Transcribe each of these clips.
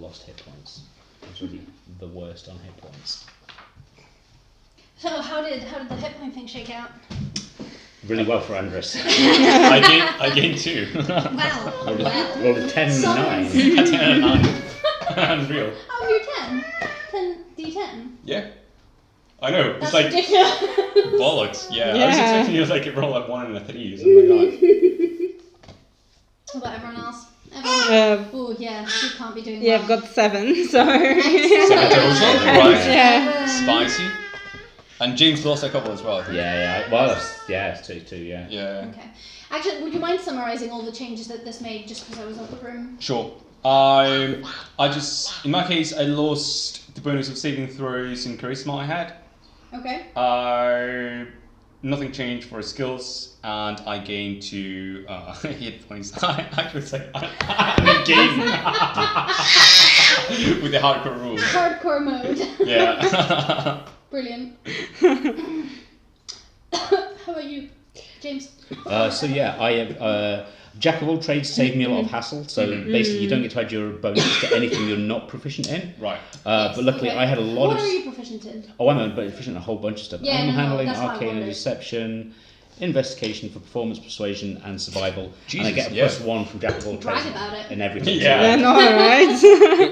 lost hit points. I was really the worst on hit points. So how did the hit point thing shake out? Really well for Andres. I gained 2. Wow. Rolled a 10 and 9. A 10 and a 9. Unreal. Oh, you're 10. 10 D10. Yeah. I know. That's it's like ridiculous. bollocks. Yeah. I was Yeah. expecting you to like roll a 1 and a 3 or something like that. What about everyone else? Oh yeah, you can't be doing Yeah, well. I've got 7, so... 7 total. Right. Yeah. Spicy. And James lost a couple as well, I think. Yeah. Well, it's 2, yeah. Yeah. Okay. Actually, would you mind summarising all the changes that this made just because I was out of the room? Sure. I just, in my case, I lost the bonus of saving throws and charisma I had. Okay. Nothing changed for skills, and I gained 2 hit points. I actually say I'm a game with the hardcore rules. Hardcore mode. Yeah. Brilliant. How about you, James? So yeah, I have Jack of all trades saved me a lot of hassle. So basically, you don't get to add your bonus to anything you're not proficient in. Right. But luckily, I had a lot What of. are you proficient in? Oh, I'm proficient in a whole bunch of stuff. Yeah, Animal no, handling, that's what I arcane and wondered. deception, investigation for performance, persuasion, and survival. Jesus, and I get a +1 from Jack of all Brag trades about it. in everything. Yeah. I know, right?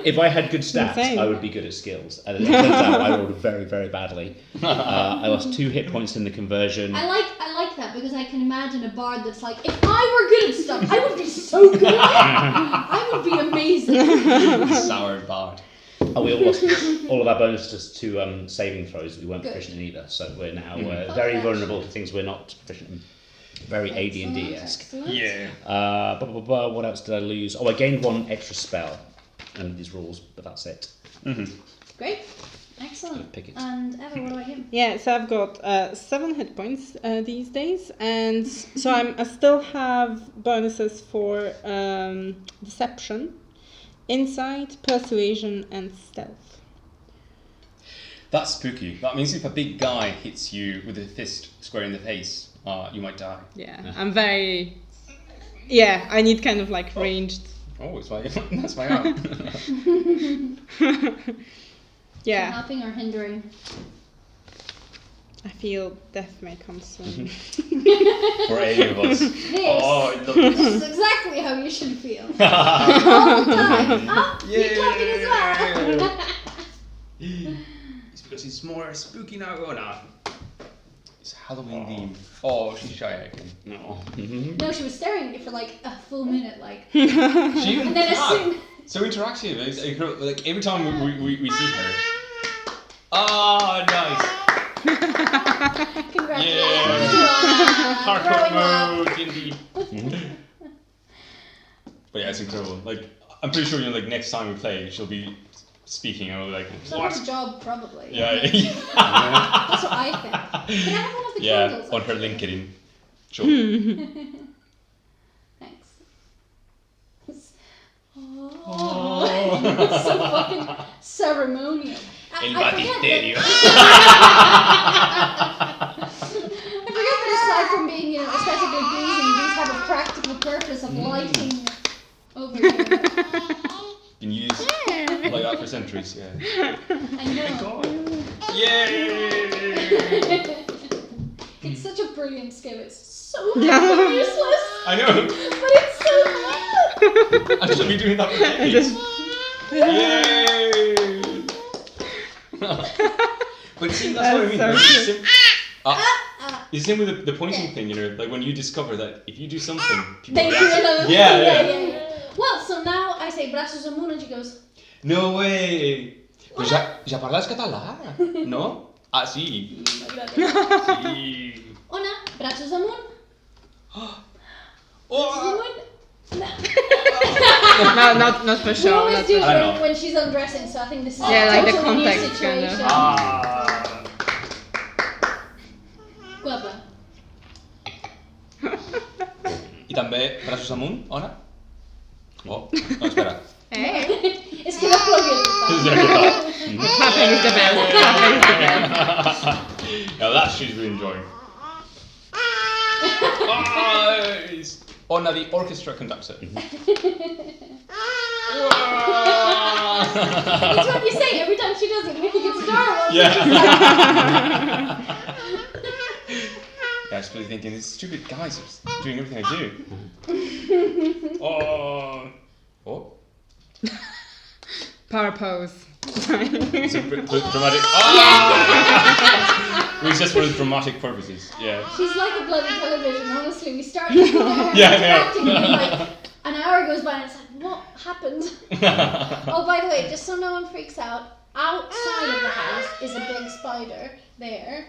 If I had good stats, Insane. I would be good at skills. And it turns out I rolled very, very badly. I lost 2 hit points in the conversion. I like that because I can imagine a bard that's like, if I were good at stuff, I would be so good at it. I would be amazing. Sour bard. We all lost all of our bonuses to saving throws that we weren't Good. proficient in either. So we're now Okay. very vulnerable to things we're not proficient in. Very AD&D-esque. Excellent. Yeah. What else did I lose? Oh, I gained 1 extra spell under these rules, but that's it. Great. Excellent. Pick it. And Eva, what about you? Yeah, so I've got 7 hit points these days, and so I still have bonuses for deception, insight, persuasion, and stealth. That's spooky. That means if a big guy hits you with a fist square in the face, you might die. Yeah, I'm very... Yeah, I need kind of like ranged... Oh, it's my that's my arm. Yeah, Helping or hindering? I feel death may come soon. For any of us. This. Oh, I love this. This is exactly how you should feel. All the time. Oh, you're talking as well. It's because it's more spooky now. Oh, no. It's Halloween theme. Oh, she's shy again. No. No, she was staring at you for like a full minute, like. She And then as soon. so interactive. It's like every time we see her. Oh, nice. Congratulations. Yeah. Hardcore Growing up. mode, indeed. But yeah, it's incredible. Like, I'm pretty sure next time we play, she'll be speaking and we'll be like, She'll have a job, probably. Yeah. That's what I think. Can I have one of the Yeah, candles? on her LinkedIn. Sure. Thanks. Oh, so fucking ceremonial. El I forget batisterio. I forget that aside from being, aesthetically pleasing, these have a practical purpose of lighting over you. Been used like that for centuries, yeah. I know. Yay! It's such a brilliant skill. It's so fucking useless, I know. but it's so cool. I should be doing that for decades. Yay! But see, that's what I mean. That's so It's the same with the pointing thing, like when you discover that if you do something, people They do react. another Yeah. Well, so now I say brazos amunt and she goes, No way! Pues ya parlas català, no? Ah, sí. Sí. Ona, brazos amunt, Oh! amunt. No, not for We sure. always Not do for I sure. don't know. when she's undressing, so I think this is Yeah, a like the totally new context kind of. situation. Ah. Guapa. I també braços amunt, Ona? Oh, no, espera. Hey. És que no plogui. Clapping is the best. Clapping is the best. Now that she's really enjoying. Nice! Ona, the orchestra conductor. Wow. It's what you say every time she does it. Maybe it's Star Wars. Yeah. I was really thinking, these stupid guys are doing everything I do. Oh. Power pose. It's a dramatic. It was just for dramatic purposes. Yeah. She's like a bloody television. Honestly, we start looking at her Yeah, I know. acting, and like an hour goes by, and it's like, what happened? Oh, by the way, just so no one freaks out, outside of the house is a big spider there.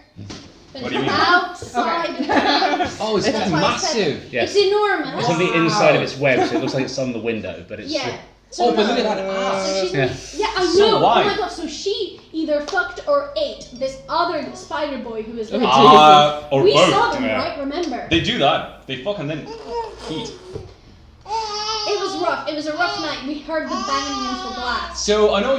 But What do you mean? Outside of the house. Oh, it's That's fucking why I said massive. it. Yes. It's enormous. It's on the inside of its web, so it looks like it's on the window, but it's. Yeah. Oh, but look at that So ass. she's Yeah. yeah, I know. So Oh wide. my god, so she either fucked or ate this other spider boy who is red. Or We both. saw them, Yeah. right? Remember? They do that. They fuck and then eat. It was rough. It was a rough night. We heard the banging against the glass. So I know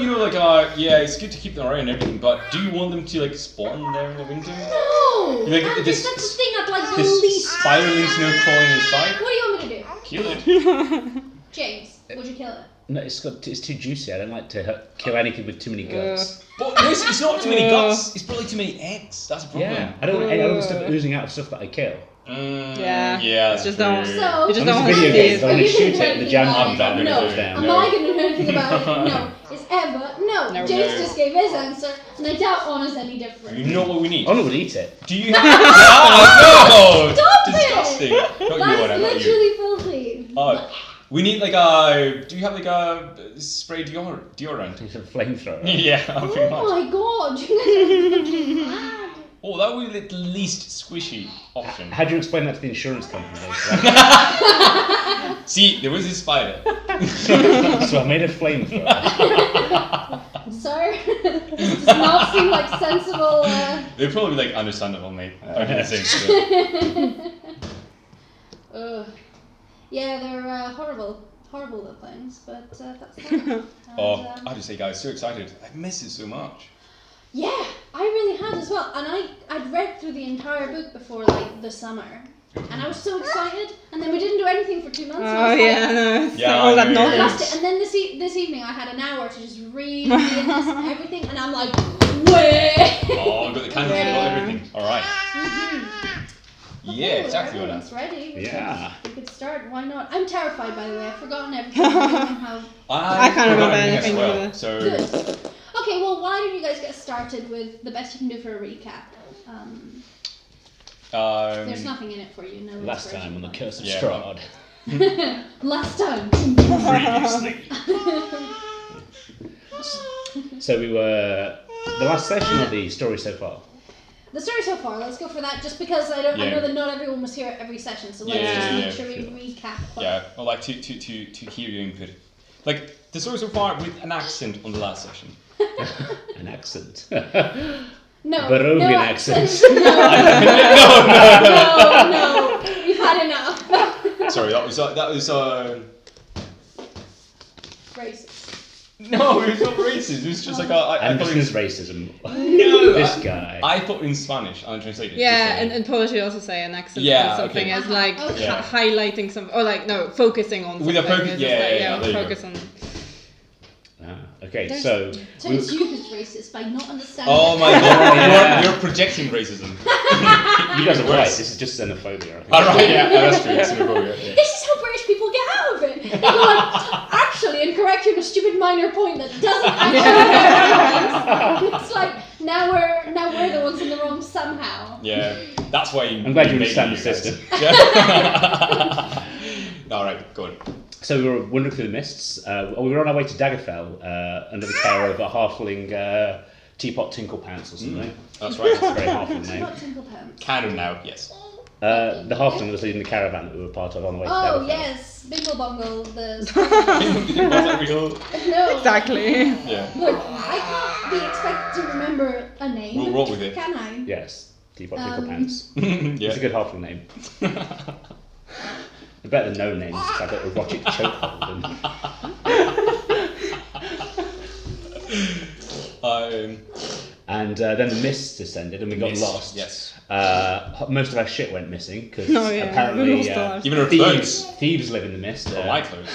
yeah, it's good to keep them around and everything, but do you want them to like spawn there in the winter? No! Like, Andy, this- that's the thing I'd like the This least. spiderling's crawling inside. What do you want me to do? Kill it. James, would you kill it? No, it's too juicy. I don't like to kill anything with too many guts. But no, it's not too many guts. It's probably too many eggs. That's a problem. Yeah, I don't want any other stuff oozing out of stuff that I kill. Yeah. Yeah. It's just true. don't- So, You just I'm don't just want a to video see game. it. I want to Are you shoot gonna it and the do jam anything comes about out and it? it No. goes down. Am I going to do anything about it? No. Is ever? No. No. James No. just gave his answer, and I doubt Anna's any different. You know what we need? Honor would eat it. Do you? No! Stop it! Disgusting. Not you, Anna, That's not you. literally filthy. We need like a. Do you have like a spray deodorant? It's a flamethrower. Yeah, pretty Oh much. my god, you guys are mad. Oh, that would be the least squishy option. How do you explain that to the insurance company? See, there was this spider. So I made a flamethrower. Sir, this does not seem like sensible. They'd probably be like understandable, mate. I would say so. Ugh. Yeah, they're horrible little things, but that's that. Oh, And, I have to say, guys, so excited. I miss it so much. yeah, I really had as well, and I'd read through the entire book before like the summer, and I was so excited, and then we didn't do anything for 2 months. and I Oh was yeah, like, no, it's Yeah, all I that know. I knowledge. lost it, and then this evening I had an hour to just read everything, and I'm like, way. Oh, I've got the candles, I've got everything. Alright. Yeah, exactly what I Everyone's ready. Yeah. We could start. Why not? I'm terrified, by the way. I've forgotten everything. I don't know how. I can't remember forgot anything as well, either. so Good. Okay, well, why don't you guys get started with the best you can do for a recap? There's nothing in it for you. No. Last time on the Curse of Yeah. Strahd. Last time. So we were the last session of the story so far. The story so far. Let's go for that. Just because I Yeah. know that not everyone was here at every session, so let's just make sure we recap. Yeah, I'd like to hear your input. Like, the story so far with an accent on the last session. An accent. No. Barovian no accent. No. We've had enough. Sorry, that was Racist. no, it was not racist. It was just like I And thought this it was, is racism. no, This guy. I thought in Spanish and I translated. Yeah, it. and in Polish you also say an accent Yeah, or something okay. as like Okay. Yeah. highlighting some, or like no, focusing on With a something. focus- It's yeah, just like, yeah, there you focus on. Okay, There's- so So it's you who's racist by not understanding. Oh my god, Yeah. you're projecting racism. you guys are right. Worse. This is just xenophobia. I think. Alright, yeah, that's true. It's xenophobia, yeah. This is how British people get out of it. They go like, actually, and correct you on a stupid minor point that doesn't actually make sense. It's like now we're the ones in the wrong somehow. Yeah, that's why you. I'm glad you made understand me, the guys. system. Yeah. Alright, go on. So we were wandering through the mists. We were on our way to Daggerfell under the care of a halfling teapot Tinklepants or something. That's right. That's a very halfling name. Not single pants. Kind of now, yes. The halfling was leading the caravan that we were part of on the way to Daggerfell. Oh yes, Bingle Bongle. Was that real? No. Exactly. Yeah. Look, I can't be expected to remember a name. We'll roll with it. Can I? Yes, Teapot Tinklepants. Yeah. It's a good halfling name. Better than no name. It's like an erotic chokehold. And then the mists descended and we got Mist, lost. yes. Most of our shit went missing because Oh, yeah. We apparently lost ours. Even our thieves, clothes. thieves live in the mist. Oh, my clothes.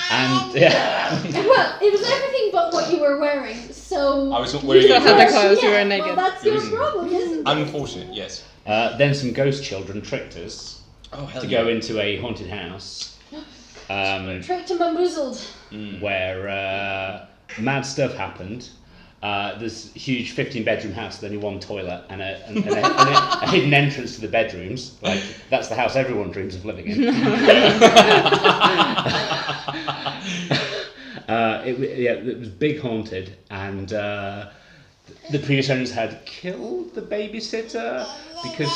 And yeah. Well, it was everything but what you were wearing, so... I was not You wearing still had the it. clothes, you were Well, naked. that's your problem, isn't it? Unfortunate, yes. Then some ghost children tricked us Oh, hell to yeah. go into a haunted house Tricked and bamboozled. where mad stuff happened. There's a huge 15-bedroom house with only one toilet and a hidden entrance to the bedrooms. Like, that's the house everyone dreams of living in. It was big haunted, and the previous owners had killed the babysitter because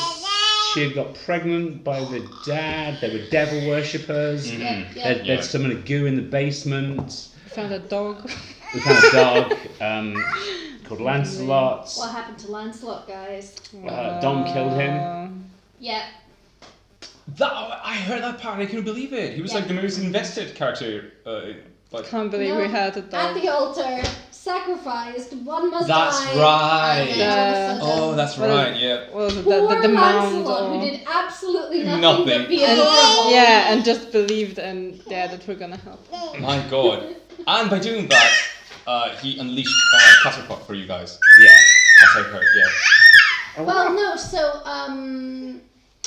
she had got pregnant by the dad. They were devil worshippers. They'd summoned a goo in the basement. Found a dog. We found a dog called Lancelot. What happened to Lancelot, guys? Dom killed him. Yeah. I heard that part. I couldn't believe it. He was like the most invested character. Can't believe we had a At dog. the altar, sacrificed, one must That's die. right. And then all of a sudden, Oh, that's What right. Yeah. What was it? Poor The mound. Lancelot, Or... who did absolutely nothing, Nothing. but be and, adorable. yeah, and just believed that we're gonna help. My God. And by doing that, he unleashed Clusterfuck for you guys. Yeah. As I heard. Yeah. Well, no, so,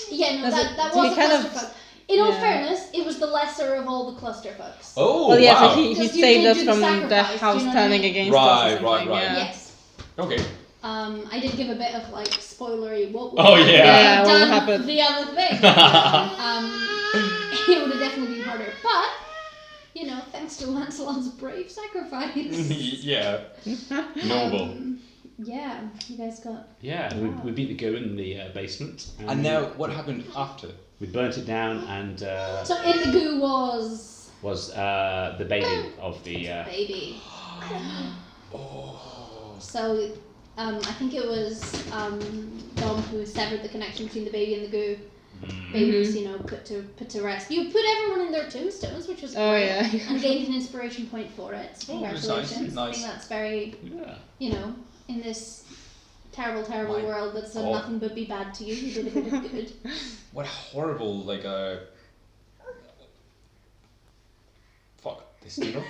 yeah, no, that so he was a kind of- clusterfuck. In all yeah. fairness, it was the lesser of all the clusterfucks. Oh, Well, yeah, wow. so he Because you saved did us do the from the sacrifice, house do you know what I turning mean? against us or Right, something. right. Yeah. Yes. Okay. I did give a bit of, like, spoilery what would Oh, have yeah. Yeah, what done happened. the other thing. It would have definitely been harder. But, you know, thanks to Lancelot's brave sacrifice. Yeah. Noble. Yeah, you guys got... Yeah, we beat the goo in the basement. And now, what happened after? We burnt it down, and So in the goo was... the baby of the... Baby. So, I think it was Dom who severed the connection between the baby and the goo. Baby was, you know, put to rest. You put everyone in their tombstones, which was Oh, great, yeah. and gained an inspiration point for it. So Oh, nice, congratulations! I nice. think that's very, Yeah. you know, in this terrible My world that's done God. nothing but be bad to you. You did a bit of good. What horrible, like, fuck. This deal?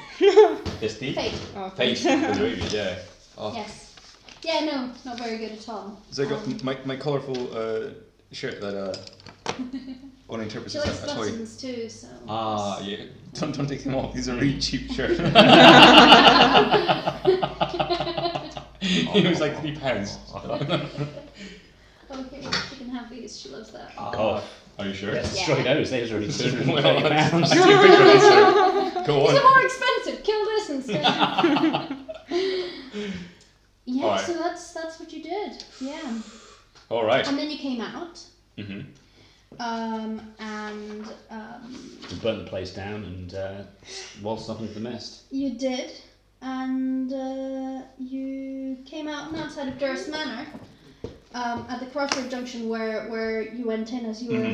This deal? Fate. Oh, Fate. The movie, yeah. Oh. Yes. Yeah. No. Not very good at all. So I got my colourful shirt that one interprets She as likes a toy. buttons too, so. Ah, yeah. Don't take them off. These are really cheap shirts. It was like £3. Okay, she can have these. She loves that. Oh, Are you sure? yeah, destroy those. Those are already Well, £230. that's too big for this, so go These are on. more expensive. Kill this instead. Yeah, Alright. so that's what you did. Yeah. All right. And then you came out. Mm-hmm. And We burnt the place down and waltzed off into the mist. you did, and you came out and outside of Durst Manor, at the crossroad junction where you went in as you were,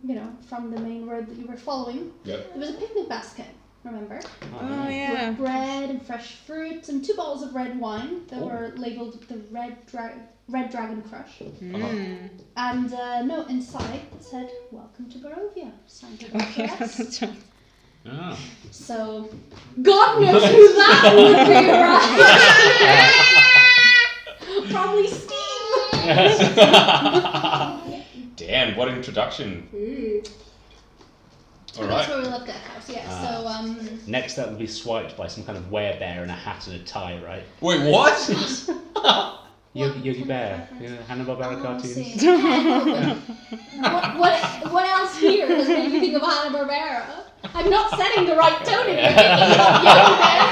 you know, from the main road that you were following. Yep. There was a picnic basket, remember? Oh, yeah. With bread and fresh fruit and 2 bottles of red wine that Oh. were labelled the Red Dragon Crush. Mm. And a note inside that said, "Welcome to Barovia." Signed by Dr. Yeah, S. that's right. Ah. So, God knows who that would be, right? Probably Steve. Damn, what introduction. All That's right. where we left that house, yeah. Next, that will be swiped by some kind of werebear in a hat and a tie, right? Wait, what? Yogi Bear, Hanna-Barbara Oh, cartoons. see. what else here has made you think of Hanna-Barbera? I'm not setting the right tone if you're thinking of Yogi Bear.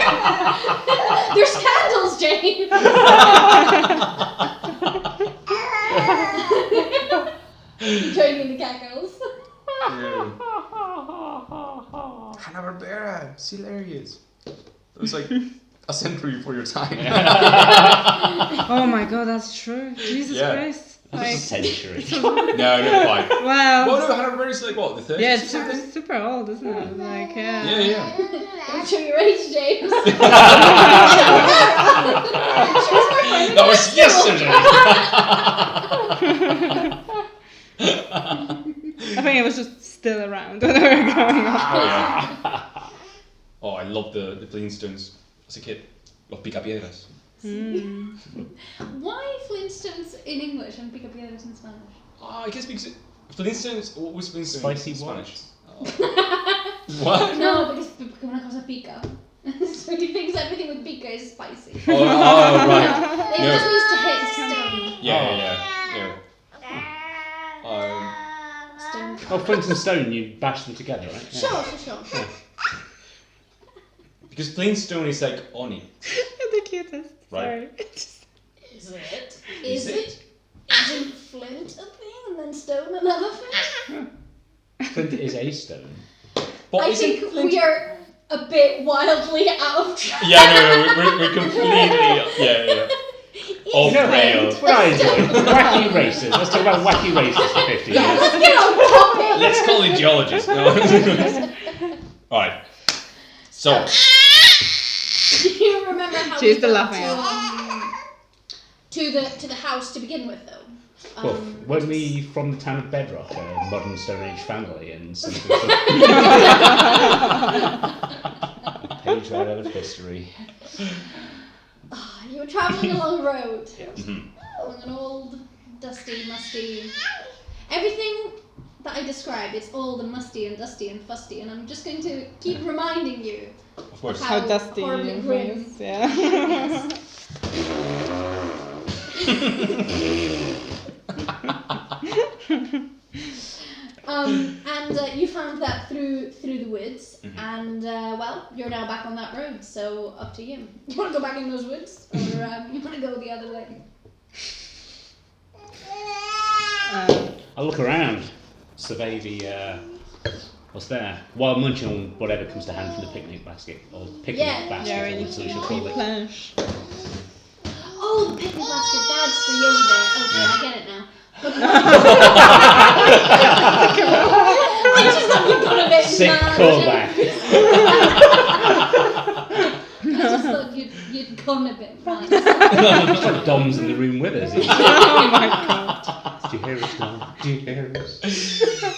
There's candles, James. Joining the cackles. Hanna-Barbera, it's hilarious. It was like a century before your time. Oh my god, that's true. Jesus Yeah. Christ. A Like, century. No, not quite. wow. Well, no, Hanna-Barbera's like what, the 30s? Yeah, it's super old, isn't it? Like, yeah. Yeah. Don't show your age, James. That was yesterday. I think it was just still around when they were growing up. Oh, yeah. Oh, I love the Flintstones as a kid. Los Picapiedras. Why Flintstones in English and Picapiedras in Spanish? I guess because Flintstones, what was Flintstones Spicy in Spanish? what? What? No, because una cosa pica. So he thinks everything with pica is spicy. Oh, right. They No. just used to hit stone. Yeah. Stone. Oh, Flint and Stone, you bash them together, right? Yeah. Sure. Because Flintstone is like Oni. The cutest. Right. Is it? Isn't Flint a thing and then stone another thing? Flint is a stone. But I isn't think Flint... we are a bit wildly out of track. Yeah, no, we're completely... Yeah. Off rails. What I enjoy? Wacky races. Let's talk about wacky races for 50 years. Let's get on topic. Let's call it geologists. No. Alright. So... Do you remember how She's we the got laughing to the house to begin with, though? Well, weren't we from the town of Bedrock, a modern Stone Age family, and something page right out of history. You were traveling along a road, Mhm. along an old, dusty, musty. Everything that I described is old and musty and dusty and fusty, and I'm just going to keep reminding you Of course. How How dusty horribly your grim. face, yeah. And you found that through the woods, and well, you're now back on that road. So up to you. You want to go back in those woods, or you want to go the other way? I'll look around, survey the what's there, while munching on whatever comes to hand from the picnic basket, or picnic Yeah. basket, Yeah, we or need so we to should call it. replenish. Oh, the picnic basket. That's the yay there. Okay, I get it now. I just thought you'd gone a bit Sick mad. callback. I just thought you'd gone a bit mad. Dom's in the room with us. Oh my god. Do you hear us, Dom? Do you hear us?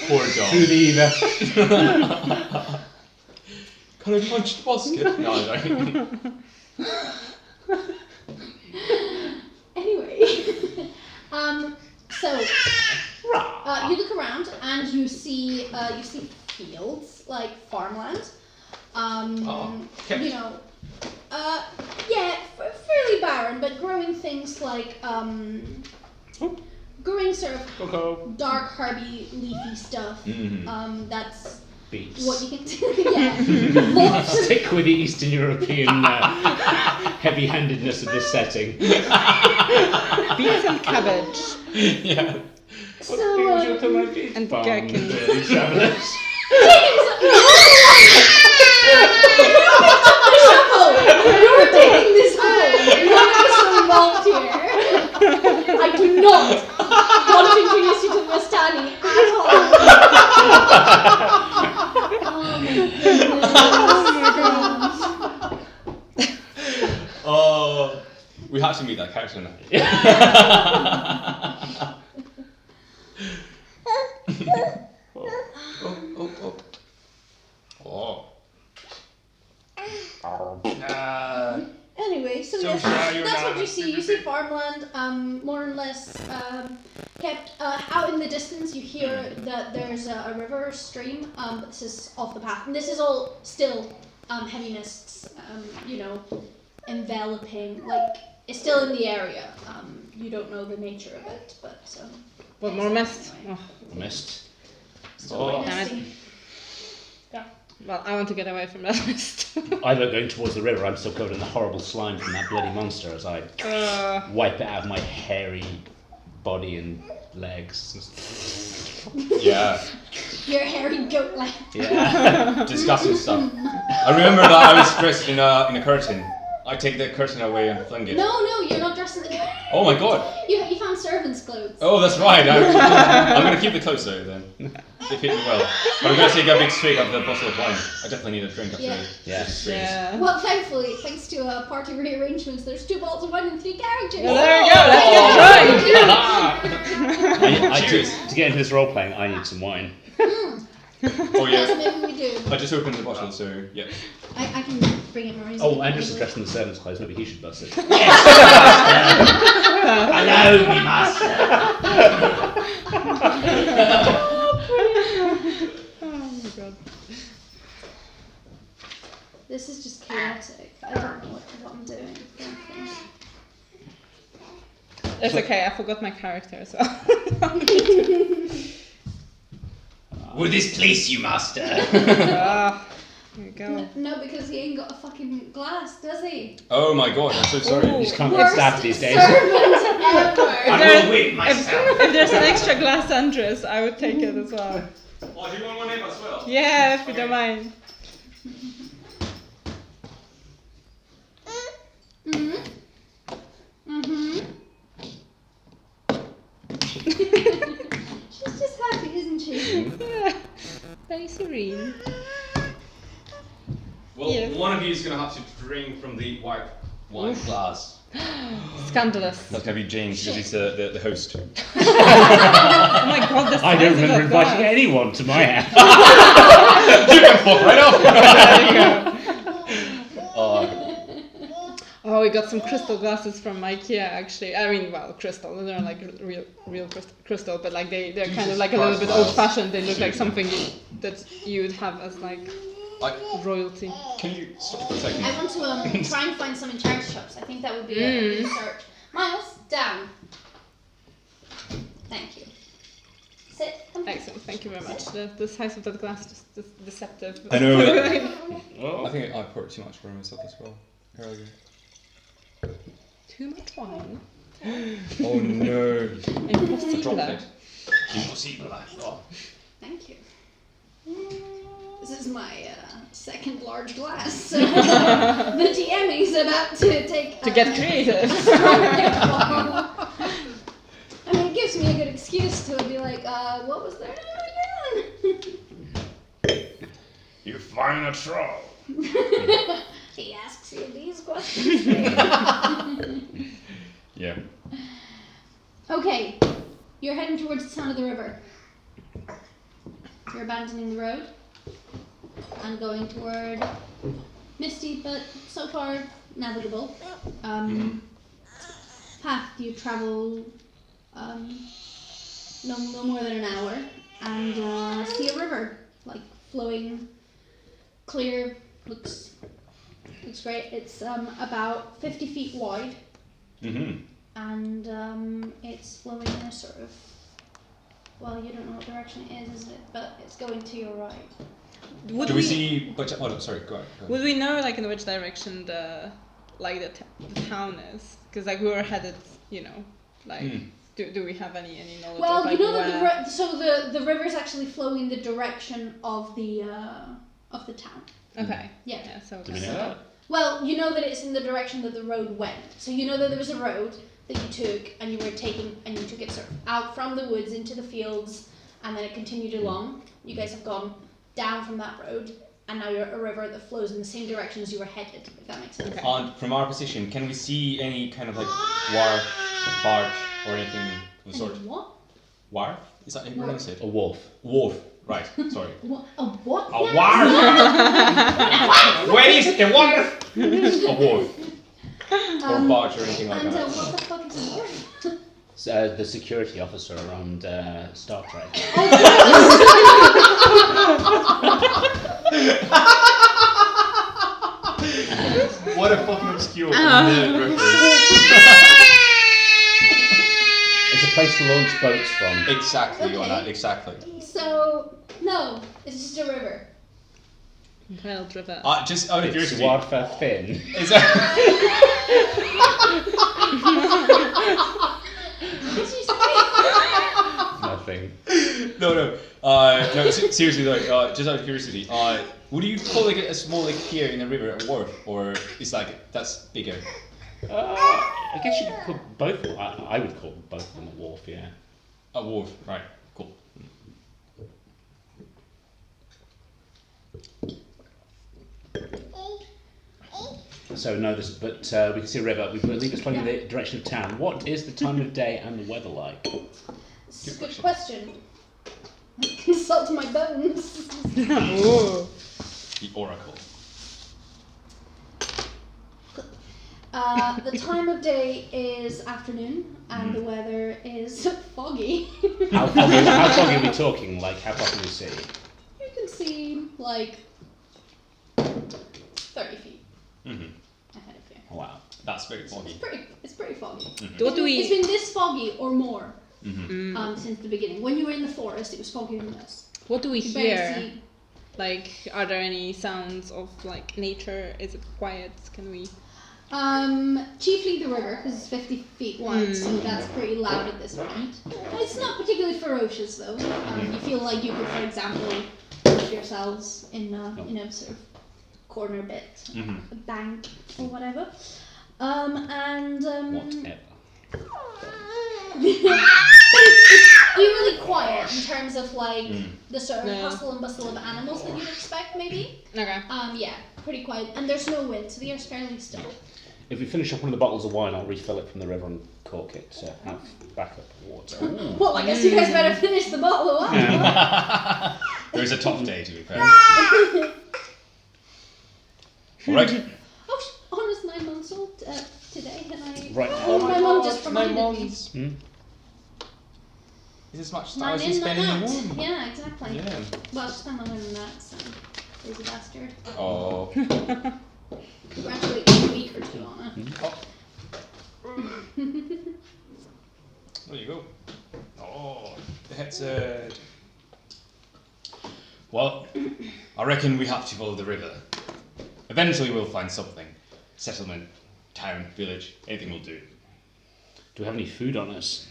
Poor dog. Through the ether. Can I punch the basket? No. Anyway, so you look around and you see fields like farmland. Okay. You know, fairly barren, but growing things like growing sort of Coco. dark, herby, leafy stuff. That's Beets. what you can do. Yeah, lots of Stick with the Eastern European heavy-handedness of this setting. Beets and cabbage. Yeah. so. And gherkins. Travellers. You're taking this home. You're not so involved here. I do not want to introduce you to Mastani at all. Oh, we have to meet that character now. Anyway, so yes, that's what you see. You see farmland, more or less kept out in the distance. You hear that there's a river, stream, but this is off the path. And this is all still heavy mists, enveloping. Like, it's still in the area. You don't know the nature of it, but... What more mist? Anyway. Oh. Missed. Still Oh. quite nasty. Well, I want to get away from that mist. Either going towards the river, I'm still covered in the horrible slime from that bloody monster as I wipe it out of my hairy body and legs. Yeah. Your hairy goat leg. Yeah. Disgusting stuff. I remember that I was dressed in a curtain. I take the curtain away and fling it. No, you're not dressed in the... Oh my god. You found servant's clothes. Oh, that's right. I'm going to keep the clothes though then. They fit me well. But I'm going to take a big swig of the bottle of wine. I definitely need a drink after Yeah. this Yeah. experience. Yeah. Well, thankfully, thanks to party rearrangements, there's 2 bottles of wine and 3 characters. Well, there you go. Let's get drunk. To get into this role playing, I need some wine. Oh yeah. So maybe we do. I just opened the bottle, so yeah. I can bring it more easily. Oh, Andrew's is dressed in the servant's clothes. Maybe he should bust it. Hello, me master. Oh my god. This is just chaotic. I don't know what I'm doing. It's okay, I forgot my character as well. Will this please you, master? Ah, here we go. No, because he ain't got a fucking glass, does he? Oh my god, I'm so sorry. Ooh. You just can't get stabbed these days. servant ever. I will win myself. If there's an extra glass, Andres, I would take it as well. Oh, do you want one name as well? Yeah, if you don't mind. Mhm. Mhm. She's just happy, isn't she? Very serene. Well, Yes. one of you is gonna have to drink from the white wine glass. Scandalous. That's gonna be James because he's the host. Oh my god, the I size don't of remember that glass. inviting anyone to my house. You can fuck right off. Oh, we got some crystal glasses from IKEA actually. I mean, well, crystal. They're not like real crystal, but like they're kind of like a little bit Christ. old-fashioned. They look like something that you would have as like royalty. Can you stop for a second? I want to try and find some in charity shops. I think that would be a good search. Miles, down. Thank you. Sit. Come here. Excellent, thank you very much. The size of that glass is just deceptive. I know. Oh. I think I poured too much for myself as well. Earlier. Too much wine. Oh no. Impossible. Dropped it. Impossible. Oh. Thank you. This is my second large glass, so the DM is about to take To get creative. I mean, it gives me a good excuse to be like, what was their name again? You find a troll. He asks you these questions. Yeah. Okay, you're heading towards the sound of the river. You're abandoning the road and going toward misty but so far navigable path. You travel no more than an hour and see a river like flowing clear. Looks great. It's about 50 feet wide. Mm-hmm. And it's flowing in a sort of, well, you don't know what direction it is it? But it's going to your right. Would Do we see? Oh, sorry. Go ahead. Would we know like in which direction the town is? Because like we were headed, like do we have any knowledge? Well, of, like, you know that where... the river's actually flowing in the direction of the town. Okay. Yeah. So Do we know that? Well, you know that it's in the direction that the road went. So you know that there was a road that you took, and you took it sort of out from the woods into the fields, and then it continued along. You guys have gone down from that road, and now you're at a river that flows in the same direction as you were headed, if that makes sense. Okay. And from our position, can we see any kind of like wharf, barge, or anything of the sort? And what? Wharf? Is that how you pronounce it? A wolf. Wharf. Right. Sorry. What? A what? A wharf. Where is the wharf? A wharf. Or barge or anything like And that. what the fuck is a wharf? The security officer around Star Trek. What a fucking obscure reference. It's a place to launch boats from. Exactly, Okay. Joanna, exactly. So, no, it's just a river. Well, river. Just out of It's curiosity. Warfa Finn. Is that... What did you say? Nothing. No. No, seriously though, just out of curiosity, would you call like a small lake here in the river a wharf, or is like that's bigger? I guess you could call both. I would call both of them a wharf. Yeah. A wharf, right? Cool. So no, but we can see a river. We believe it's flowing in the direction of town. What is the time of day and the weather like? It's a good question. Insult my bones. Ooh. The Oracle. The time of day is afternoon, and the weather is foggy. How foggy are we talking? Like, how far can we see? You can see like 30 feet Mm-hmm. ahead of you. Oh, wow. That's very So foggy. it's pretty foggy. What do It's we? been this foggy or more Mm-hmm. since the beginning. When you were in the forest, it was foggier than this. What do we You barely hear? see. Like, are there any sounds of like nature? Is it quiet? Can we? Chiefly the river, because it's 50 feet wide, so that's pretty loud at this point. It's not particularly ferocious though. You feel like you could, for example, put yourselves in a sort of corner bit, a bank or whatever. Whatever. It's eerily quiet in terms of like the sort of Yeah. hustle and bustle of animals that you'd expect, maybe. Okay. Yeah, pretty quiet, and there's no wind, so the air's fairly still. If we finish up one of the bottles of wine, I'll refill it from the river and cork it to have backup water. Well, I guess you guys better finish the bottle of wine. There is a tough day, to be fair. Alright. Oh, Anna's 9 months old today, and I. Right. Oh, my mum just 9 reminded me. months. Hmm? Is as much time 9 as you in, spend 9 in the out. womb. Yeah, exactly. Yeah. Well, she spent longer than that, so he's a bastard. Oh. Congratulate you a week or two, Anna. There you go. Oh, the headset. Well, I reckon we have to follow the river. Eventually we'll find something. Settlement, town, village, anything will do. Do we have any food on us?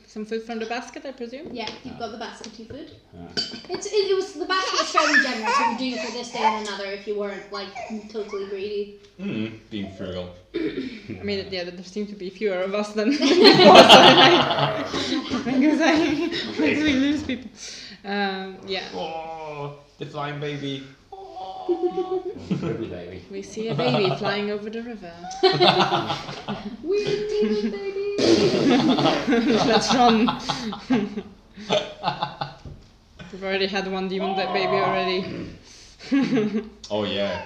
Some food from the basket, I presume. Yeah, you've got the basket of food. Ah. It was the basket was fairly generous. It would do you for this day and another if you weren't like totally greedy. Being frugal. I mean, yeah, there seem to be fewer of us than before, so because we lose people. Yeah. Oh, the flying baby. River baby. We see a baby flying over the river. We're demon baby. Let's run. We've already had one demon baby already. Oh yeah,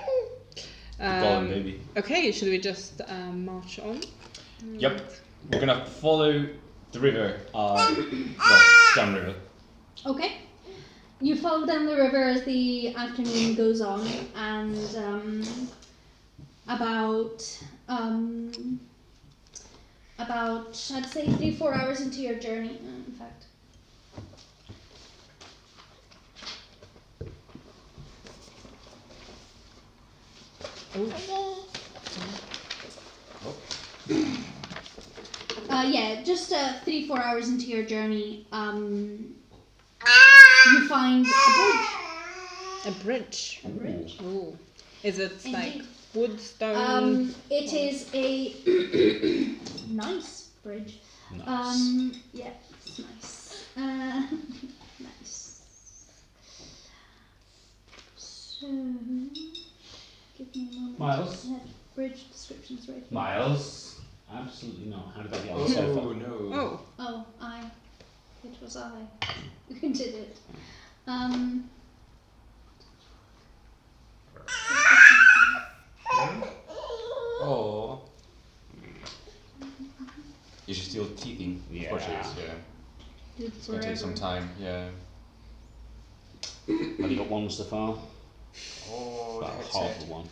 golden baby. Okay, should we just march on? Yep, we're gonna follow the river. Down river. Okay. You follow down the river as the afternoon goes on, and about I'd say 3-4 hours into your journey, in fact. Yeah, just 3-4 hours into your journey, you find A bridge. a bridge. Ooh. Is it Indeed. like wood, stone? It is a nice bridge. Nice. Yeah, it's nice. Nice. So, give me a moment. Miles? I have bridge descriptions right here. Miles? Absolutely not. How did that get on the sofa? Oh no. Oh. Oh, it was I who did it. Oh. You should still teething. Yeah. Portraits, yeah. It's gonna take some time. Yeah. Have you got one so far? Oh, About that's half it. of one.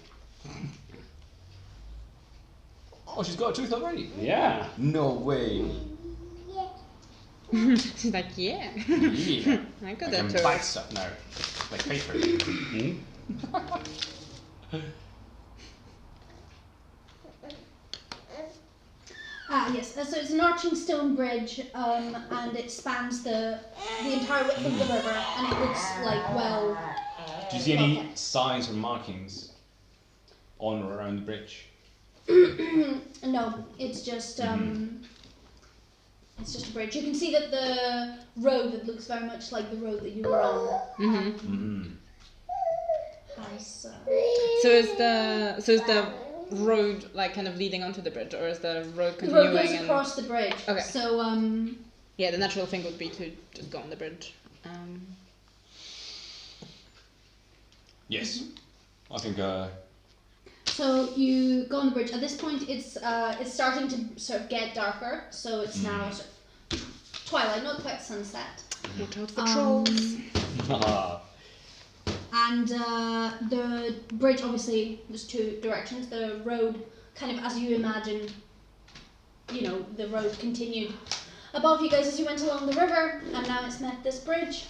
Oh, she's got a tooth already. Yeah. No way. She's like, yeah. Yeah. I got I that can too. bite stuff now, like paper. Hmm? Yes, so it's an arching stone bridge, and it spans the entire width of the river, and it looks like, well, Do you see any Okay. signs or markings on or around the bridge? no, it's just a bridge. You can see that the road that looks very much like the road that you were on has, So is the road like kind of leading onto the bridge, or is the road the continuing? road goes and across the bridge. Okay. So yeah, the natural thing would be to just go on the bridge. Yes. I think. So you go on the bridge. At this point, it's starting to sort of get darker. So it's now sort of twilight, not quite sunset. Watch out for trolls. And the bridge, obviously, there's two directions. The road, kind of as you imagined, the road continued above you guys as you went along the river, and now it's met this bridge.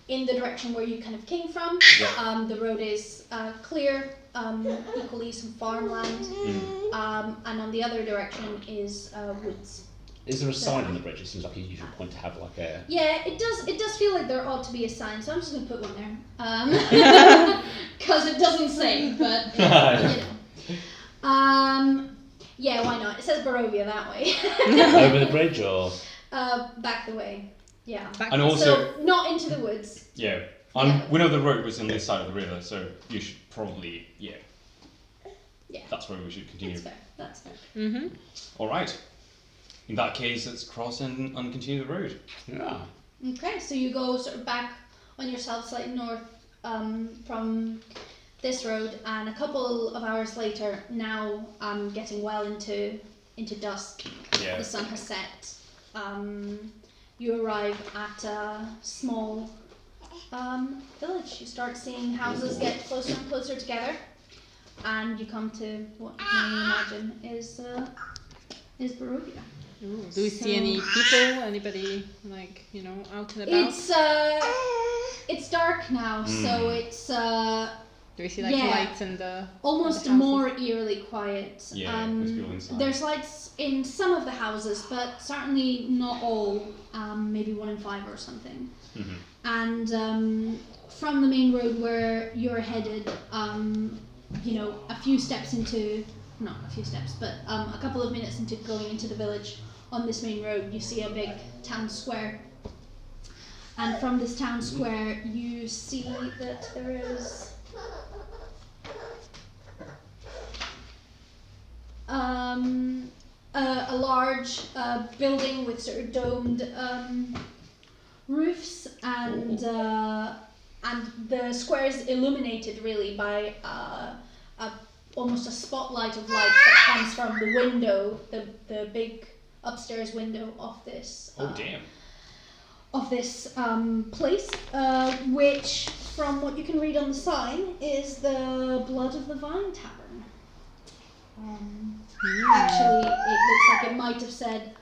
In the direction where you kind of came from, the road is clear, equally some farmland, and on the other direction is woods. Is there a sign on the bridge? It seems like a usual point to have like a... Yeah, it does feel like there ought to be a sign, so I'm just going to put one there. Because it doesn't say, but, yeah, why not? It says Barovia that way. Over the bridge or...? Back the way, yeah. And also... So, not into the woods. Yeah. We know the road was on this side of the river, so you should probably... Yeah. That's where we should continue. That's fair. Mm-hmm. Alright. In that case, let's cross and continue the road. Yeah. Okay, so you go sort of back on yourself slightly north from this road, and a couple of hours later, now getting well into dusk, the sun has set. You arrive at a small village. You start seeing houses get closer and closer together, and you come to what you can imagine is Barovia. Ooh, do we see any people? Anybody out and about? It's dark now, so it's do we see lights in the almost in the more eerily quiet. Yeah, there's people inside. There's lights in some of the houses, but certainly not all. Maybe 1 in 5 or something. And from the main road where you're headed, a few steps into, not a few steps, but a couple of minutes into going into the village. On this main road, you see a big town square, and from this town square, you see that there is a large building with sort of domed roofs, and the square is illuminated really by almost a spotlight of light that comes from the window, the big upstairs window of this place, which, from what you can read on the sign, is the Blood of the Vine Tavern. Actually, it looks like it might have said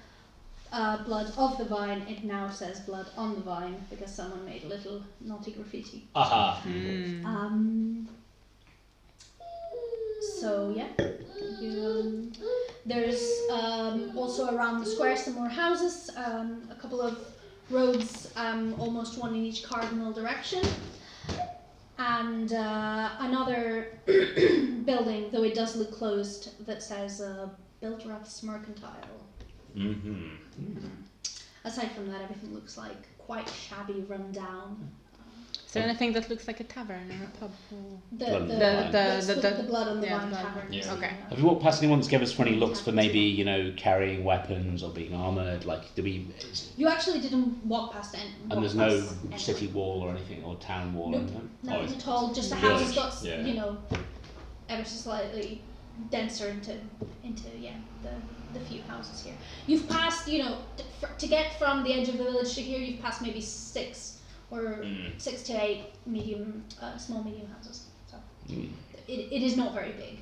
Blood of the Vine. It now says Blood on the Vine because someone made a little naughty graffiti. So yeah, there's also around the square some more houses, a couple of roads, almost one in each cardinal direction, and another building, though it does look closed, that says Bildrath's Mercantile. Aside from that, everything looks like quite shabby, run down. Is there anything that looks like a tavern or a pub? The Blood on the Vine Tavern. Yeah. Okay. Have you walked past anyone that's given us funny looks for maybe, carrying weapons or being armoured? Like, do we... You actually didn't walk past any. And there's no city wall or anything, or town wall or anything? Nothing at all, just the houses got, ever so slightly denser into the few houses here. You've passed, to get from the edge of the village to here, you've passed maybe 6 or 6 to 8 small medium houses. So it is not very big.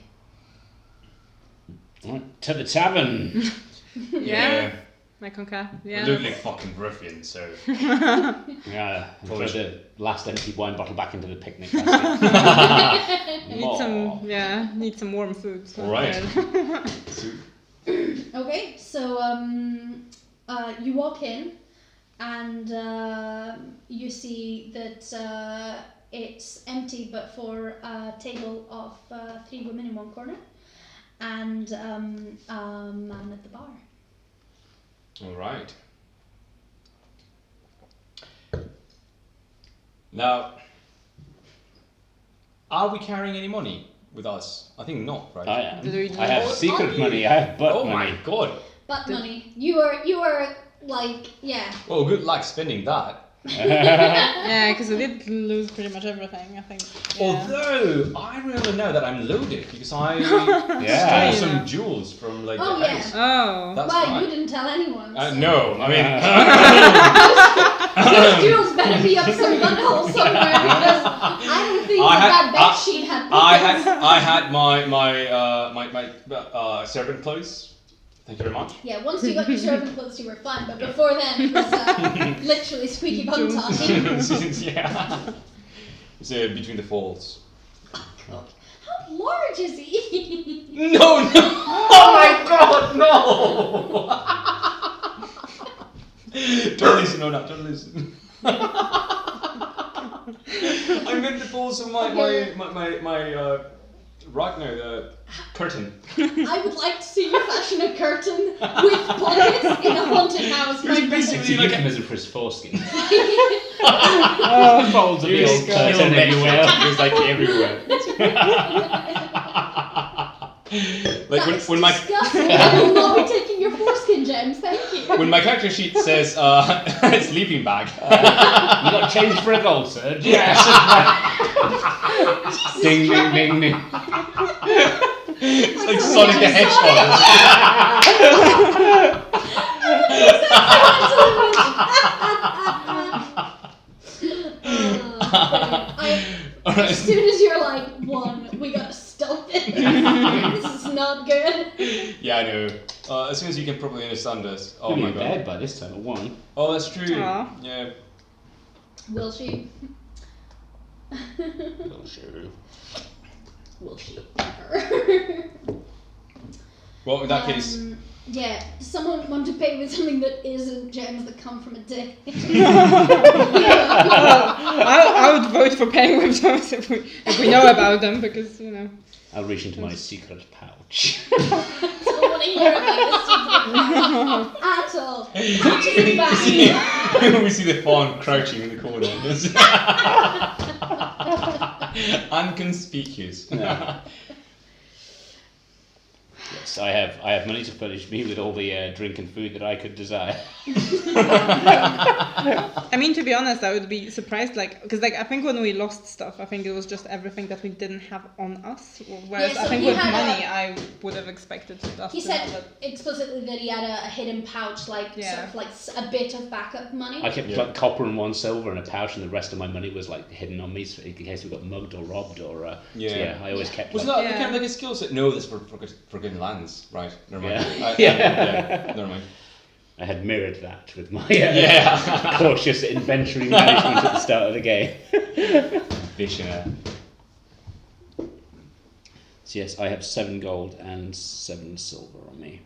Right, to the tavern. Yeah. I concur. Yeah. We look like fucking ruffians, so... Yeah, throw the last empty wine bottle back into the picnic basket. Need some warm food. So Alright. Okay, so you walk in, and you see that it's empty but for a table of 3 women in one corner, and a man at the bar. Alright. Now, are we carrying any money with us? I think not, right? I have secret money, I have butt Oh money. my god! But money. You are like, yeah. Well, good luck spending that. Yeah, because I did lose pretty much everything, I think. Yeah. Although, I really know that I'm loaded because I Yeah. stole some jewels from like Oh, the yeah. house. Oh. That's Well, right. you didn't tell anyone. So. No, I mean... Those jewels better be up some butthole somewhere because I don't think that bed sheet had pickles. I had my servant clothes. Thank you very much. Yeah, once you got your servant clothes, you were fine, but before then, it was literally squeaky bum time. Yeah. It's between the folds. How large is he? No! Oh my god, no! Don't listen, no, don't listen. I meant the folds of my right now, the curtain. I would like to see you fashion a curtain with pockets in a haunted house. It's basically It's a like euphemism for his foreskin. Oh, Folds of the old curtain everywhere. It's like everywhere. Like when my disgusting. I will not be taking your foreskin, James. Thank you. when my character sheet says sleeping bag. You got changed for a gold surge? Yes. Ding, ding, ding, ding. It's like Sonic the Hedgehog. As soon as you're like, one, we gotta stop it. This is not good. Yeah, I know. As soon as you can probably understand this. Oh We'll be my in god. bed by this time at 1. Oh, that's true. Aw. Yeah. Will she? Oh, sure. Will she? Well, in that case, Yeah, does someone want to pay with something that isn't gems that come from a dick? I would vote for paying with those if we know about them, because, you know. I'll reach into my secret pouch. Don't want to hear about this at all. Pouch is back. we see the fawn crouching in the corner. Unconspicuous. Yeah. Yes, I have money to furnish me with all the drink and food that I could desire. I mean, to be honest, I would be surprised, because I think when we lost stuff, I think it was just everything that we didn't have on us. Whereas Yeah, so I think he with had money, I would have expected us He to said have it. explicitly that he had a hidden pouch, sort of like a bit of backup money. I kept like copper and 1 silver in a pouch, and the rest of my money was like hidden on me, so in case we got mugged or robbed or. So yeah, I always kept. Wasn't Like, that kind of like a skill set? No, that's for good lands, right? Never mind. Yeah. Never mind. I had mirrored that with my cautious inventory management at the start of the game. Visionaire. So yes, I have 7 gold and 7 silver on me.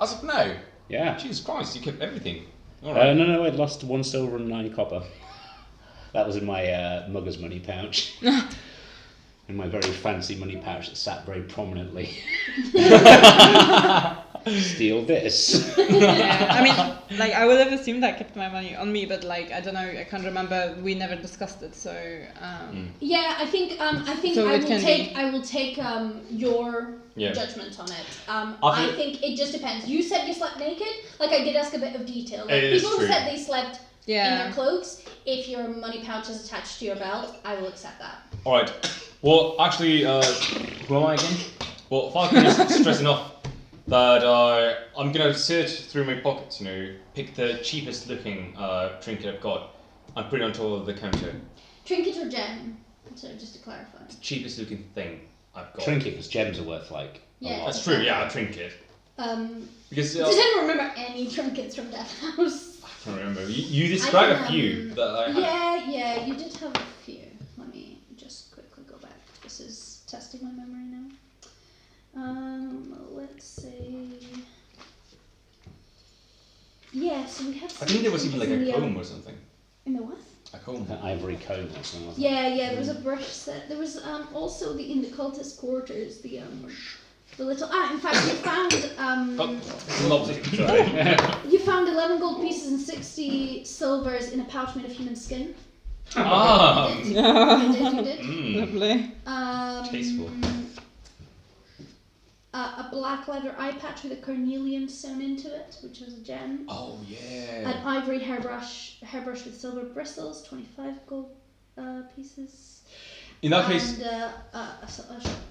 As of now, Yeah. Jesus Christ, you kept everything. All right. No, I'd lost 1 silver and 9 copper. That was in my mugger's money pouch. In my very fancy money pouch that sat very prominently. Steal this. Yeah, I mean, I would have assumed I kept my money on me, but I don't know, I can't remember. We never discussed it, so. Yeah, I think So I it can be. will take your judgment on it. I think it just depends. You said you slept naked. I did ask a bit of detail. People who said they slept in their clothes. If your money pouch is attached to your belt, I will accept that. All right. Well, actually, who am I again? Well, Falcon is stressed enough that I'm gonna search through my pockets. Pick the cheapest looking trinket I've got and put it on top of the counter. Trinket or gem? So just to clarify. The cheapest looking thing I've got. Trinket, because gems are worth a lot. That's true. Yeah, a trinket. Because I didn't remember any trinkets from Death House. I can't remember. You described a few that I had. Yeah, you did have a few. Let me just quickly go back. This is testing my memory now. Let's see. Yeah, so we have. I think there was even in a the, comb or something. In the what? A comb. An ivory comb or something. Yeah, there was a brush set. There was also in the cultist quarters the little. In fact, you found Lovely. you found 11 gold pieces and 60 silvers in a pouch made of human skin. Ah. You did. Lovely. Tasteful. a black leather eye patch with a carnelian sewn into it, which is a gem. Oh yeah. An ivory hairbrush with silver bristles, 25 gold pieces. In that case, and a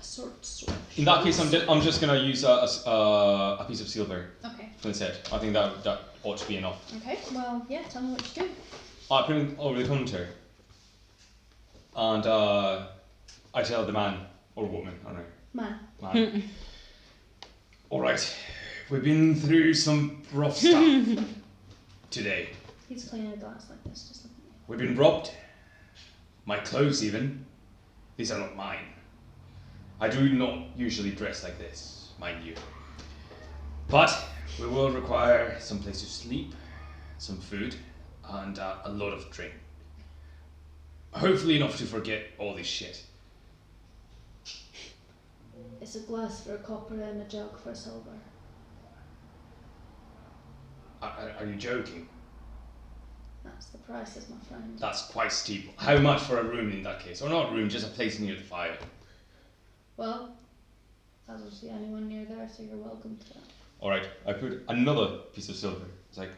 sword. in that case, I'm just gonna use a piece of silver Okay. for the set. I think that ought to be enough. Okay. Well, yeah. Tell me what to do. I put it over the counter, and I tell the man or woman, I don't know. Man. All right, we've been through some rough stuff today. He's cleaning a glass like this, just looking at We've been robbed. My clothes, even. These are not mine. I do not usually dress like this, mind you. But we will require some place to sleep, some food, and a lot of drink. Hopefully enough to forget all this shit. It's a glass for a copper and a jug for silver. Are you joking? That's the prices, my friend. That's quite steep. How much for a room in that case? Or not a room, just a place near the fire. Well, I don't see anyone near there, so you're welcome to that. Alright, I put another piece of silver. It's like,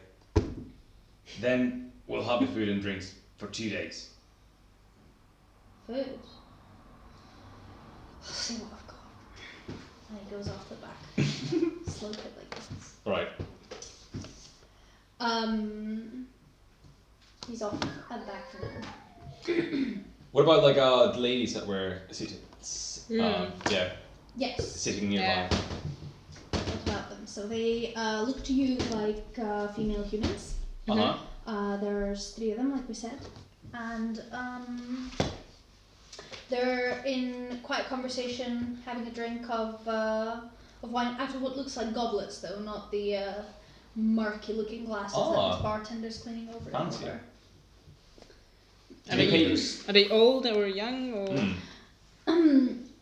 then we'll have the food and drinks for 2 days. Food. I'll see what I've got. And he goes off the back. Slow it like this. Alright. He's off at back for now. What about like the ladies that were sitting? Yes. Sitting nearby. Yeah. What about them? So they look to you like female humans. There's 3 of them, like we said, and they're in quiet conversation, having a drink of wine out of what looks like goblets, though, not the murky looking glasses that the bartender's cleaning over and Fancy. over. Are they old or young or?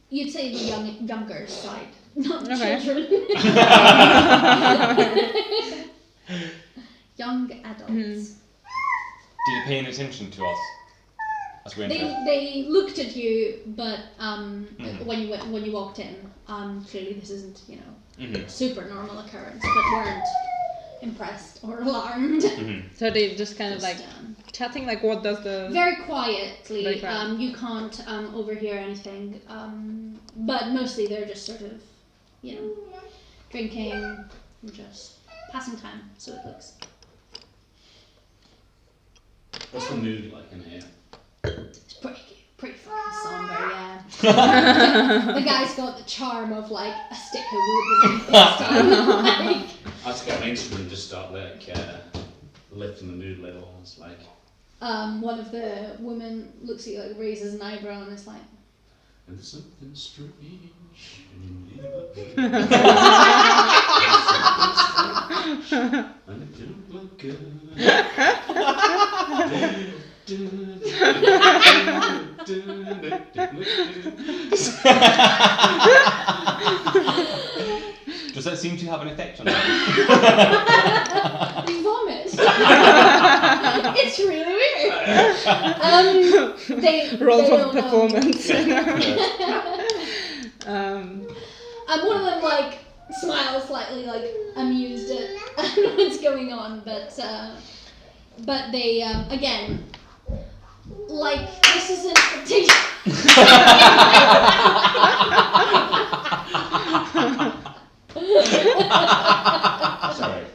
You'd say the younger side, not Okay. children. Young adults. Did you pay any attention to us as we entered? They looked at you, but when you walked in, clearly this isn't super normal occurrence, but weren't impressed or alarmed. So they just kind of like chatting, like what does the... Very quietly. Very quiet. You can't overhear anything, but mostly they're just sort of, drinking and just passing time, so it looks. What's the mood like in here? It's pretty fucking somber, yeah. The guy's got the charm of like a stick of wood with his fist on. Like, I have to get an instrument and just start lifting the mood a little. It's like. one of the women looks at you, like raises an eyebrow and is like, And there's something strange in you. And it don't look good. Does that seem to have an effect on you? you vomit. It's really weird. They Roll they for don't, performance. One of them like smiles slightly, like amused at what's going on, but they again, like this isn't particular. Sorry.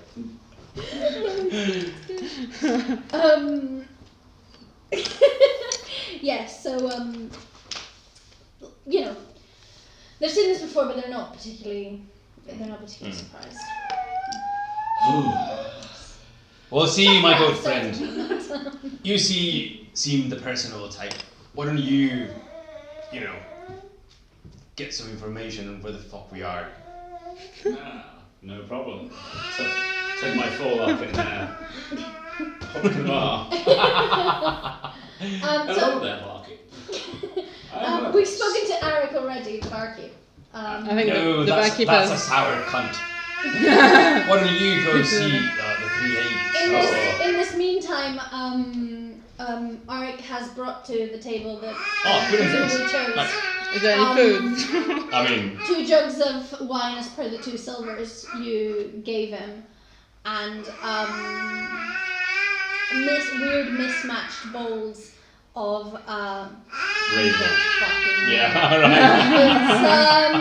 Yes, so they've seen this before, but they're not particularly surprised. Well, see, my good Sorry. friend, you seem the personable type. Why don't you get some information on where the fuck we are? No problem. Take my fall up in Hop to the bar. Hello there, barkeep. We've spoken to Eric already, the barkeep. I think No, the that's a barkeeper. sour cunt. Why don't you go see the 3 ladies? In this meantime, Arik has brought to the table that Oh, good presumably news. chose Nice. Is there any food? I mean, 2 jugs of wine as per the 2 silvers you gave him, and weird mismatched bowls of Rainbow. fucking Yeah, right.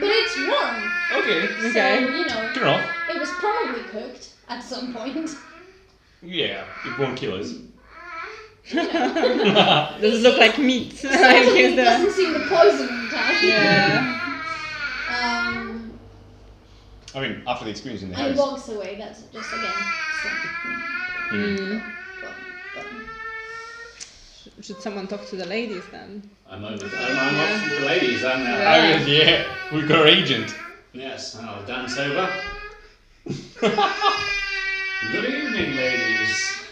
but it's warm. Okay. So, Okay. you know, Turn off. it was probably cooked at some point. Yeah, it won't kill us. Does it look like meat? Like, Certainly is there- doesn't seem to poison time. Yeah. I mean, after the experience in the And he house. walks away. That's just again. Mm. But, Should someone talk to the ladies then? I'm off with the ladies, aren't I? Yeah. Oh, yeah, we've got our agent. Yes, I'll dance over. Good evening, ladies.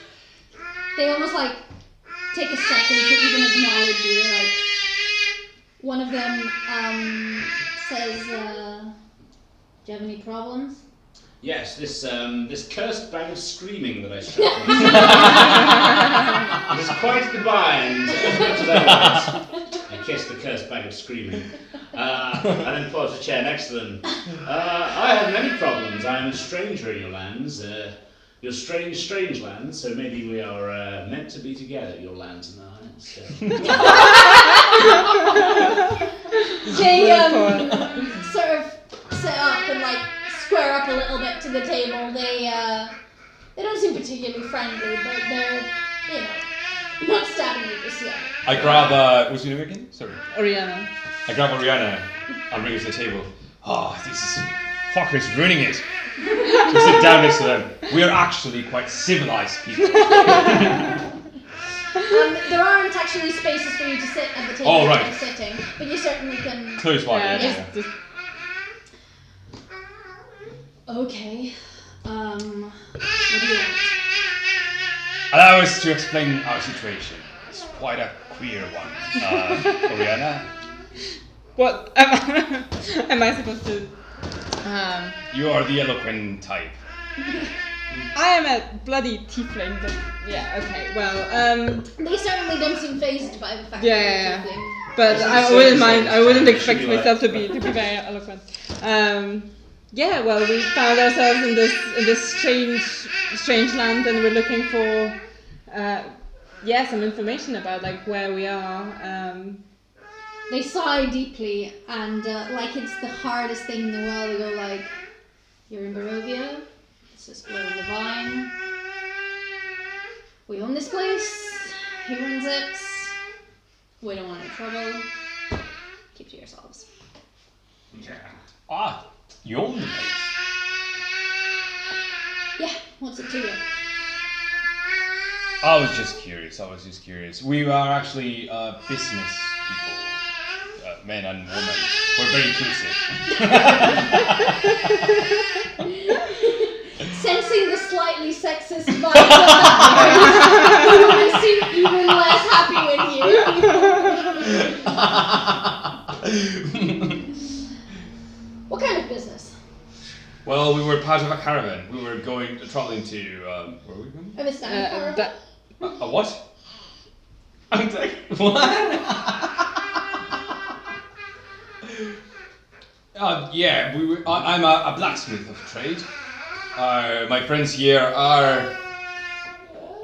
they almost like take a second to even acknowledge you. Like one of them says, "Do you have any problems?" Yes, this cursed bag of screaming that I struck. It is quite the bind. As much as I want, I kiss the cursed bag of screaming, and then pull out a chair next to them. I have many problems. I am a stranger in your lands. Your strange lands. So maybe we are meant to be together. Your lands and I. So. They sort of sit up and like square up a little bit to the table. They don't seem particularly friendly, but they're, you know, not stabbing you just yet. I grab, what's your name again? Sorry. Oriana. I grab Oriana and bring her to the table. Oh, these fuckers ruining it. We sit down next to them. We are actually quite civilized people. There aren't actually spaces for you to sit at the table Oh, where right. you're sitting, but you certainly can. Close by. Yeah, Yeah. just Okay. What do you want? Allow us to explain our situation. It's quite a queer one. Oriana, what am I supposed to? you are the eloquent type. I am a bloody tiefling. But yeah. Okay. Well. They certainly don't seem phased by the fact Yeah, that yeah, you're tiefling. But It's I a wouldn't certain mind. I sort of wouldn't style. expect Should be myself like- to be very eloquent. Yeah. Well, we found ourselves in this strange land, and we're looking for some information about like where we are. They sigh deeply and like it's the hardest thing in the world. They go like, "You're in Barovia. It's just below the vine. We own this place. He runs it. We don't want any trouble. Keep to yourselves." Ah, you own the place. Yeah, what's it to you? I was just curious. We are actually business people. Men and women. We're very inclusive. Sensing the slightly sexist vibe, the women seem even less happy with you. What kind of business? Well, we were part of a caravan. We were traveling to, where were we going? Of a standing caravan? That, A what? I'm like, what? Yeah, I'm a blacksmith of trade. My friends here are...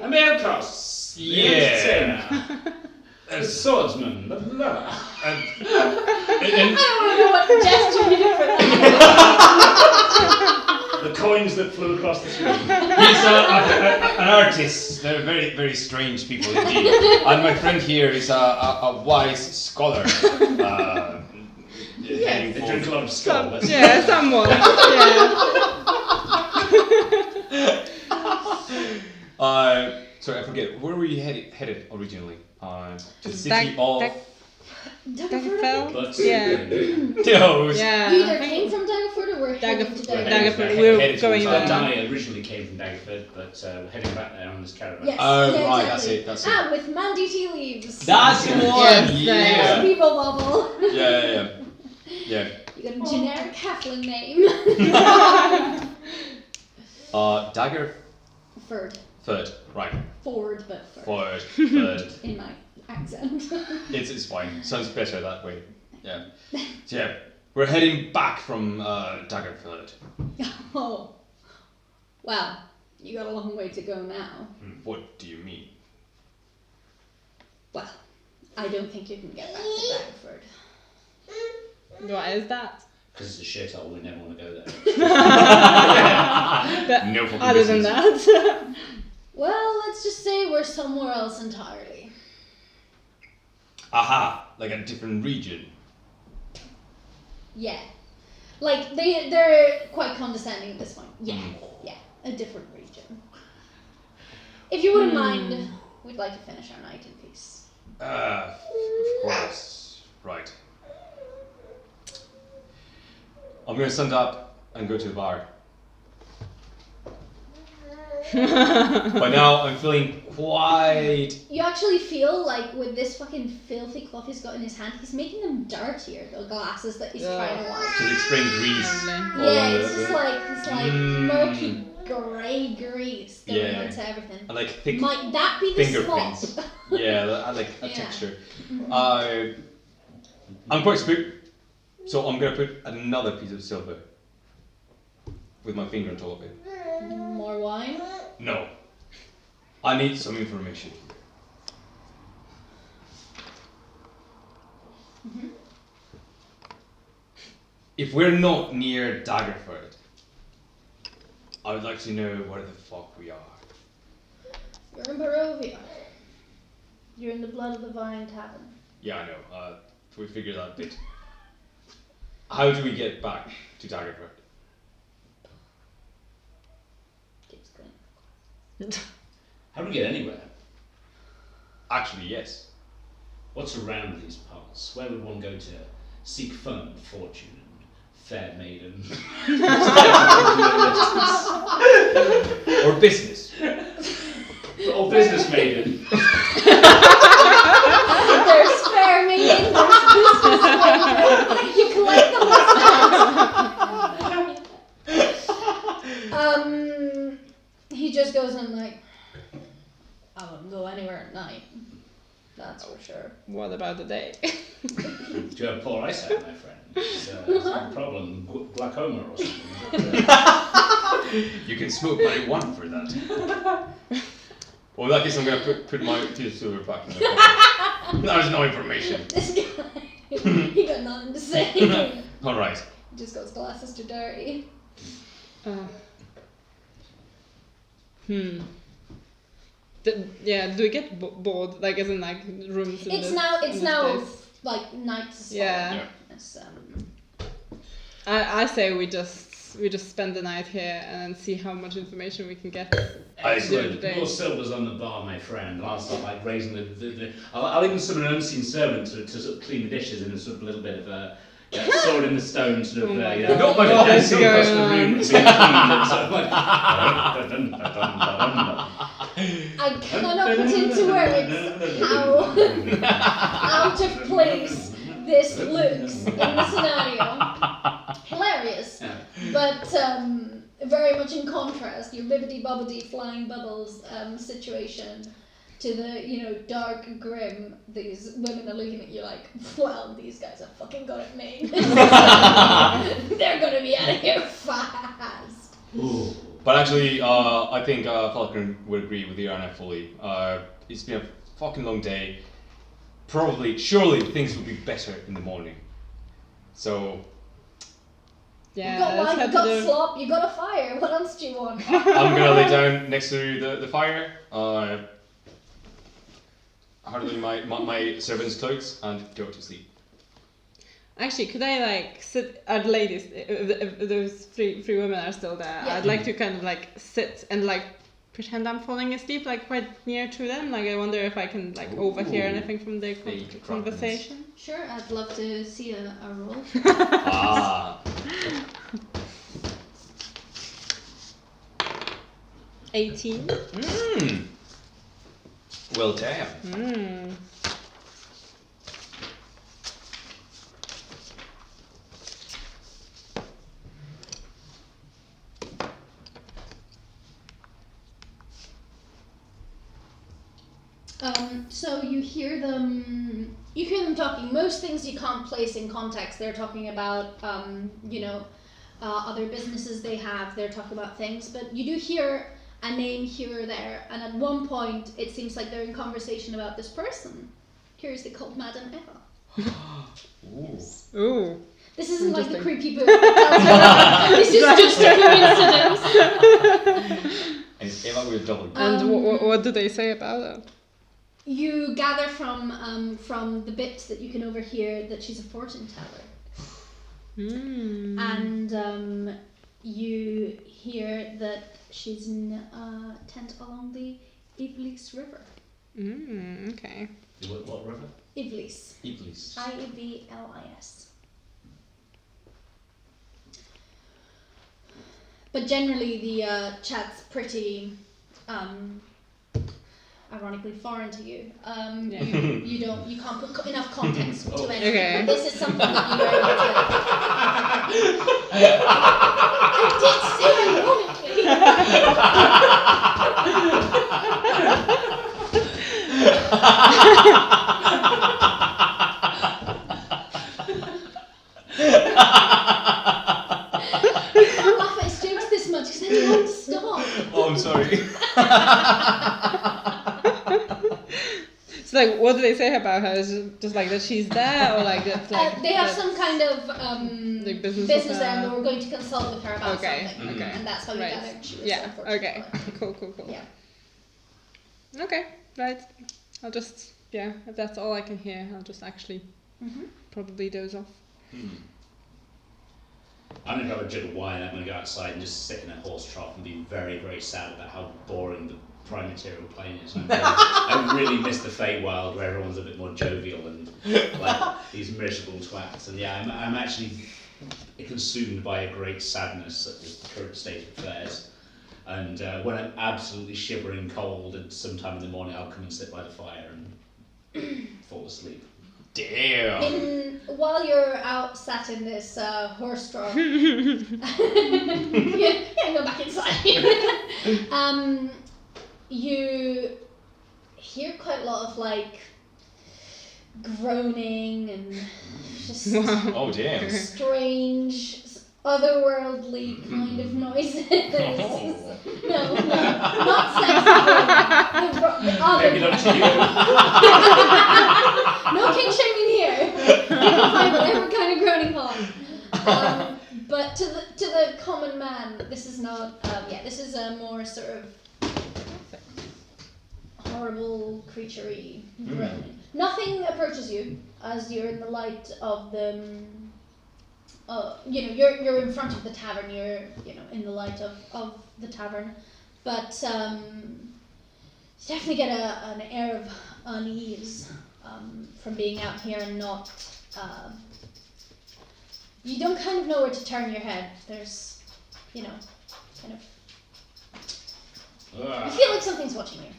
A Melkos. Yeah. A swordsman. Blah, blah. And, I don't know what gesture you did for that. The coins that flew across the screen. he's an artist. They're very, very strange people indeed. And my friend here is a wise scholar. They drink a lot of skull. that's- yeah, somewhat. Yeah. Sorry, I forget. Where were you headed originally? To the city of... Daggerfell? But Yeah. No, Yeah. You either came from Daggerford or were heading to Daggerford. Daggerford. We're We're headed going towards there. Dani originally came from Daggerford, but we're heading back there on this caravan. Yes. Oh, yeah, right, exactly. that's it. Ah, with Mandy tea leaves. That's the one! Yes, Yeah. People bubble. Yeah. You got a generic halfling name. Dagger... Ford. Third, right. Ford, but Ford. Third. In my accent. It's fine. Sounds better that way. Yeah. So, yeah, we're heading back from Daggerford. Oh. Well, you got a long way to go now. What do you mean? Well, I don't think you can get back to Daggerford. Why is that? Because it's a shithole, we never want to go there. No fucking Other than business. that. Well, let's just say we're somewhere else entirely. Aha! Like a different region. Yeah. Like, they're quite condescending at this point. Yeah, yeah, a different region. If you wouldn't mind, we'd like to finish our night in peace. Of course. Right. I'm gonna stand up and go to the bar. By now, I'm feeling quite... You actually feel like with this fucking filthy cloth he's got in his hand, he's making them dirtier, the glasses that he's trying to wipe. So they spraying grease. Lovely. all Yeah, on it's just like this murky grey grease going Yeah. into everything. And like thick Might that be the fingerprints. spot? Yeah, I like a Yeah. texture. I'm quite spooked, so I'm gonna put another piece of silver with my finger on top of it. More wine? No. I need some information. If we're not near Daggerford, I would like to know where the fuck we are. You're in Barovia. You're in the Blood of the Vine Tavern. Yeah, I know. We figured that bit. How do we get back to Daggerford? Keeps going. How do we get anywhere? Actually, yes. What's around these parts? Where would one go to seek fun, fortune, and fair maiden? Or business. Or business maiden. There's fair maiden, there's business maiden. You collect the whole he just goes and like, I wouldn't go anywhere at night. That's for sure. What about the day? Do you have poor eyesight, my friend? It's a problem. Glaucoma or something. You can smoke marijuana for that. Well, in that case, I'm going to put my piece of silver back in the pocket. That was no information. This guy, he got nothing to say. Alright. He just goes, glasses too dirty. Yeah, do we get bored? Like, as in, like, rooms in It's this, now, in it's this now place? like night to Yeah. It's, I say we just spend the night here and see how much information we can get. Excellent. Day. More silver's on the bar, my friend. I'll start like raising the I'll even summon an unseen servant to sort of clean the dishes in a sort of little bit of a sword in the stone sort of my you God. know, not much What is dancing across the going room on? to be clean. It's sort of like, I cannot put into words how out of place this looks in the scenario. Hilarious, but very much in contrast, your bibbidi bobbidi flying bubbles situation to the, you know, dark grim. These women are looking at you like, well, these guys have fucking got it made. They're gonna be out of here fast. Ooh. But actually, I think Falcon would agree with Irana fully. It's been a fucking long day. Surely things will be better in the morning. So, Yeah, You got let's wine, head you to got the- slop, you got a fire. What else do you want? I'm gonna lay down next to the fire, harder than my servant's clothes, and go to sleep. Actually, could I like sit? Are the ladies? If those three women are still there, Yeah. I'd like to kind of like sit and like pretend I'm falling asleep, like quite near to them. Like I wonder if I can like overhear anything from their They eat conversation. Sure, I'd love to see a roll. Ah. 18. Mmm. Well damn. Mm. So you hear them You hear them talking. Most things you can't place in context. They're talking about, other businesses they have. They're talking about things, but you do hear a name here or there. And at one point, it seems like they're in conversation about this person, curiously called Madame Eva. Ooh. This isn't like the creepy book that tells you this is just a coincidence. And it's Eva with a double. And what do they say about her? You gather from the bits that you can overhear that she's a fortune teller. And you hear that she's in a tent along the Iblis River. Okay. What river? Iblis. Iblis. Iblis. But generally the chat's pretty ironically foreign to you. You can't put enough context to anything. Okay. This is something that you are able to. I did say I can't laugh at his jokes this much because then you won't stop. Oh, I'm sorry. So like, what do they say about her? Is it just like that she's there, or like that? Like they have some kind of like business there, and they were going to consult with her about Okay, something. okay. And that's how you Right. gathered she was Yeah. unfortunate. Okay. Cool. Yeah. Okay. Right. I'll just if that's all I can hear, I'll just actually probably doze off. I'm going to grab a jug of wine. I'm going to go outside and just sit in a horse trough and be very, very sad about how boring the prime material plane is. I really miss the Feywild where everyone's a bit more jovial and like these miserable twats. And yeah, I'm actually consumed by a great sadness at the current state of affairs. And when I'm absolutely shivering cold, and sometime in the morning I'll come and sit by the fire and fall asleep. Damn. While you're out sat in this horse trough, go back inside. You hear quite a lot of like groaning and just Oh, damn. strange, otherworldly kind of noises. No, not sexy. The other Maybe not to you. No king shaming here. You can find whatever kind of groaning on. But to the common man, this is not. This is a more sort of horrible, creaturey groaning. Nothing approaches you as you're in the light of the. You're in front of the tavern. You're in the light of the tavern, but you definitely get an air of unease from being out here and not. You don't kind of know where to turn your head. There's, kind of. You feel like something's watching you.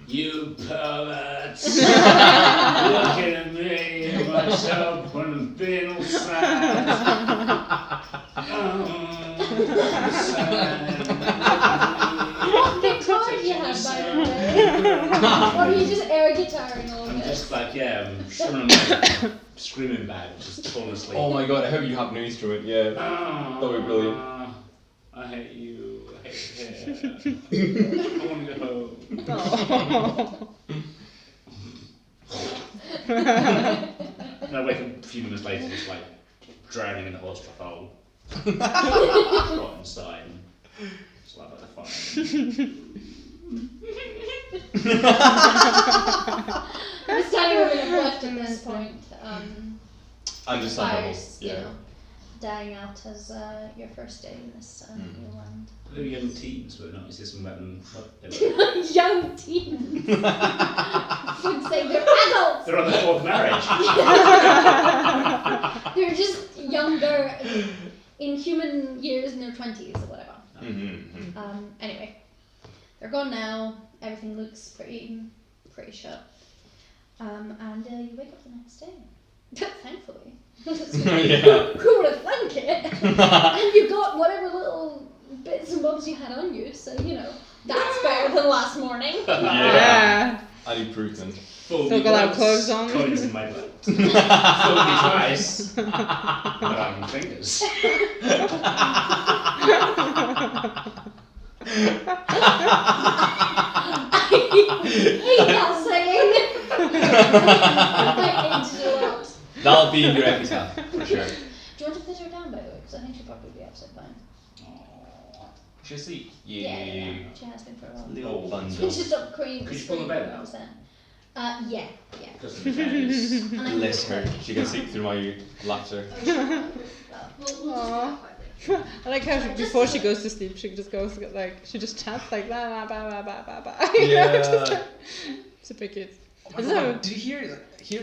You perverts! Looking at me, myself, when I'm being all sad. What guitar do you have, by the way? Or are you just air guitaring all I'm this? just like, strumming my screaming bag, just falling asleep. Oh my god, I hope you have an instrument, yeah. That would be brilliant. I hate you. I hate it here. I want to go home. And I wake up a few minutes later, just like drowning in the horse trough hole. Got inside and slap at the fire. I'm standing over the left at this point. Understandable, Fires, yeah. dying out as your first day in this new land. They're young teens, but not. Is this some Young teens. Would say they're adults. They're on their fourth marriage. They're just younger, in human years in their 20s or whatever. Anyway, they're gone now. Everything looks pretty shut. And you wake up the next day. Thankfully. Yeah. Who would have thunk it? And you got whatever little bits and bobs you had on you, so that's better than last morning. Yeah. Any improvement. Fooled Still me got our once, clothes on. coins in my butt. Fooled me twice. But I'm fingers. That singing. I hated it a lot. That'll be in your epitaph, for sure. Do you want to put her down, by the way? Because I think she'll probably be upset fine. She's asleep. Yeah, she has been for a while. Little bundle. She stopped crying. Could you pull the bed out? Yeah. Because of the beds. And I Bless can her. She can sleep through my laughter. Aww. I like how before she goes to sleep, she just goes like she just chats like blah blah blah blah blah blah. Yeah. Super cute. Oh my God, did you hear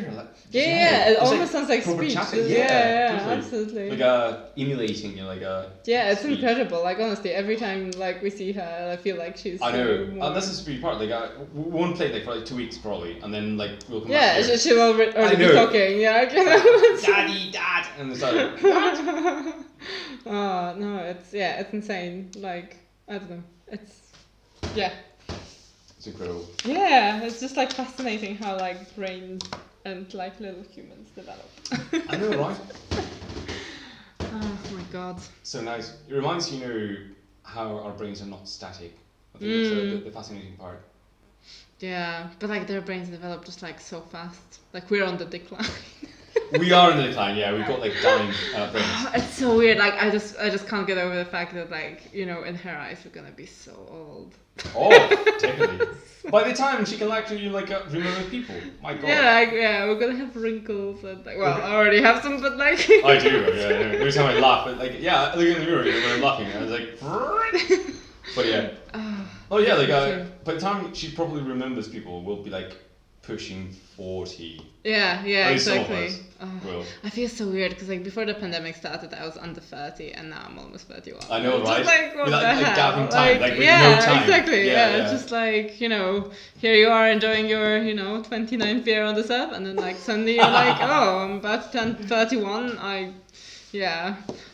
her? Like, Yeah, it it's almost sounds like proper speech. chatting. Yeah, totally. absolutely. Like emulating, Yeah, it's speech. incredible. Like honestly, every time like we see her, I feel like she's. I know. more- That's the sweet part. Like, we won't play like for like 2 weeks probably, and then like we'll come Yeah, back here. she will already be know. talking. Yeah, okay. Daddy, dad, and it's like, Oh no, it's insane. Like I don't know, it's it's incredible. yeah, it's just like fascinating how like brains and like little humans develop. I know, right? Oh my god. So nice. It reminds you, how our brains are not static. I think that's the fascinating part. Yeah, but like their brains develop just like so fast. Like we're on the decline. We are in the decline. Yeah, we've got like dying brains. It's so weird. Like I just can't get over the fact that like in her eyes we're gonna be so old. Oh, definitely. By the time she can actually remember people, my God. Yeah, we're gonna have wrinkles and like well, I already have some, but like. I do. Yeah. Every time I laugh, but like I look in the mirror when I'm laughing, and I was like. But yeah. Oh yeah, sure. by the time she probably remembers people, we'll be like pushing 40. Yeah, At least some of exactly. us Oh, will. I feel so weird because like before the pandemic started, I was under 30, and now I'm almost 31. I know, Just right? like what With the that, like, hell? gap in time, like, with yeah, no time. exactly. Yeah, Yeah, just like here you are enjoying your 29th year on this earth, and then like suddenly you're like, oh, I'm about to turn 31.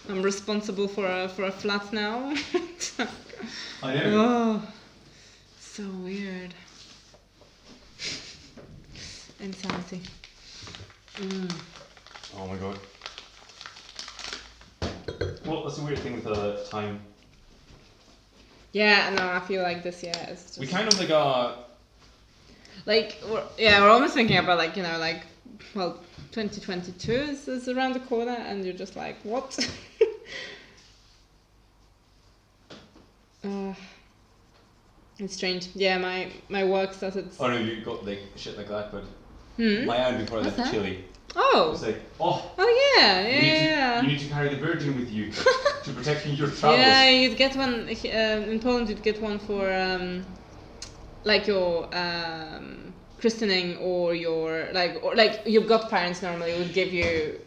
I'm responsible for a flat now. I know. Oh, so weird. Insanity. Oh my God. Well, that's the weird thing with time. Yeah, no, I feel like this year is just We kind of we're almost thinking about 2022 is around the corner, and you're just like, what? It's strange. Yeah, my work started. Oh no, you got like shit like that, but Hmm? my aunt before I What's left that? Chile Oh. was like, oh, Yeah. you need to carry the Virgin with you to protect your travels. Yeah, you'd get one in Poland. You'd get one for your christening, or your your godparents normally would give you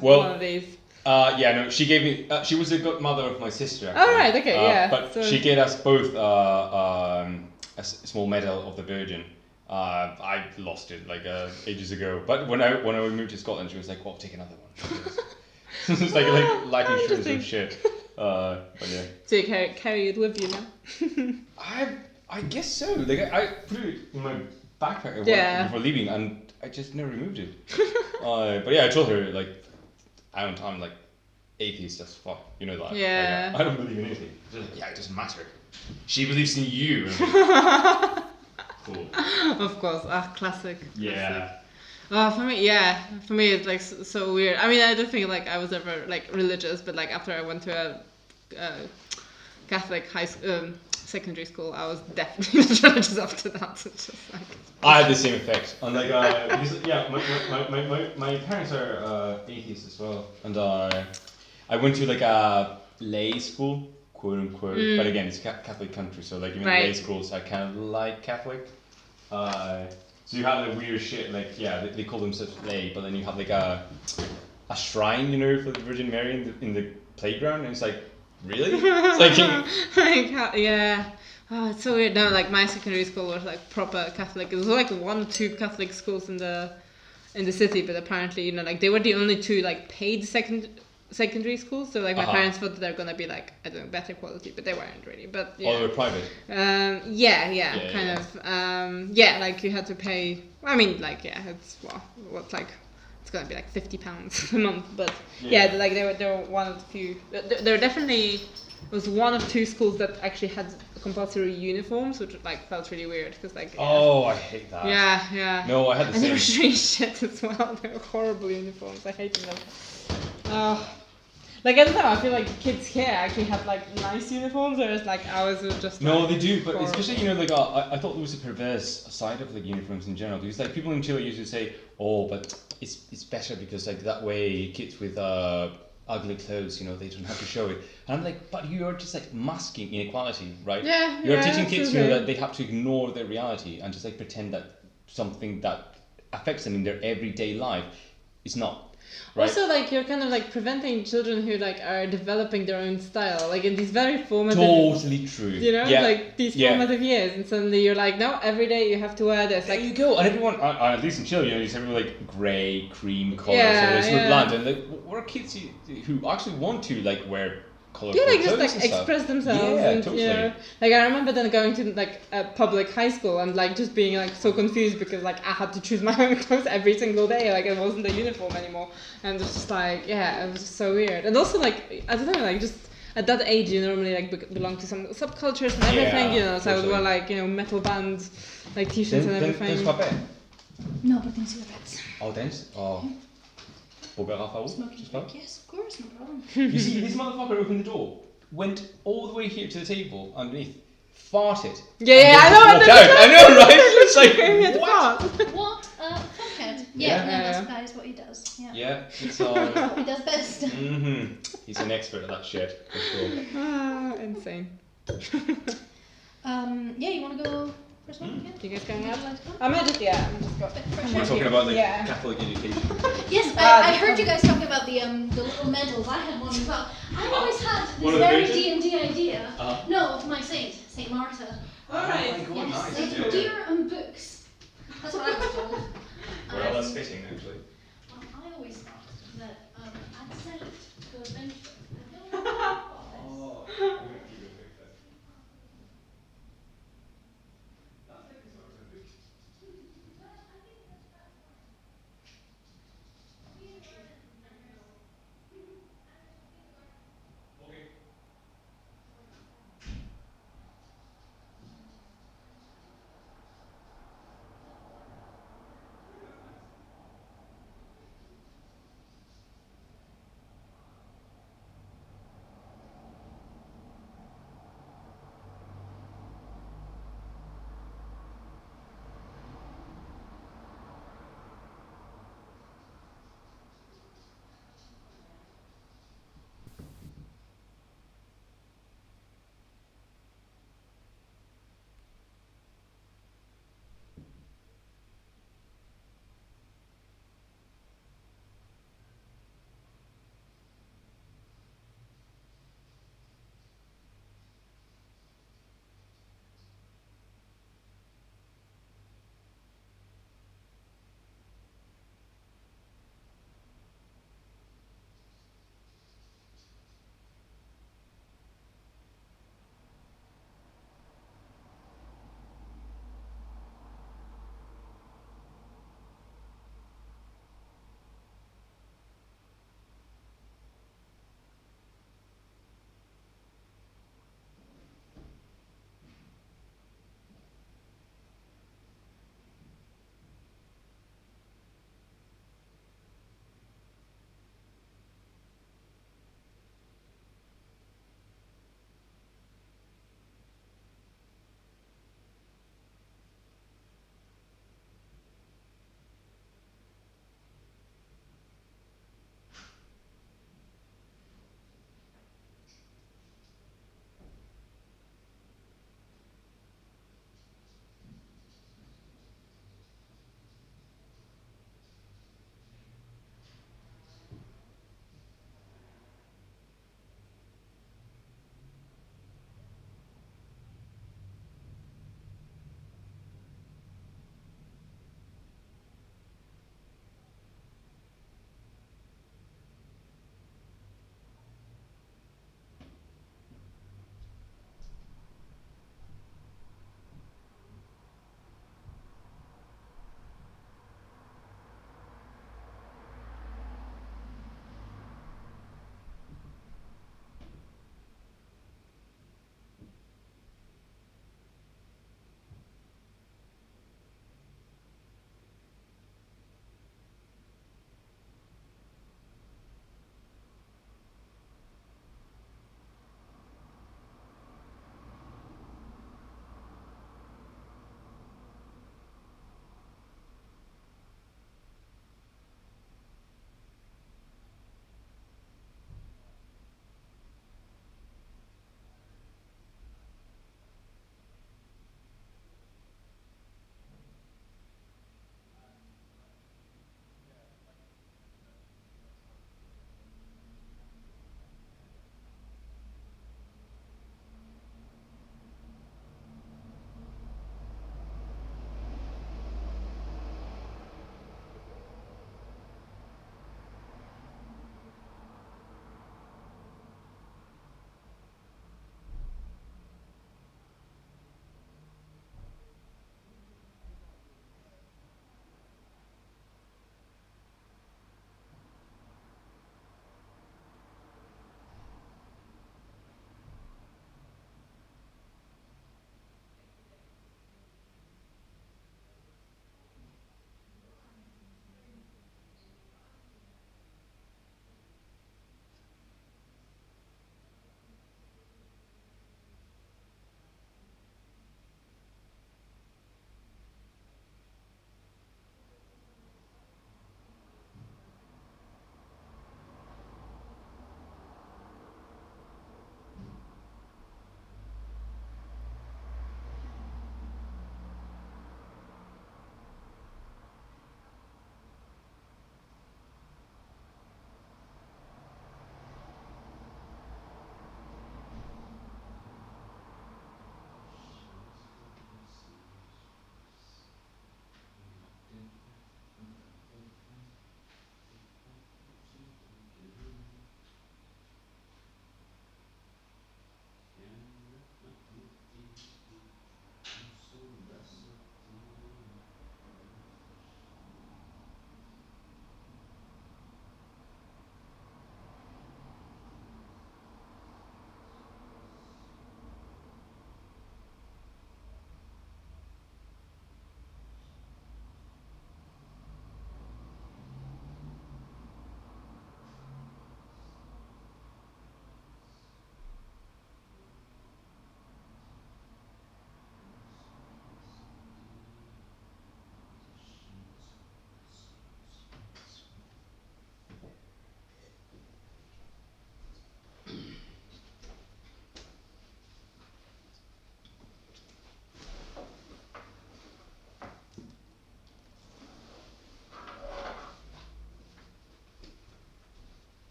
one of these. No, she gave me. She was the godmother of my sister. Oh, right, okay, yeah. But So- she gave us both a small medal of the Virgin. I lost it ages ago. But when I moved to Scotland, she was like, "Well, take another one." It's like life insurance and shit. But yeah. So you carry it with you now? I guess so. I put it in my backpack before leaving, and I just never removed it. But yeah, I told her I'm like atheist as fuck. You know that. Yeah. I don't believe in anything. She's like, yeah, it doesn't matter. She believes in you. Cool. Of course. Classic. Yeah. For me it's like so weird. I mean, I don't think I was ever religious, but after I went to a Catholic secondary school, I was definitely religious after that. It's just I had the same effect. And because, my parents are atheists as well, and I went to a lay school, quote unquote. But again, it's a Catholic country, so even lay schools are kind of like Catholic. So you have weird shit they call themselves lay, but then you have a shrine, for the Virgin Mary in the playground, and it's like, really? It's yeah. Oh, it's so weird. No, my secondary school was proper Catholic. It was 1 or 2 Catholic schools in the city, but apparently they were the only 2 paid secondary schools, so like my Uh-huh. parents thought that they're gonna be like, I don't know, better quality, but they weren't really. But Oh, they yeah, were private. yeah, kind yeah. of. Like you had to pay. I mean, like it's what's like. It's gonna be like £50 a month, but Yeah. like they were one of the few. There were definitely was one of two schools that actually had compulsory uniforms, which like felt really weird because like Oh, I hate that. yeah. No, I had the And they were same. strange shit as well. They were horrible uniforms. I hated them. Like I don't know. I feel like kids here actually have like nice uniforms, whereas like ours were just. No, like, they do, but horrible. especially like I thought there was a perverse side of like uniforms in general. Because like people in Chile used to say, "Oh, but it's better because like that way kids with ugly clothes, they don't have to show it." And I'm like, but you are just like masking inequality, right? Yeah, You're yeah, teaching kids, absolutely. that they have to ignore their reality and just like pretend that something that affects them in their everyday life is not. Right? Also, like you're kind of like preventing children who like are developing their own style, like in these very formative. Totally true. Like these formative years, and suddenly you're like, no, every day you have to wear this. There Like you go, and everyone, at least in Chile, you see everyone like grey, cream colours, Yeah, so it's not yeah. bland, and like, what are kids who actually want to like wear colourful like just clothes like and stuff? express themselves. Yeah, and, totally. Like I remember then going to like a public high school and like just being like so confused because like I had to choose my own clothes every single day. Like it wasn't a uniform anymore, and it was just like it was just so weird. And also like I don't know, like just at that age you normally like belong to some subcultures and everything, Yeah, So I would wear totally. like metal bands, like t-shirts and everything. Tens papel? No, but then cigarettes. Oh, tens? Oh. Probeer afhouden? Smoking Just that? break, yes, of course, no problem. You see, this motherfucker opened the door, went all the way here to the table underneath, farted. Yeah, I and know. just walked out. I know, right? It's It's like, what? What a fuckhead. Yeah. Yeah, no, Yeah. that is what he does. Yeah. Yeah, it's What he does best. He's an expert at that shit, for sure. Insane. Yeah, you want to go first one? Yeah. Do you guys going Would out? you like to go? I'm just go. Fresh We're air. talking about like Yeah. Catholic education. Yes, I heard you guys talking about the little medals. I had one as well. I always had One this of the very Virgin? D&D idea. Uh-huh. No, of my saint, Saint Martha. Alright. Yes, Nice. Saint Deer and books. That's what I was told. Well, that's fitting, actually. I always thought that I'd set it to adventure. I don't know what it was.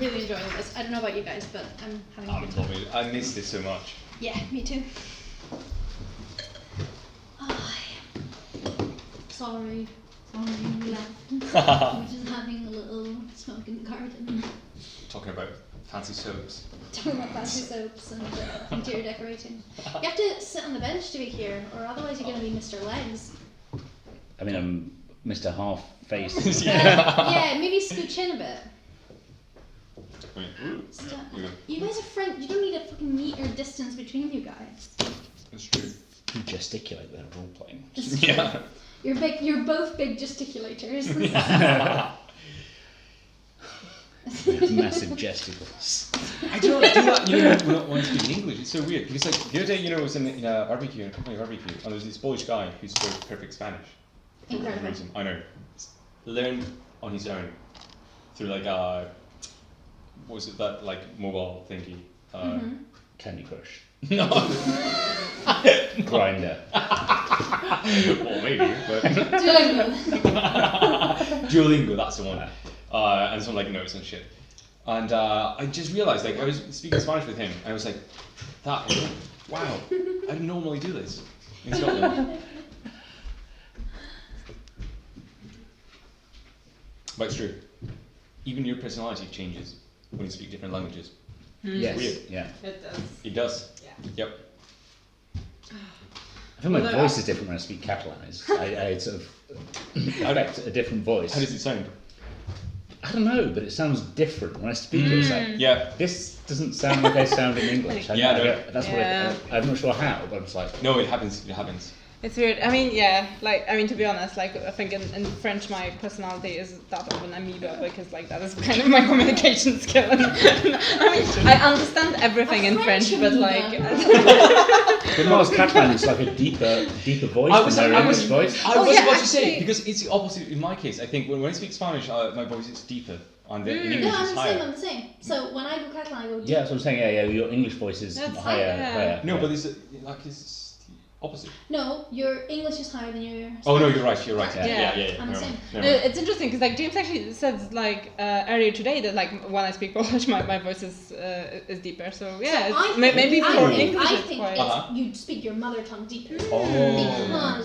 really enjoying this. I don't know about you guys, but I'm having a good time. I missed it so much. Yeah, me too. Oh, sorry you left. We're just having a little smoke in the garden. Talking about fancy soaps. Talking about fancy soaps and interior decorating. You have to sit on the bench to be here, or otherwise you're going to be Mr. Legs. I mean, I'm Mr. Half-Faced. Yeah, maybe scooch in a bit. Wait, Stop. yeah, You guys are friends. You don't need a fucking meter distance between you guys. that's true. You gesticulate when role playing. It's true. Yeah. You're both big gesticulators. Massive gesticles. I don't do that, you know, when I speak English. It's so weird because like the other day, you know, I was in a barbecue, in a company barbecue, and there was this Polish guy who spoke perfect Spanish. Incredible. I know. Learned on his own through like what was it, that like mobile thingy? Candy Crush. No. Grinder. Well, maybe, but Duolingo. Duolingo, that's the one. And some like notes and shit. And I just realized, like, I was speaking Spanish with him, and I was like, wow, I don't normally do this in Scotland. But it's true. Even your personality changes when you speak different languages. Yes. Weird. Yeah. It does. It does. Yeah. Yep. I think my voice is different when I speak Catalan. I sort of affect a different voice. How does it sound? I don't know, but it sounds different when I speak it. It's like, Yeah. this doesn't sound like I sound in English. That's Yeah. what I'm not sure how, but it's like, No, it happens. It happens. It's weird. I mean, yeah, like, I mean, to be honest, like, I think in French my personality is that of an amoeba, because, like, that is kind of my communication skill. And, I mean, I understand everything in French, but, like... but Mars Catalan is like a deeper voice than their English voice. I was yeah, about to say, actually- because it's the opposite in my case. I think when I speak Spanish, my voice is deeper, and in No, English I'm it's the higher. same. I'm the same. So when I go Catalan, I go. Yeah, that's what I'm saying. Yeah, your English voice is That's higher. yeah. higher. No, yeah. but it's the opposite. No, your English is higher than your. Oh no, you're right. You're right. Yeah. Yeah. I'm the same. Never mind. It's interesting because like James actually said like earlier today that like when I speak Polish my voice is deeper, so yeah, So I it's, think- maybe I for think- English I it's think quite it's, you speak your mother tongue deeper Oh.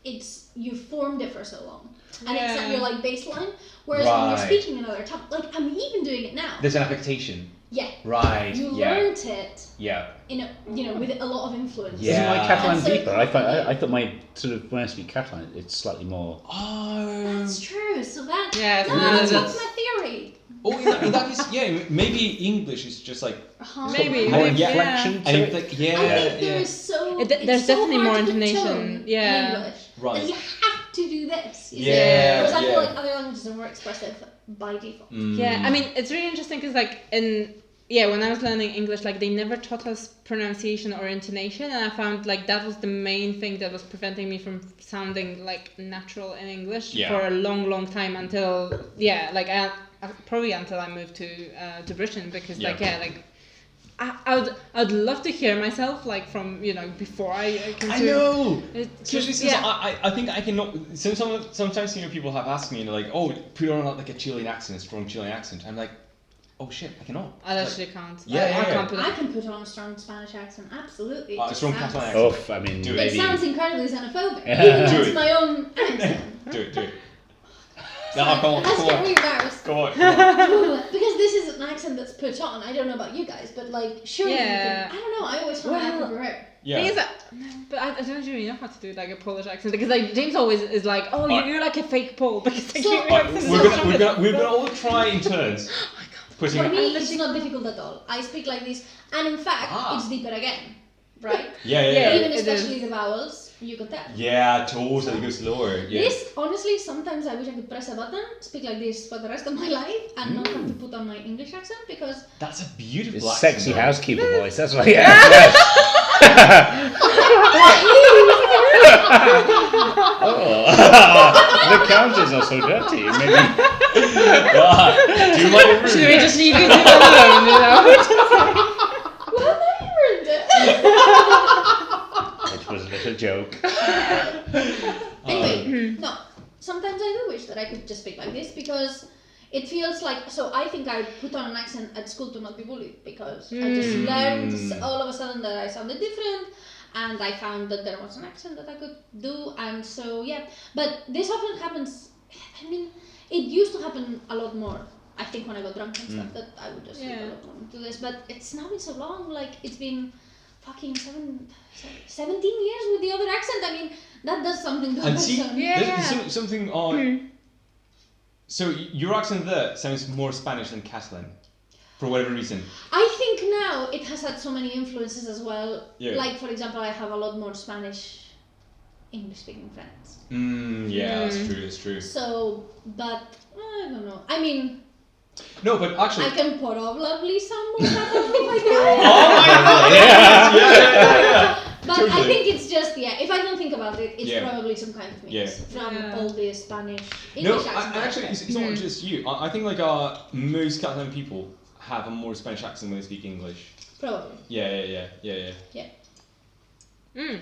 because you formed it for so long, and it's Yeah. at your like baseline. Whereas when you're Right. speaking another tongue, like I'm even doing it now. There's an affectation. Yeah, Right. you yeah. learnt it Yeah. in a with a lot of influence. Isn't my Yeah. Catalan So- deeper? I thought my sort of when I speak Catalan, it's slightly more. Oh. That's true. So that Yeah, no, no, that's that's- my theory. Oh, in that case, yeah. Maybe English is just like. Maybe, more maybe, inflection And to it's it. like yeah. I think there yeah. is so There's it's so definitely hard more to put intonation, tone yeah. in English Right. that you have to do this. You see? Yeah, Whereas I feel yeah. like other languages are more expressive by default. Yeah, I mean, it's really interesting because, like, when I was learning English, like, they never taught us pronunciation or intonation, and I found, like, that was the main thing that was preventing me from sounding, like, natural in English for a long, long time until, probably until I moved to Britain, because, I'd love to hear myself, like, from, before I can I know. It Especially just- since yeah. I think I cannot. Sometimes people have asked me, and they're like, "Oh, put on like a Chilean accent, a strong Chilean accent." I'm like, "Oh shit, I cannot." I literally can't. Yeah, I can't put I it. can put on a strong Spanish accent, absolutely. A strong It sounds- Catalan accent. Oh, I mean, Do it. It maybe. sounds incredibly xenophobic. Yeah. Even Do though it's it. my own accent. Do it. No, come on, Let's come get on, really embarrassed. come on. Because this is an accent that's put on. I don't know about you guys, but like, surely you Yeah. can. I don't know. I always found that Well, rare. Yeah. Thing is that, but I don't really know how to do like a Polish accent because like James always is like, oh, you're like a fake Pole because like, So- your accent is We're so gonna strong. all try in turns. Putting. For me, it's not difficult at all. I speak like this, and in fact, it's deeper again, right? Yeah. Even it especially the vowels, you got that. Yeah, totally goes lower. Yeah. This, honestly, sometimes I wish I could press a button, speak like this for the rest of my life, and not have to put on my English accent because. That's a beautiful It's accent. sexy though. housekeeper voice. That's what. Yeah. Oh, the counters are so dirty. Maybe. Do you mind the Should room? we just leave you to alone, Well, I ruined it. It was a little joke. Anyway, no. Sometimes I do wish that I could just speak like this because it feels like, so I think I put on an accent at school to not be bullied because I just learned all of a sudden that I sounded different, and I found that there was an accent that I could do, and so yeah. But this often happens, I mean, it used to happen a lot more. I think when I got drunk and stuff, that I would just do a lot more into this, but it's now been so long, like it's been fucking 17 years with the other accent. I mean, that does something to And a see, person. there's something on. So your accent there sounds more Spanish than Catalan, for whatever reason. I think now it has had so many influences as well. Yeah. Like, for example, I have a lot more Spanish English-speaking friends. Yeah, that's true. So, but I don't know. I mean, No, but actually. I can probably sound more Catalan if I do. Oh my god! Yeah. But Totally. I think it's just, if I don't think about it, it's Yeah. probably some kind of mix Yeah. from all the Spanish, No, English accents. actually, it's not just you. I think like most Catalan people have a more Spanish accent when they speak English. Probably. Yeah. Mm.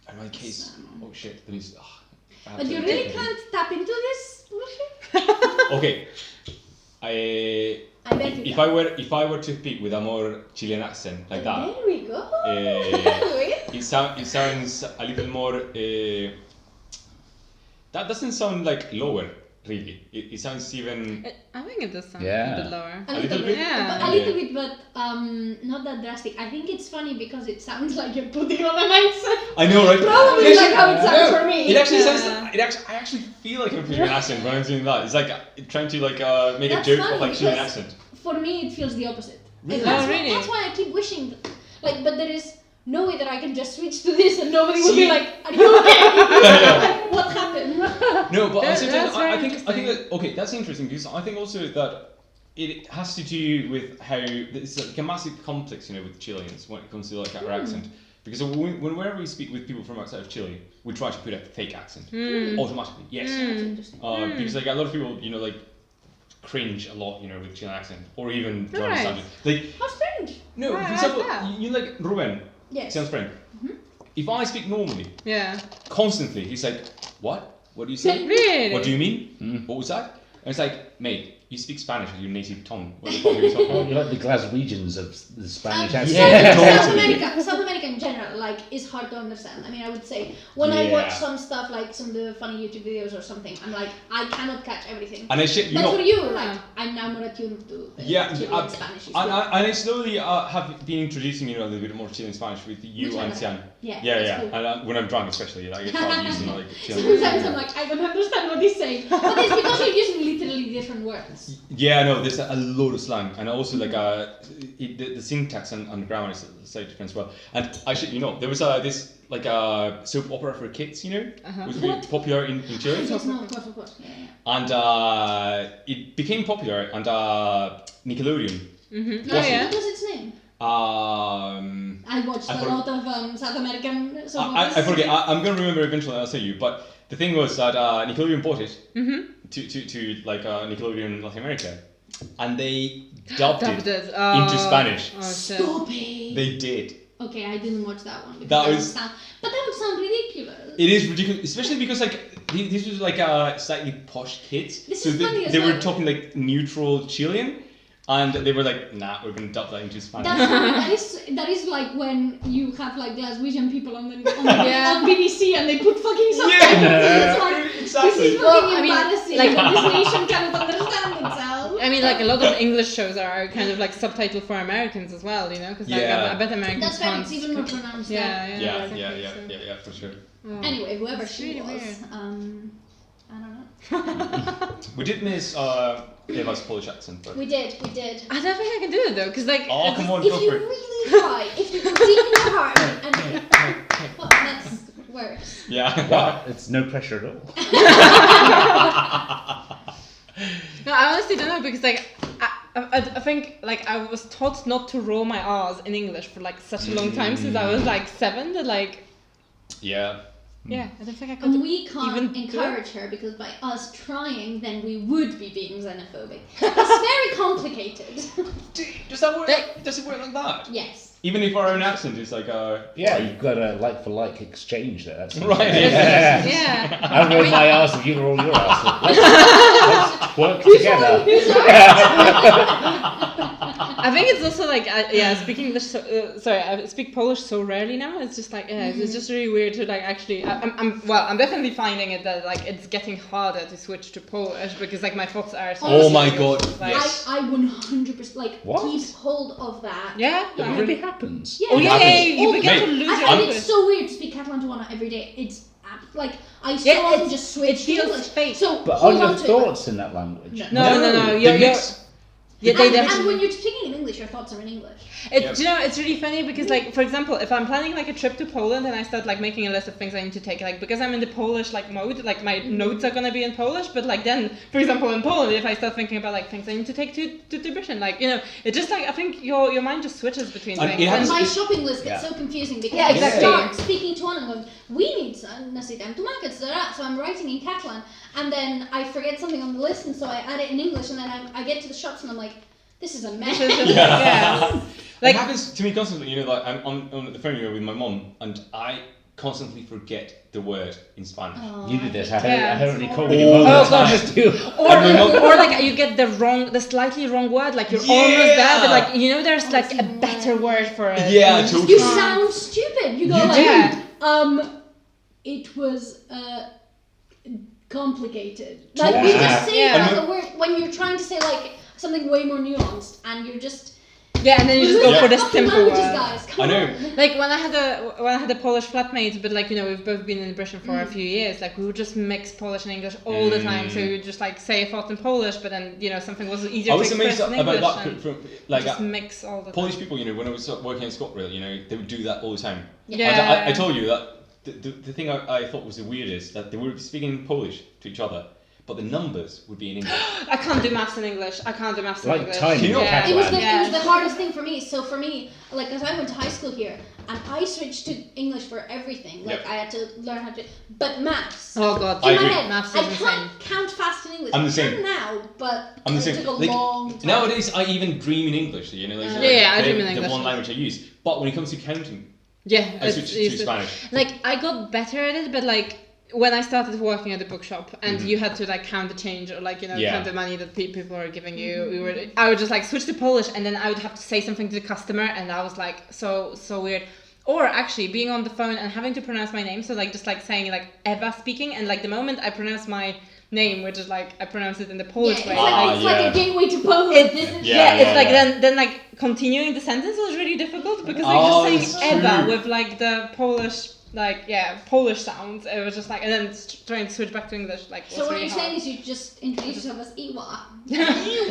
In my case, oh shit, that means. But you really can't tap into this bullshit? Okay, I bet you if can. if I were to speak with a more Chilean accent like that, There we go. it sounds a little more. That doesn't sound like lower, really. It sounds even. I think it does sound Yeah. a bit lower. A little bit, Yeah. a little bit, but not that drastic. I think it's funny because it sounds like you're putting on an accent. I know, right? Probably like how it sounds for me. It actually Yeah. sounds. I actually feel like I'm putting an accent when I'm doing that. It's like trying to make That's a joke funny of like Chilean because accent. For me, it feels the opposite. Really? And that's, Oh, really? that's why I keep wishing, but there is no way that I can just switch to this and nobody will be See? like, "Are you okay? Like, what happened?" No, but That- sometimes that's I very think that okay, that's interesting because I think also that it has to do with how it's like a massive complex, with Chileans when it comes to like our accent. Because whenever we speak with people from outside of Chile, we try to put a fake accent automatically. Yes, That's interesting. because like a lot of people, like cringe a lot, with Chilean accent, or even don't Right. understand it. Like How strange. no, Right, for like example, that. you like Ruben, Yes. sounds friend. If I speak normally, Yeah. constantly, he's like, "What? What do you say? Really? What do you mean? What was that?" And it's like, "Mate, you speak Spanish with your native tongue. What the fuck are you talking Oh, about?" you're like the Glaswegians of the Spanish accent. South America in general, like, is hard to understand. I mean, I would say when I watch Yeah. some stuff, like some of the funny YouTube videos or something, I'm like, I cannot catch everything. And I shit, But for you, like, I'm now more attuned to the Chilean Spanish. and I slowly have been introducing a little bit more Chilean Spanish with you Which I and like. Tian. Yeah, Yeah. that's cool. And when I'm drunk, especially, I get quite used to like Chilean. Sometimes I'm like, I don't understand what he's saying. But it's because you're using literally different words. Yeah, no, there's a lot of slang, and also like the syntax and grammar is slightly different as well. And actually, there was this like soap opera for kids, it was really popular in Chile. Yes, no, of course. Yeah. And it became popular, and Nickelodeon. Mm-hmm. No, Oh yeah. what was its name? I watched I a lot of South American soap operas. I forget. I'm gonna remember eventually. I'll tell you. But the thing was that Nickelodeon bought it to like Nickelodeon Latin America, and they dubbed it into Spanish. Oh, shit. Stop it. They did. Okay, I didn't watch that one. Because That would was- sound, but that would sound ridiculous. It is ridiculous, especially because like this was like slightly posh kids. This so is funny as they were well. talking like neutral Chilean, and they were like, "Nah, we're gonna dub that into Spanish." That's funny. That is like when you have like Glaswegian people on Yeah. on BBC and they put fucking subtitles. Yeah. It's like, Exactly. This is Well, fucking I mean, embarrassing. like- This nation cannot understand itself. I mean, like a lot of English shows are kind of like subtitled for Americans as well, Because like, Yeah. I bet Americans That's fair. can't. It's even more pronounced. Yeah, Yeah, exactly, so- for sure. Oh. Anyway, whoever It's she really was, weird. I don't know. We did miss Eva's Polish accent, but We did. I don't think I can do it though, because like. oh come on, If go you for it. really try, if you continue hard, and well, that's worse. Yeah. Wow, it's no pressure at all. No, I honestly don't know because like I think like I was taught not to roll my R's in English for like such a long time since I was like 7 that like Yeah. yeah I don't think I could And we can't even do it. encourage her because by us trying, then we would be being xenophobic. It's very complicated. Does that work? Does it work like that? Yes. Even if our own accent is like Yeah, you've got a like for like exchange there. That's right. Yeah. I roll my arse and you roll your arse. Let's work together. I think it's also like speaking English. Sorry, I speak Polish so rarely now. It's just like it's just really weird to like actually. I'm definitely finding it that like it's getting harder to switch to Polish because like my thoughts are. So Oh my god! Like, Yes. I 100% like What? keep hold of that. yeah. It really happens. Yeah, Oh yeah, happens. you begin to Mate, lose I your find English. it so weird to speak Catalan to Anna every day. It's like I so Yeah, often it's- just switch it feels to English. fake. So But hold are your on to it. thoughts in that language? No. They You're, mix. yeah, they And definitely. when you're speaking in English, your thoughts are in English. Do you know, it's really funny because, like, for example, if I'm planning like a trip to Poland and I start like making a list of things I need to take, like because I'm in the Polish like mode, like my notes are gonna be in Polish. But like then, for example, in Poland, if I start thinking about like things I need to take to Tavern, like it just like I think your mind just switches between And things. it happens- My shopping list gets Yeah. so confusing because Yeah, exactly. I start speaking to one and going, we need necesitam tumac, so I'm writing in Catalan, and then I forget something on the list, and so I add it in English, and then I get to the shops and I'm like, this is a mess. Yeah. It happens to me constantly. You know, like I'm on the phone with my mom, and I constantly forget the word in Spanish. You did this. I Yeah. heard it recorded Oh, your mum. oh, That's too. Or like you get the slightly wrong word, like you're almost there, but like there's like a better word for it. Yeah, And totally. You sound stupid. You go You like, do. it was complicated. Like you Yeah. just say Yeah. like a word when you're trying to say like something way more nuanced, and you're just. Yeah, and then you just go Yeah. for the Fucking simple languages, word. guys. Come I know. on. Like when I had a Polish flatmate, but like we've both been in Britain for a few years. Like we would just mix Polish and English all the time. So we would just like say a thought in Polish, but then something was easier I to was express amazed in about English. that and from like just mix all the Polish time. people. When I was working in ScotRail, they would do that all the time. Yeah. I told you that the thing I thought was the weirdest that they were speaking Polish to each other, but the numbers would be in English. I can't do maths in English. I can't do maths in Like English. tiny Can you- Yeah. It was the Yeah. hardest thing for me. So for me, like, as I went to high school here, and I switched to English for everything. Like, Yep. I had to learn how to. But maths. Oh god. I In my agree. head, Maths I is insane. can't count fast in English. I'm the I same. can now, but I'm the it same. took a Like, long time. Nowadays, I even dream in English. Like, Yeah, I dream in the English. one language I use. But when it comes to counting, Yeah. I switched to Spanish. Like I got better at it, but like when I started working at the bookshop and you had to like count the change or like Yeah. count the money that people were giving you, I would just like switch to Polish and then I would have to say something to the customer and that was like so weird. Or actually being on the phone and having to pronounce my name, so like just like saying like Eva speaking, and like the moment I pronounce my name, which is like I pronounce it in the Yeah, Polish it's way. like, yeah. a gateway to Poland. It's like then like continuing the sentence was really difficult because like Oh, just that's saying Eva true. with like the Polish Polish sounds. It was just like and then trying to switch back to English like was So what really you're saying hard. is you just introduce yourself as Iwa.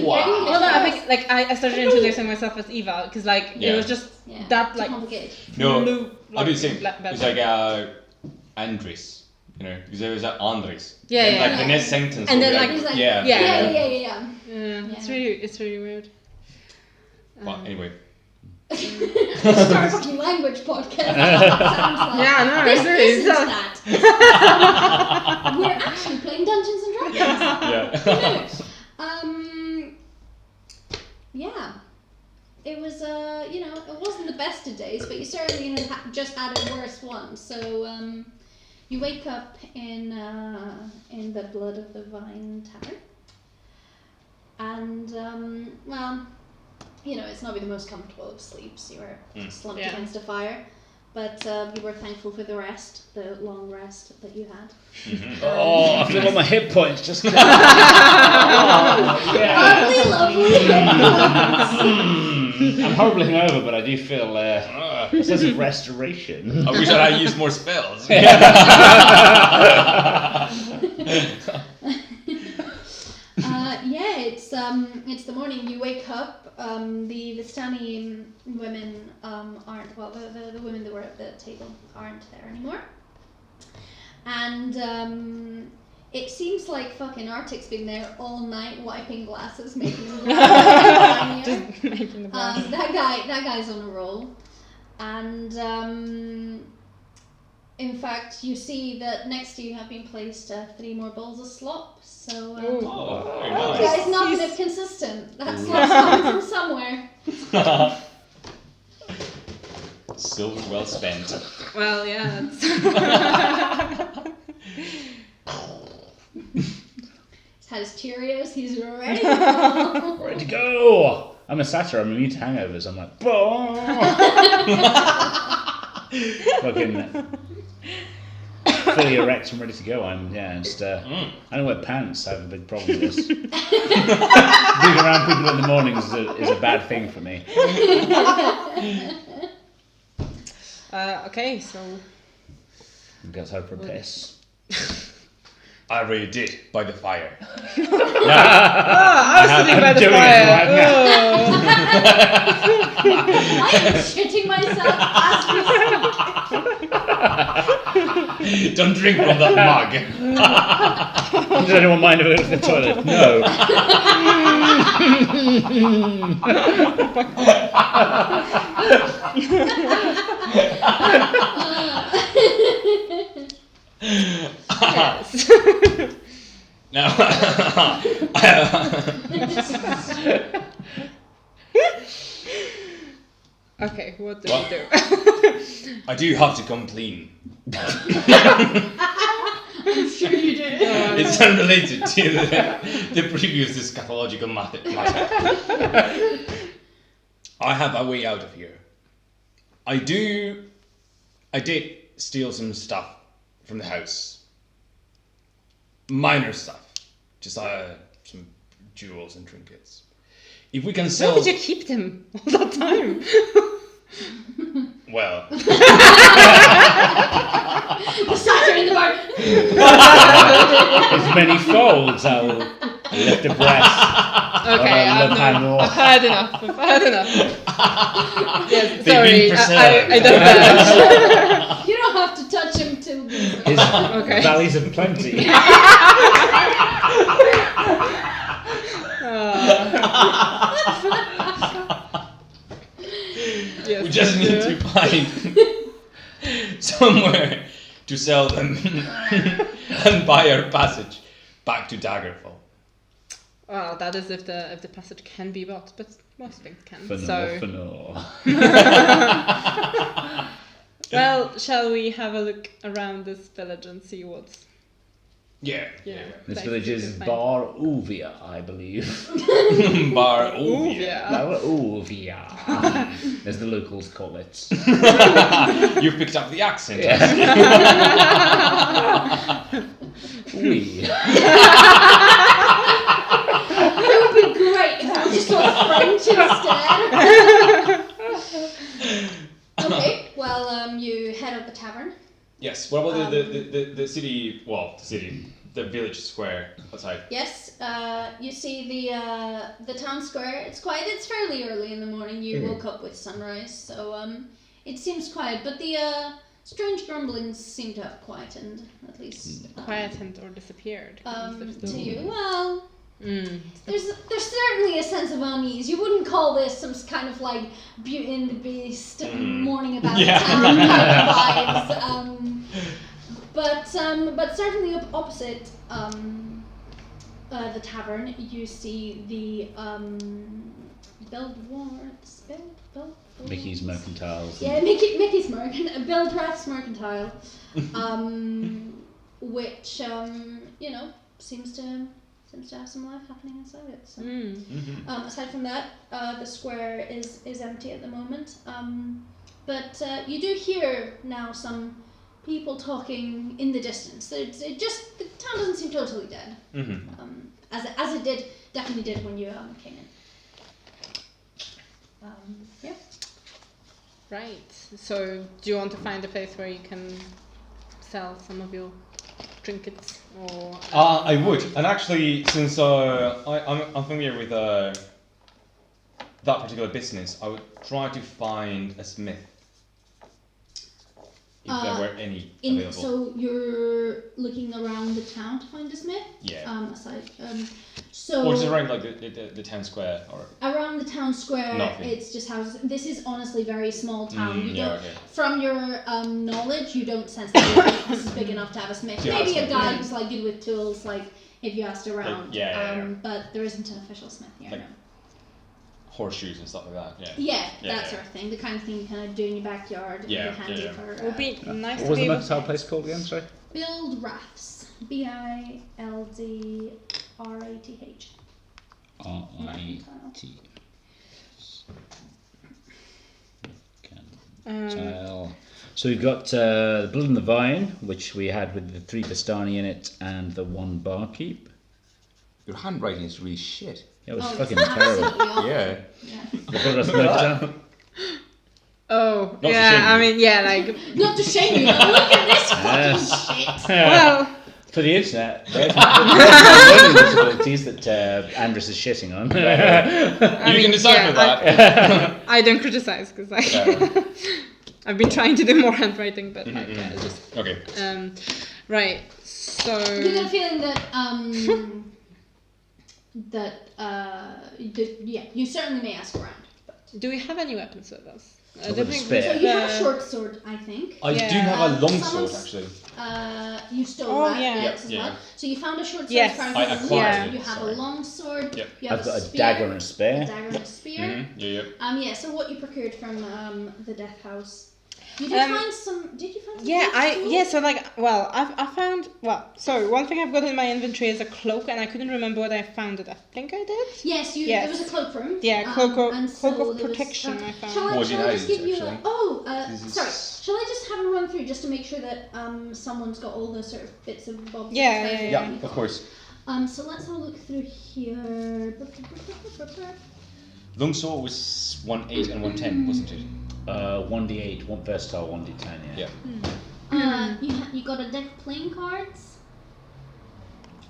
Wow. Well, no, I think like I started introducing myself as Eva because like Yeah. it was just Yeah, that too like complicated. No, flew, I do the same. better. It's like Andres, because there was that Andres. Yeah, And, yeah. like the next sentence. And will then, be like, It's like, yeah. yeah. It's really weird. But anyway, Start fucking language podcast. Sounds like. Yeah, no, This it's isn't that. We're actually playing Dungeons and Dragons. yeah. Yeah. It was, it wasn't the best of days, but you certainly just had a worse one. So, you wake up in the Blood of the Vine Tavern. And, it's not be the most comfortable of sleeps. You were slumped Yeah. against a fire. But you were thankful for the rest, the long rest that you had. Oh, I feel all my hit points just. Lovely, lovely. I'm horribly hungover, but I do feel a sense of restoration. I wish I had used more spells. It's the morning. You wake up. The Vistani women aren't. Well, the women that were at the table aren't there anymore. And it seems like fucking Arctic's been there all night wiping glasses, making them tinier. Just making the glass. That guy's on a roll, and in fact, you see that next to you have been placed 3 more bowls of slop. So Oh, very you nice. guys not bit consistent. That slop's coming from somewhere. Silver well spent. Well, yeah. He's had his Cheerios. He's ready to go. Ready to go! I'm a satyr. I'm immune to hangovers. I'm like, fucking fully erect and ready to go. I'm just. I don't wear pants. I have a big problem with this. Being around people in the mornings is a bad thing for me. Okay, so. I guess I'd for a piss. I already did by the fire. I was sitting by the doing it fire. I am shitting myself as we speak. Don't drink from that mug. Does anyone mind if I go to the toilet? No. Yes. No. Okay, what do Well, we do? I do have to come clean. I'm sure you do. It's unrelated to the previous eschatological matter. I have a way out of here. I did steal some stuff from the house. Minor stuff. Just some jewels and trinkets. If we can sell... Where did you keep them all that time? Well... The satyr in the bar. As many folds, I'll lift a breast. Okay, love handle. I've heard enough. Yes, They've sorry, been preserved. I don't know. You don't have to touch him till His Okay. valleys of plenty. Yes, We just need to find somewhere to sell them and buy our passage back to Daggerfall. Well, that is if the passage can be bought, but most things can. For no. Well, shall we have a look around this village and see what's Yeah. This places village we is can find? Barovia, I believe. Barovia. Barovia. As the locals call it. You've picked up the accent. Oui. It would be great if I just got French instead. Okay, well, you head up the tavern. Yes. What about the city? Well, the village square outside. Yes, you see the town square. It's quiet. It's fairly early in the morning. You woke up with sunrise, so it seems quiet. But the strange grumblings seem to have quietened, at least. quietened or disappeared? 'Cause they're To still- you, well, Mm. there's certainly a sense of unease. You wouldn't call this some kind of like Beauty and the Beast, morning about Yeah. town kind of vibes. But certainly opposite the tavern, you see the Bildwards. Mickey's Mercantiles. Yeah, Mickey's Bildrat's Mercantile, which seems to have some life happening inside it. So. Aside from that, the square is empty at the moment. But you do hear now some people talking in the distance. The town doesn't seem totally dead. As it definitely did when you came in. Yeah. Right. So, do you want to find a place where you can sell some of your trinkets, or? I would, and actually, since I'm familiar with that particular business, I would try to find a smith. If there were any available. So you're looking around the town to find a smith? Yeah. So Or just around like the town square, or around the town square, Nothing. it's just houses. This is honestly very small town. You yeah, don't, okay. From your knowledge, you don't sense that this is big enough to have a smith. Yeah, Maybe a smith, guy yeah. who's like good with tools, like if you asked around. yeah. But there isn't an official smith here. Like- No. horseshoes and stuff like that. Yeah. Yeah, Yeah, that yeah. sort of thing. The kind of thing you kind of do in your backyard. Yeah, It'd be handy yeah, yeah. for It would be nice What to was be the able motel place called again? Sorry. build rafts. BILDRATH. RIT. Um, Tile. So we've got the Blood and the Vine, which we had with the 3 Bastani in it and the 1 barkeep. Your handwriting is really shit. It was Oh, fucking it's terrible. absolutely awful. Yeah. Yeah. The Blood and the Vine. oh, Not to yeah, shame I you. mean, yeah, like, Not to shame you, but look at this Yes. fucking shit. well, For the internet, there's the difficulties that Andres is shitting on. You can decipher that. I don't criticize because I've been trying to do more handwriting, but like, yeah, it's just Okay. right. So You got a feeling that you certainly may ask around. do we have any weapons with us? I I've don't got a think spear. So Yeah. you have a short sword, I think. I Yeah. do have a long sword Someone's- actually. You stole Oh, that yeah. yes, as Yeah, well. yeah. So you found a short sword. Yes. as far as I you know. acquired You it, have sorry. a long sword. Yep. You have I've got a spear, dagger and a a spear. dagger and a spear. Mm-hmm. Yeah. Yeah. So what you procured from the death house? You did find some. Did you find some? yeah, boots too? so like, well, I found, well, sorry, one thing I've got in my inventory is a cloak, and I couldn't remember whether I found it. I think I did. Yes, there Yes. was a cloakroom. Yeah, cloak of and so cloak of there was, protection. I Shall found. I, What shall did I I just use, give you a, actually? This is- sorry, shall I just have a run through just to make sure that someone's got all the sort of bits of bobs? Yeah, of yeah, pleasure yeah. that Yeah, you've of got? course. So let's have a look through here. Longsword was 1/8 and 1/10, wasn't it? 1d8, 1 versatile, 1d10, yeah. You got a deck of playing cards.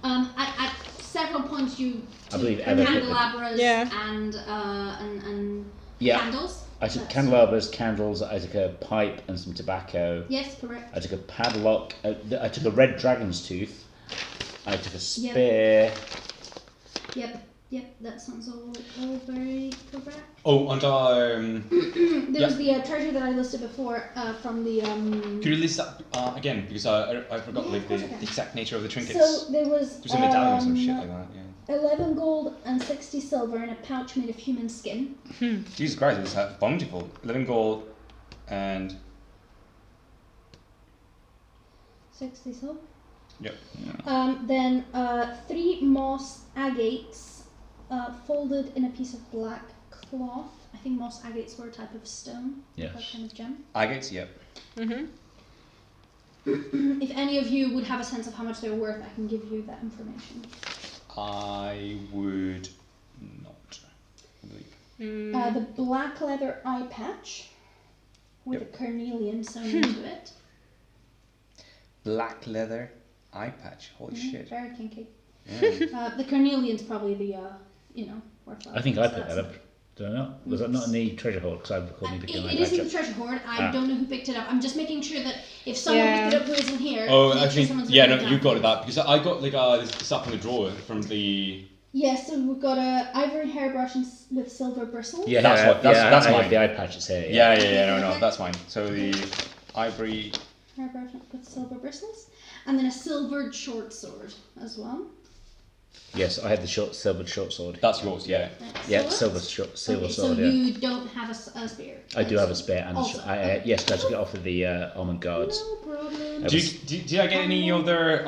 At several points you I took believe Eva put them. candelabras Yeah. and Yeah. candles. I took That's- candelabras, candles, I took a pipe and some tobacco. Yes, correct. I took a padlock, I took a red dragon's tooth. I took a spear. Yep, that sounds all very correct. Oh, and There was the treasure that I listed before from the. could you list that again? Because I forgot Yeah, like of course I the can. exact nature of the trinkets. So there was There's a medallion or some shit like that. Yeah. 11 gold and 60 silver in a pouch made of human skin. Jesus Christ, it's bountiful. 11 gold and 60 silver. yep. Then 3 moss agates folded in a piece of black cloth. I think moss agates were a type of stone. Yes. That kind of gem. Agates, yep. Mm-hmm. If any of you would have a sense of how much they're worth, I can give you that information. I would not. I believe. The black leather eye patch with a carnelian sewn into it. Black leather eye patch. Holy shit. Very kinky. Yeah. The carnelian's probably the, worthwhile. I think I So picked that's that up. Did I not? Was that not in the treasure hoard? Because I recall me picking It that isn't up. the treasure hoard. I Ah. don't know who picked it up. I'm just making sure that if someone Yeah. picked it up who isn't here. Oh, make sure actually, someone's yeah, written no, it you down. got it that because I got like this stuff in the drawer from the. Yes, so we've got a ivory hairbrush with silver bristles. Yeah, That's what- that's- that's I mine. have the eye patches here. Yeah, no, that's mine. So the ivory. Hairbrush with silver bristles, and then a silvered short sword as well. Yes, I had the silver short sword. That's yours, yeah. Yeah, Sword. silver Okay, sword. so Yeah. you don't have a spear. I do have a spare, and Also, yes, I took it off of the almond guards. No problem. That was- Did I get any other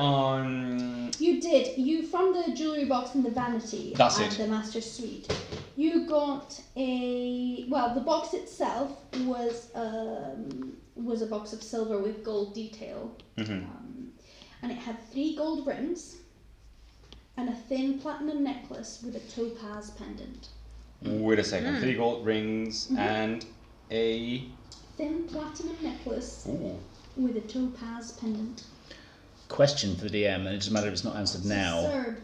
You did. You from the jewelry box in the vanity That's at it. the master suite. You got the box itself was a box of silver with gold detail, and it had 3 gold rings and a thin platinum necklace with a topaz pendant. Wait a second. 3 gold rings and a. Thin platinum necklace Ooh. with a topaz pendant. Question for the DM, and it doesn't matter if it's not answered now. Sir,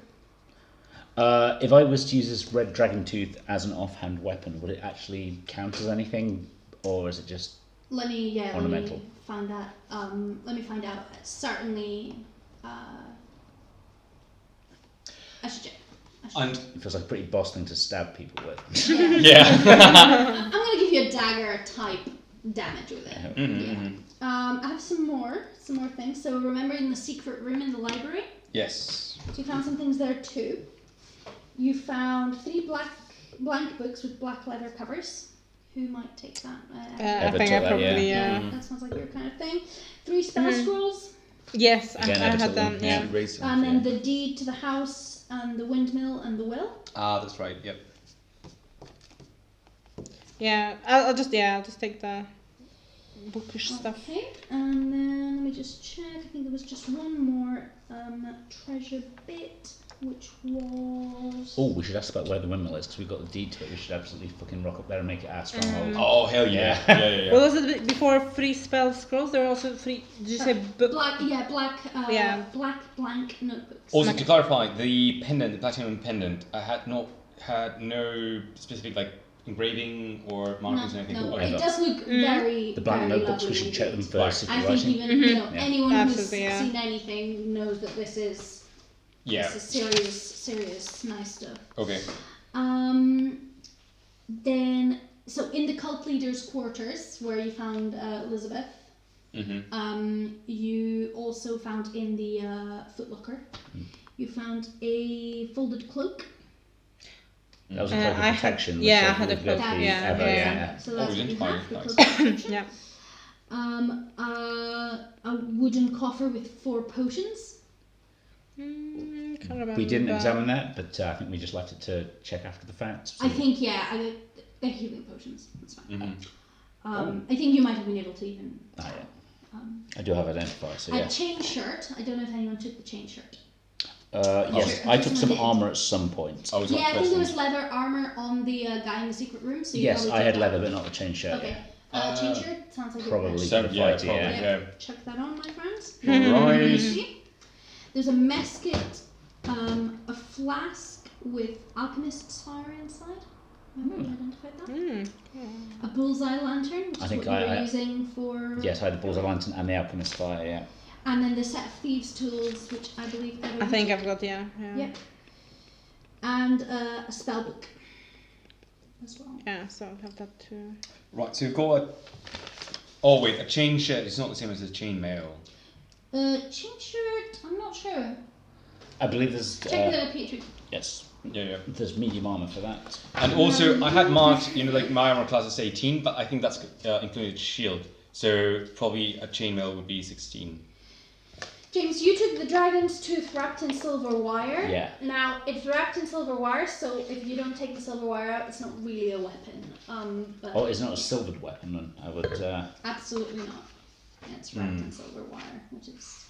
If I was to use this red dragon tooth as an offhand weapon, would it actually count as anything, or is it just let me ornamental? find that. Let me find out. Certainly, I should check. And It feels like a pretty boss thing to stab people with. yeah. I'm gonna give you a dagger type damage with it. Mhm. I have some more things. So remember in the secret room in the library, Yes. so you found some things there too. You found 3 black blank books with black leather covers. Who might take that? I Ever think took I that, probably yeah. That sounds like your kind of thing. 3 spell scrolls. Yes, Again, I Ever had took them. them, Yeah. yeah. Raise them, And then yeah. the deed to the house and the windmill and the will. Ah, that's right. Yep. Yeah, I'll just take the bookish stuff. Okay, and then let me just check. I think there was just one more treasure bit, which was. Oh, we should ask about where the windmill is because we've got the deed to it. We should absolutely fucking rock up there and make it our stronghold. Oh hell yeah! Yeah. yeah. What was it before 3 spell scrolls? There were also 3. Did you say book? Black Yeah. black blank notebooks. Also, to clarify, the pendant, the platinum pendant, I had no specific like engraving or markings or anything. No, Okay. it does look very. The blank very notebooks, we lovely should check them indeed. first if I you're think writing. even you know Yeah. anyone who's Absolutely, yeah. seen anything knows that this is Yeah. serious nice stuff. Okay. Then so in the cult leaders' quarters where you found Elizabeth, you also found in the footlocker, you found a folded cloak. That was a cloak of protection. I which had a we've got cloak, the yeah, ever, yeah. So that's what you identifying, have, the nice. cloak of protection. Yeah. A wooden coffer with 4 potions. Can't remember. We didn't examine that, but I think we just left it to check after the fact. I think they're healing potions. That's fine. Oh. I think you might have been able to even. Ah, yeah. I do have identifier, so A yeah. chain shirt. I don't know if anyone took the chain shirt. Yes, Sure. I took some Did. armour at some point. I was Yeah, I think there was present. leather armor on the guy in the secret room. So you Yes, probably I took had that. leather, but not the chain shirt. Okay. Yeah. Chain shirt sounds like Probably. a So- good Yeah, Fighty, probably. yeah. Yeah. Chuck that on, my friends. Right. See? There's a mesket, a flask with alchemist's fire inside. Remember we identified that? A bullseye lantern, which I is think what you were I- using for. Yes, I had the bullseye lantern and the alchemist fire, yeah. And then the set of thieves' tools, which I believe. I think I've got yeah. Yep. And a spell book as well. Yeah, so I have that too. Right, so we've got a... Oh wait, a chain shirt is not the same as a chain mail. Chain shirt, I'm not sure. I believe there's... Check the Petrie. yes, Yeah. there's medium armour for that. And also, I had marked, like my armor class is 18, but I think that's included shield. So probably a chainmail would be 16. James, you took the dragon's tooth wrapped in silver wire. Yeah. Now, it's wrapped in silver wire, so if you don't take the silver wire out, it's not really a weapon. But Oh, it's not a silvered weapon, then I would... absolutely not. It's wrapped in silver wire, which is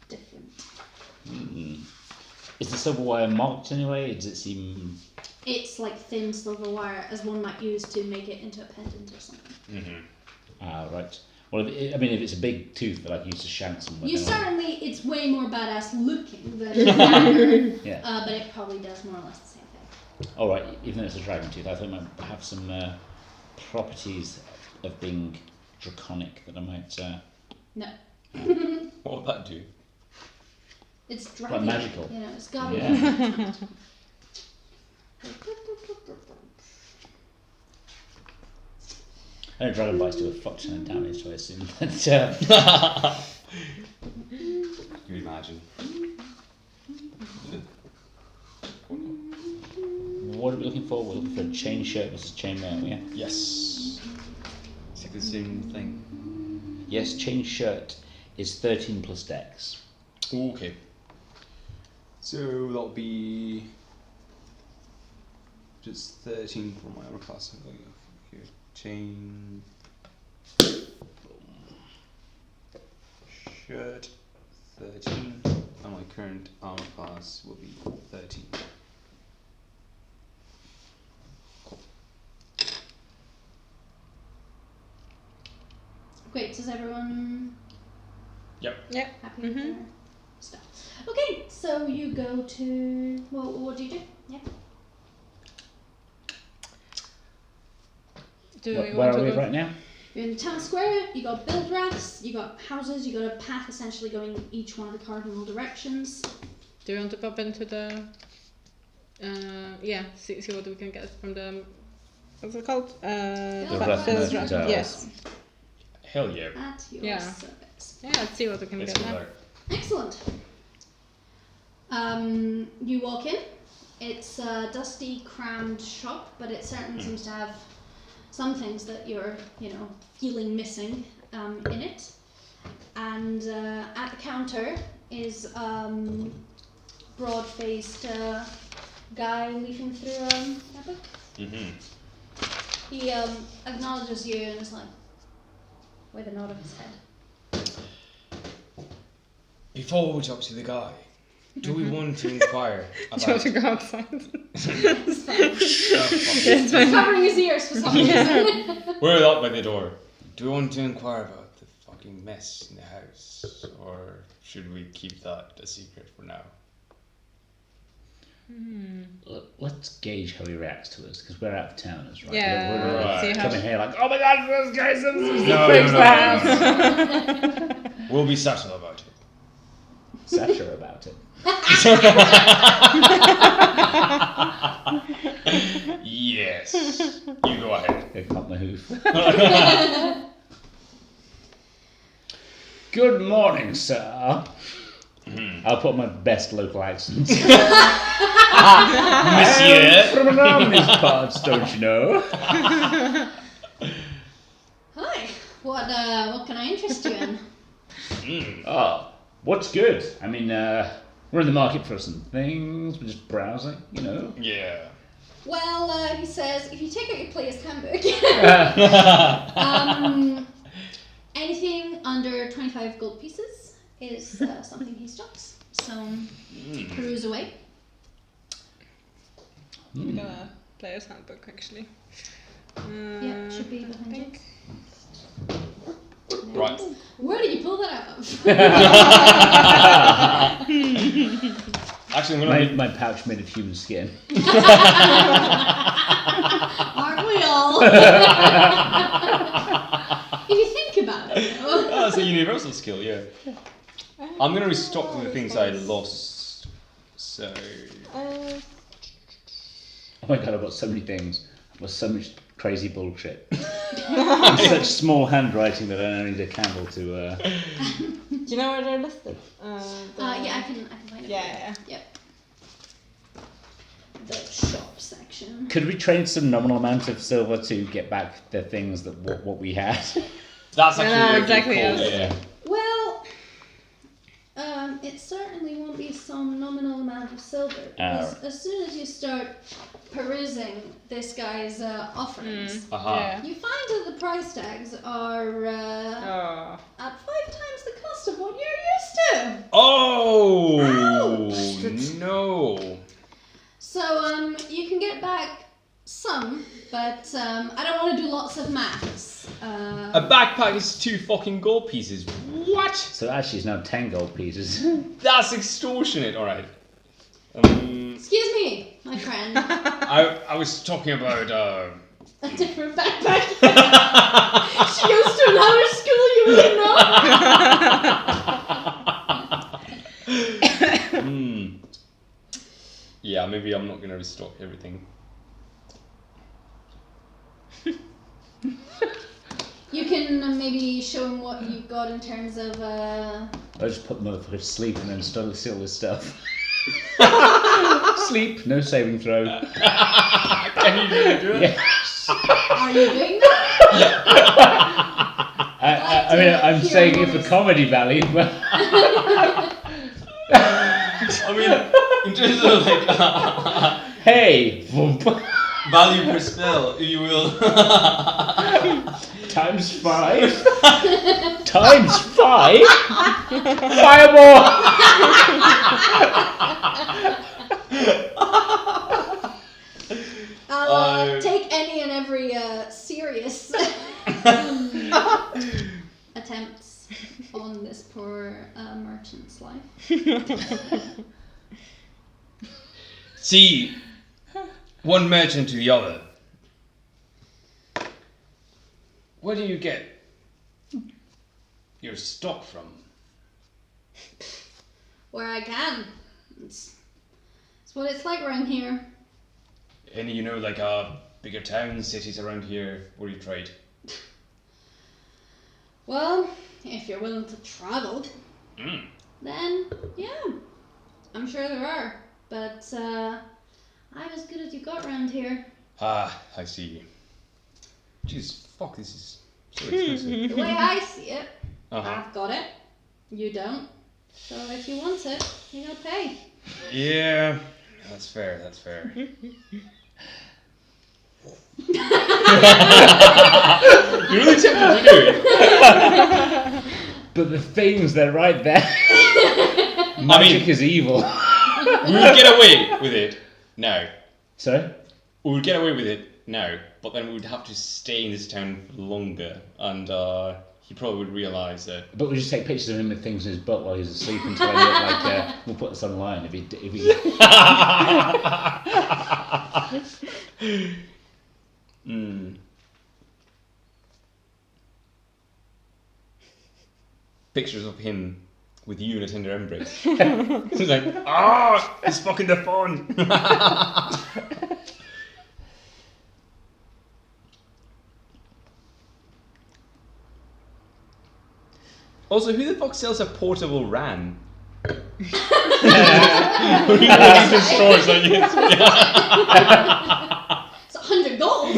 different. Is the silver wire marked anyway? Does it seem... It's like thin silver wire, as one might use to make it into a pendant or something. Ah, right. Well, if it's a big tooth that I could use to shank someone. You then certainly, it's way more badass looking than Yeah. but it probably does more or less the same thing. All right, even though it's a dragon tooth, I think it might have some properties of being draconic that I might... No. What would that do? It's dragon. magical. You know, it's gotta Yeah. I know dragon bites do a fuck ton of damage, so I assume that... Can you imagine? What are we looking for? We're looking for a chain shirt versus chain mail, yeah? Yes. It's like the same thing. Yes, chain shirt is 13 plus dex. Okay. So that'll be just 13 for my armor class. Here, chain shirt 13, and my current armor class will be 13. Great, does everyone Yep. happy with their stuff? Okay, so you go to, well, what do you do? Yeah. Do we Where want are to we go? right now? You're in the town square, you got build racks, you got houses, you got a path essentially going in each one of the cardinal directions. Do you want to pop into the? See what we can get from the. What's it called? Build Rath racks. Merchant Towers. Yes. Hell yeah. At your Yeah. service. Yeah. Let's see what we can Let's get go now. there. Excellent. You walk in. It's a dusty, crammed shop, but it certainly seems to have some things that you're, feeling missing in it. And at the counter is broad-faced guy leafing through a book. Mm-hmm. He acknowledges you and is like, with a nod of his head. Before we talk to the guy, do we want to inquire Do you want to about... go outside? It's fine. It's fine. Covering his ears for some reason. We're out by the door. Do we want to inquire about the fucking mess in the house? Or should we keep that a secret for now? Let's gauge how he reacts to us, because we're out of towners, right? Yeah, We're let's like, see how- coming here like, oh my god, this guy's No, We'll be subtle about it. Satire about it. Yes. You go ahead. I cut my hoof. Good morning, sir. I'll put my best local accent. Monsieur. From around these parts, don't you know? Hi. What can I interest you in? Oh, what's good? I mean, we're in the market for some things. We're just browsing, Yeah. Well, he says, if you take out your player's handbook, anything under 25 gold pieces is something he stocks. So, peruse away. We got a player's handbook actually. Yeah, it should be behind you. Right. Where did you pull that out of? Actually, I'm gonna. My pouch made of human skin. Aren't we all? If you think about it, though. That's a universal skill, yeah. I'm gonna restock the things I lost. So. Oh my god, I've got so many things. I've got so much crazy bullshit. In such small handwriting that I only need a candle to... Do you know where they're listed? Yeah, I can find it. Yeah. Yep. The shop section. Could we trade some nominal amount of silver to get back the things that what we had? That's actually No, what you exactly, call yes. it, yeah. Well, it certainly won't be some nominal amount of silver. Because as soon as you start perusing this guy's offerings, Aha. you find that the price tags are Oh. at 5 times the cost of what you're used to. Oh Ouch. no! So you can get back some, but I don't want to do lots of maths. A backpack is 2 fucking gold pieces. What? So actually it's now 10 gold pieces. That's extortionate. All right. Excuse me, my friend. I was talking about A different backpack. She goes to another school you wouldn't know. Yeah, maybe I'm not gonna restock everything. You can maybe show him what you've got in terms of. I just put the motherfucker to sleep and then steal his stuff. Sleep, no saving throw. Can you really do it? Yes. Are you doing that? I mean, I'm saying it for comedy value, but I mean, in terms of like hey, voomp. value per spell, you will. Times 5. Times 5. Fireball. I'll take any and every serious attempts on this poor merchant's life. See, one merchant to the other. Where do you get your stock from? Where I can. It's what it's like around here. Any, like bigger towns, cities around here where you trade? Well, if you're willing to travel, then yeah, I'm sure there are. But I'm as good as you got round here. Ah, I see. Jeez, fuck, this is so expensive. The way I see it, Uh-huh. I've got it. You don't. So if you want it, you're gonna pay. Yeah, that's fair, that's fair. You're really tempted to do it. But the things, they're right there. Magic is evil. We would get away with it now. Sorry? We would get away with it now, but then we would have to stay in this town for longer, and he probably would realise that. But we just take pictures of him with things in his butt while he's asleep until I look like, we'll put this online if he... Pictures of him with you in a tender embrace. He's like, he's fucking the phone. Also, who the fuck sells a portable ram? Who goes to stores like It's 100 gold.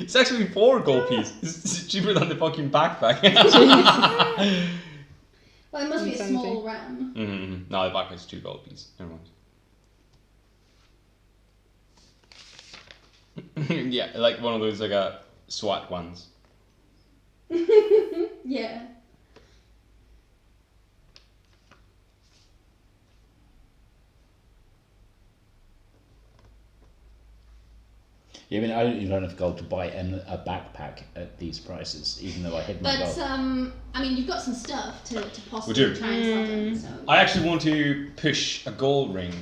It's actually 4 gold pieces. It's cheaper than the fucking backpack. Well, it must be a small ram. Mm-hmm. No, the backpack's 2 gold pieces. Never mind. Yeah, like one of those like SWAT ones. Yeah. Yeah, I mean, I don't even have enough gold to buy a backpack at these prices, even though I hid my But, gold. I mean, you've got some stuff to We possibly do. try and sell them, so... I actually want to push a gold ring,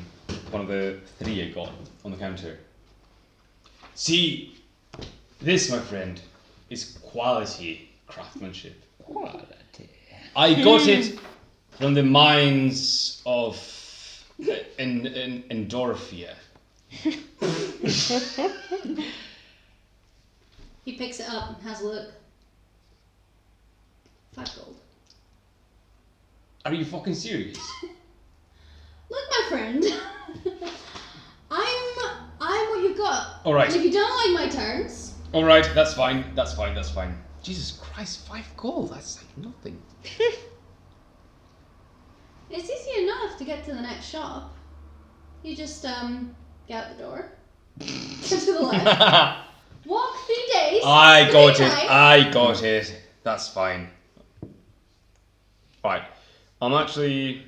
one of the 3 I got, on the counter. See, this, my friend, is quality craftsmanship. Quality. I got it from the mines of Endorphia. He picks it up and has a look. 5 gold. Are you fucking serious? Look, my friend. I'm what you got. All right. And if you don't like my terms... All right, that's fine. That's fine. That's fine. Jesus Christ, 5 gold. That's like nothing. It's easy enough to get to the next shop. You just, get out the door. To the left. Walk 3 days. I 3 got it. nights. I got it. That's fine. Right. I'm actually...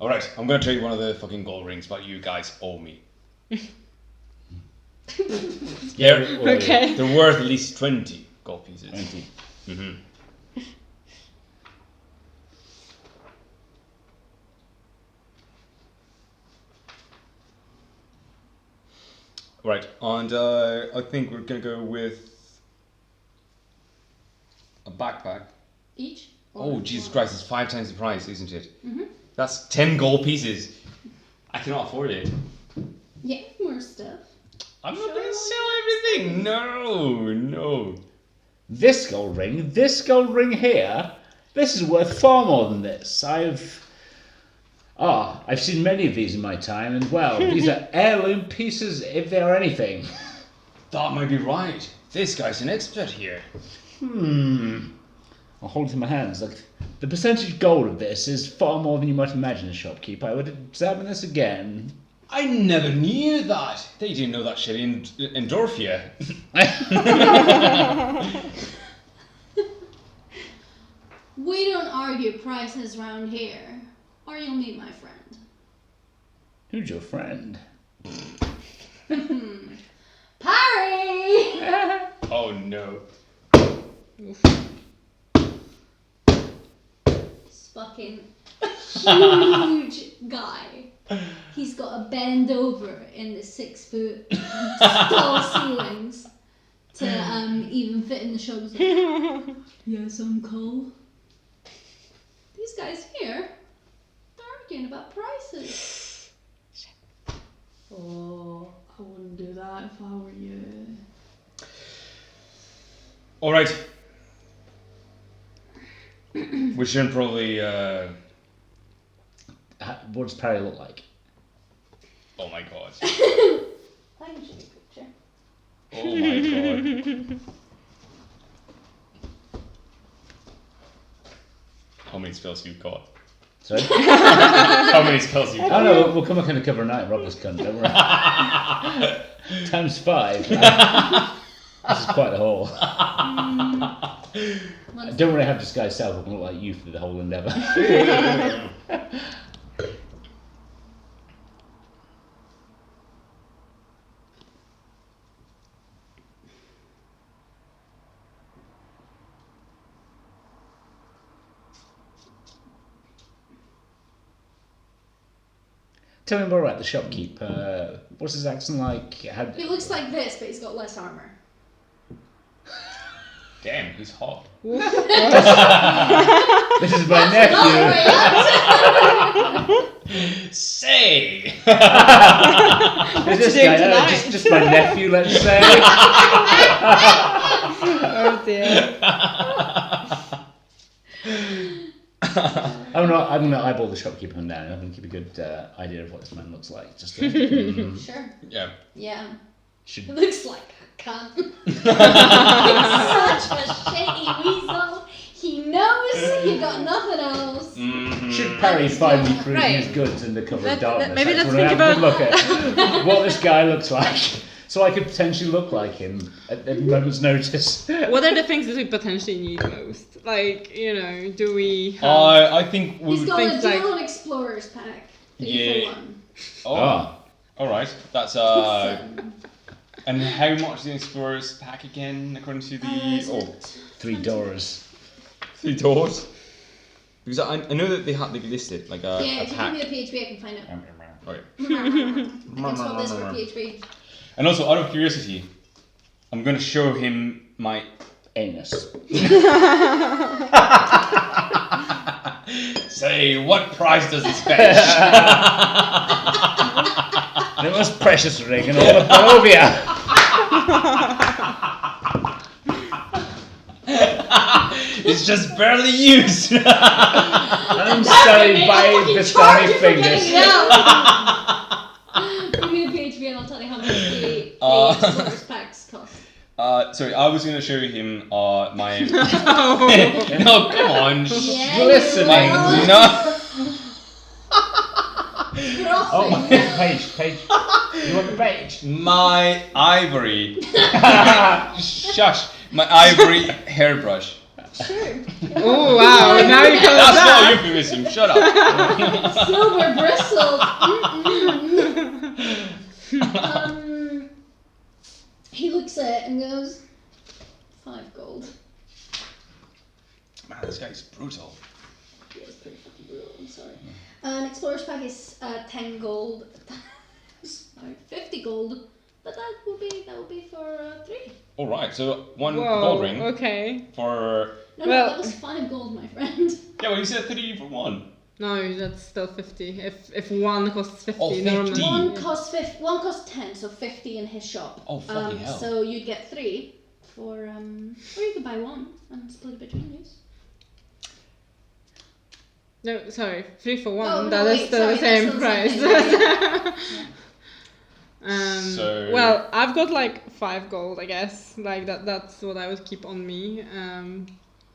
Alright, I'm gonna trade one of the fucking gold rings, but you guys owe me. Yeah, well, Okay. They're worth at least 20 gold pieces. 20. Mm-hmm. Right, and I think we're gonna go with a backpack. Each? Oh, Jesus Christ, it's 5 times the price, isn't it? Mm-hmm. That's 10 gold pieces. I cannot afford it. Yeah, more stuff. I'm not gonna sell everything. No. This gold ring here, this is worth far more than this. I've seen many of these in my time, and well, these are heirloom pieces if they are anything. That might be right. This guy's an expert here. I'll hold it in my hands. Like, the percentage gold of this is far more than you might imagine, shopkeeper. I would examine this again. I never knew that. They didn't know that shit in Endorphia. We don't argue prices round here, or you'll meet my friend. Who's your friend? Parry! Oh no. This fucking huge guy. He's got a bend over in the 6 foot tall ceilings to even fit in the shoulders. Yes, Uncle. These guys here, they're arguing about prices. Oh, I wouldn't do that if I were you. Alright. We shouldn't probably What does Perry look like? Oh my god. I can show you a picture. Oh my god. How many spells you've got? Sorry? How many spells you've Oh got? no, we'll come back undercover night and rob this cunt, don't worry. Times 5. This is quite the haul. I don't really have disguised self, I can look like you through the whole endeavour. Tell me more about the shopkeep. What's his accent like? He looks like this, but he's got less armor. Damn, he's hot. This is my nephew. Say! Is this guy just my nephew, let's say? Oh dear. I'm gonna eyeball the shopkeeper now. I'm gonna keep a good idea of what this man looks like. Just to, Sure. Yeah. Yeah. should He looks like a cunt. He's such a shady weasel. He knows he got nothing else. should Perry find me cruising Right. his goods in the cover Let- of darkness? maybe That's let's when I think have a good about- look at what this guy looks like, so I could potentially look like him at a moment's notice. What are the things that we potentially need most? Like, do we have... I think we He's would. got a things deal like- on Explorer's Pack. 3 Yeah. for 1. Oh. Alright. That's and how much is the Explorer's Pack again, according to the. Is Oh. it 3 doors. 3 doors? Because I know that they've listed like Yeah, a if you give pack. me a PHP, I can find it. Okay. I can swap this for PHP. And also, out of curiosity, I'm gonna show him my. Anus. Say, what price does this fetch? The most precious ring in all of Barovia. It's just barely used. I'm sorry, by the starry fingers. Give me a PHP and I'll tell you how much the Explorer's Packs cost. Sorry, I was gonna show him my. Oh. No, come on. Yeah, Listening. No. Oh, page. You want the page? My ivory. Shush. My ivory hairbrush. Sure. Oh wow! Now you call That's that. not euphemism. Shut up. Silver bristles. He looks at it and goes, 5 gold. Man, this guy's brutal. Yeah, it's pretty fucking brutal, I'm sorry. An Explorer's Pack is 10 gold. Sorry, 50 gold. But that will be for 3. All right, so one Whoa, gold ring okay. for. No, Well- that was 5 gold, my friend. Yeah, well, you said 3 for 1. No, that's still 50. If one costs 50, Oh, 50. normally. One costs 10, so 50 in his shop. Oh, fucking hell. So you get 3 for or you could buy 1 and split it between you. No, sorry, 3 for 1. Oh, no, that is wait, still sorry, the same that's still the price. same So- Well, I've got like 5 gold, I guess. Like that's what I would keep on me.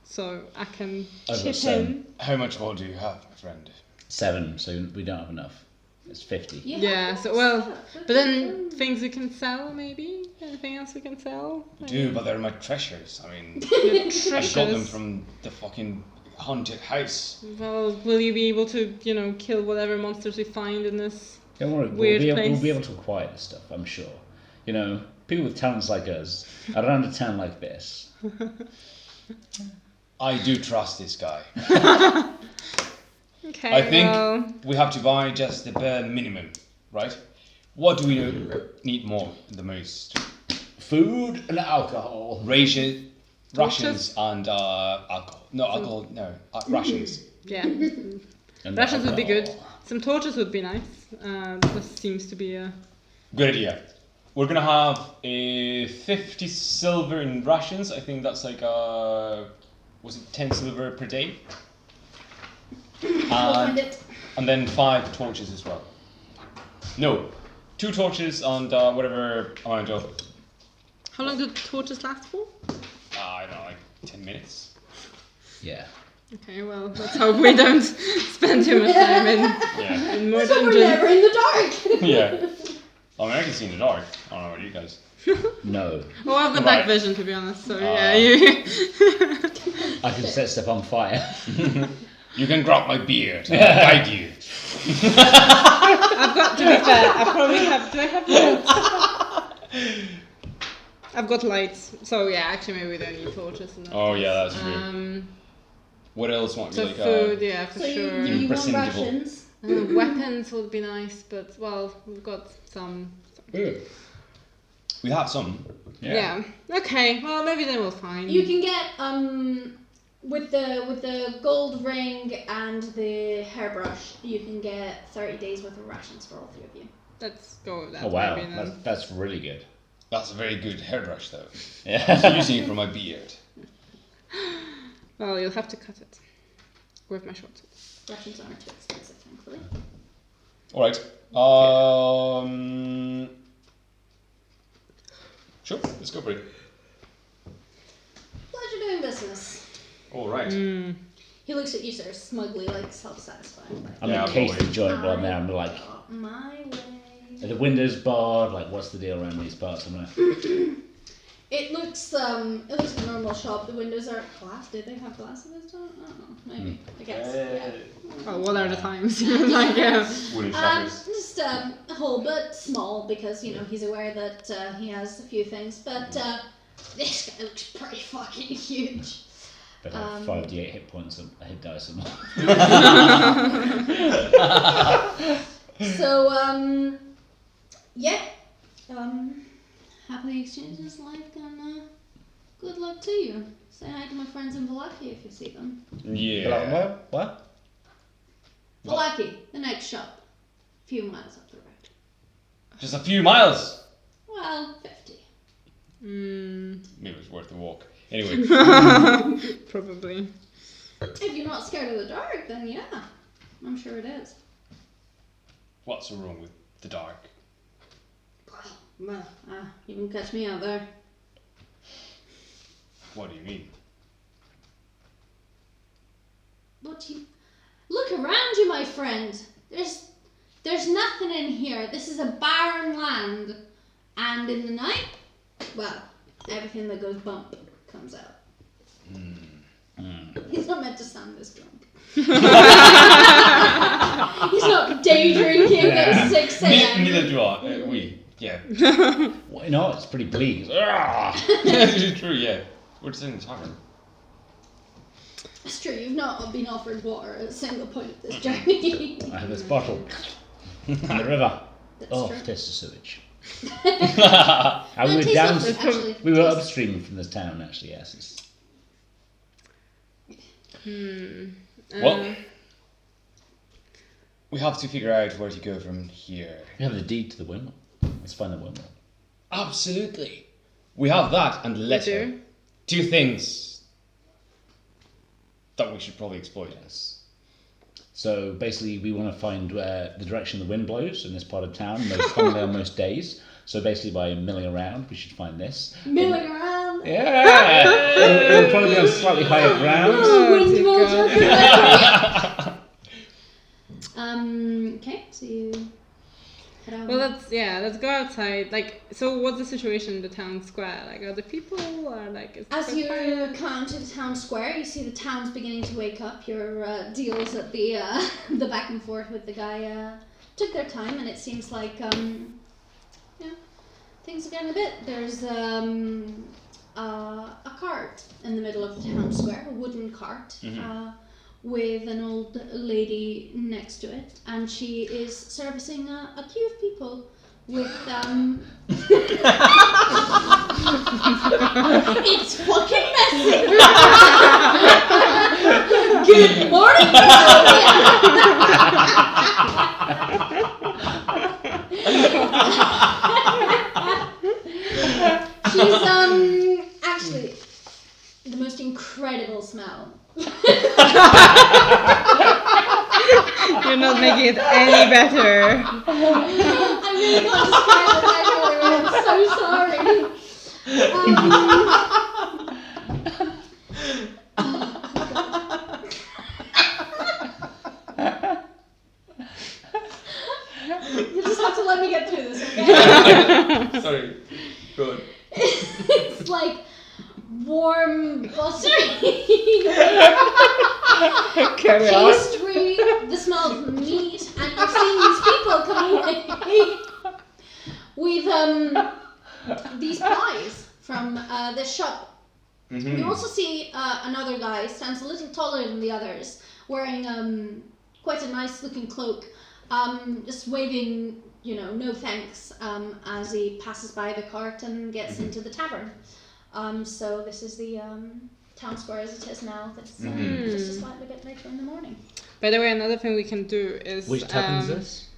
So I can I've got chip 7. in. How much gold do you have, my friend? 7, so we don't have enough. It's 50. You Yeah, have so lots, well, yeah, but then things we can sell maybe. Anything else we can sell? Do, but they're my treasures. I mean, Your I got them treasures. from the fucking haunted house. Well, will you be able to, kill whatever monsters we find in this? Don't worry, Weird we'll place. be able to acquire this stuff, I'm sure. People with talents like us, around a town like this. I do trust this guy. Okay. I think well, we have to buy just the bare minimum, right? What do we need more the most? Food and alcohol. Rations Torches? and alcohol. No, alcohol, no. Rations. yeah. And Rations would be good. alcohol. Some torches would be nice. This seems to be a. Good idea. We're gonna have 50 silver in rations. I think that's like was it 10 silver per day? We'll find it. And then 5 torches as well. No, 2 torches and whatever amount of. How long do torches last for? I don't know, like 10 minutes. Yeah. Okay, well, let's hope we don't spend too much time Yeah. in more So we're dungeons. never in the dark. Yeah. I mean, I can see in the dark. I don't know about you guys. No. Oh, I've got Right. night vision, to be honest, so yeah, you... I can set stuff on fire. You can grab my beard and I'll guide you. I've got, to be fair, I probably have... Do I have lights? I've got lights, so yeah, actually maybe we don't need torches. In that Oh, case. yeah, that's true. What else might be So like food, yeah, for So sure. you want Imprescindible. rations. Weapons would be nice, but, well, we've got some... We have some. Yeah. Okay, well, maybe then we'll find... You can get with the gold ring and the hairbrush, you can get 30 days worth of rations for all 3 of you. Let's go with that. Oh wow, maybe then. that's really good. That's a very good hairbrush, though. Yeah. I'm using it for my beard. Well, you'll have to cut it. With my short sword. Rations aren't too expensive, thankfully. Alright. Sure, let's go for it. Pleasure doing business. Alright. He looks at you, sir, smugly, like self-satisfied. Like, I'm Yeah, gonna case the probably. joint while I'm there. I'm like, got my way. are the windows barred? Like, what's the deal around these parts? I'm like, It looks like a normal shop. The windows are glass. Did they have glass in this time? I don't know. Maybe. I guess. Yeah. Oh, what are the times? Like, Wooden shutters. Just a hole, but small because he's aware that he has a few things. But this guy looks pretty fucking huge. but I have 5d8 hit points and a hit dice and more. So yeah. Happily exchanges like and good luck to you. Say hi to my friends in Valaki if you see them. Yeah. What? Valaki, the next shop. A few miles up the road. Just a few miles. Well, 50. Maybe it's worth the walk. Anyway. probably. If you're not scared of the dark, then yeah. I'm sure it is. What's so wrong with the dark? Well, you can catch me out there. What do you mean? What you... Look around you, my friend. There's nothing in here. This is a barren land. And in the night, well, everything that goes bump comes out. He's not meant to sound this drunk. He's not day drinking at 6 a.m. Neither do I. Yeah. Why not? It's pretty bleak. It's true, yeah. We're just in the tavern. It's true, you've not been offered water at a single point of this journey. I have this bottle in the river. That's Oh, true. tastes of sewage. No, We it were tastes down. lovely, actually. We were upstream from this town, actually. Yes. Well, we have to figure out where to go from here. We have the deed to the windmill. Let's find the windmill. Absolutely. We have that and the letter. do? 2 things that we should probably exploit. Yes. So basically, we want to find the direction the wind blows in this part of town, most commonly on most days. So basically, by milling around, we should find this. Milling around. Yeah, it'll probably be on slightly higher ground. Windmills God. everywhere. Okay, so you head out. Well, let's go outside. Like, so what's the situation in the town square? Like, are the people, or like... Is As it you quiet? come to the town square, you see the town's beginning to wake up. Your deals at the the back and forth with the guy took their time, and it seems like things are getting a bit. There's a cart in the middle of the town square, a wooden cart, with an old lady next to it, and she is servicing a queue of people with It's fucking messy. Good morning, She's actually the most incredible smell. You're not not making it any better. I really got described it actually. I'm so sorry. You just have to let me get through this, okay? Sorry. Good. It's like warm, buttery pastry, the smell of meat, and you're seeing these people come away with these pies from this shop. Mm-hmm. You also see another guy, stands a little taller than the others, wearing quite a nice looking cloak, just waving, no thanks, as he passes by the cart and gets into the tavern. So this is the town square as it is now. That's just a slightly bit later in the morning. By the way, another thing we can do is... Which tavern is this?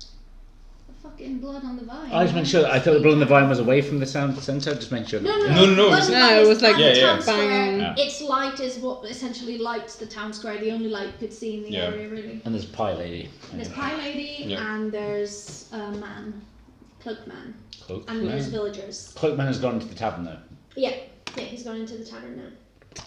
The fucking Blood on the Vine. I just make sure. I thought the Blood on the Vine was away from the sound centre. Just make sure. No. No. Blood on the Vine it was is like at the town bang square. on. Yeah. Its light is what essentially lights the town square. The only light you could see in the area, really. And there's Pie Lady. There's Pie Lady, Yeah. and there's a man, Cloak Man, Cloak and there's Man. villagers. Cloak Man has gone into the tavern though. Yeah, he's gone into the tavern now.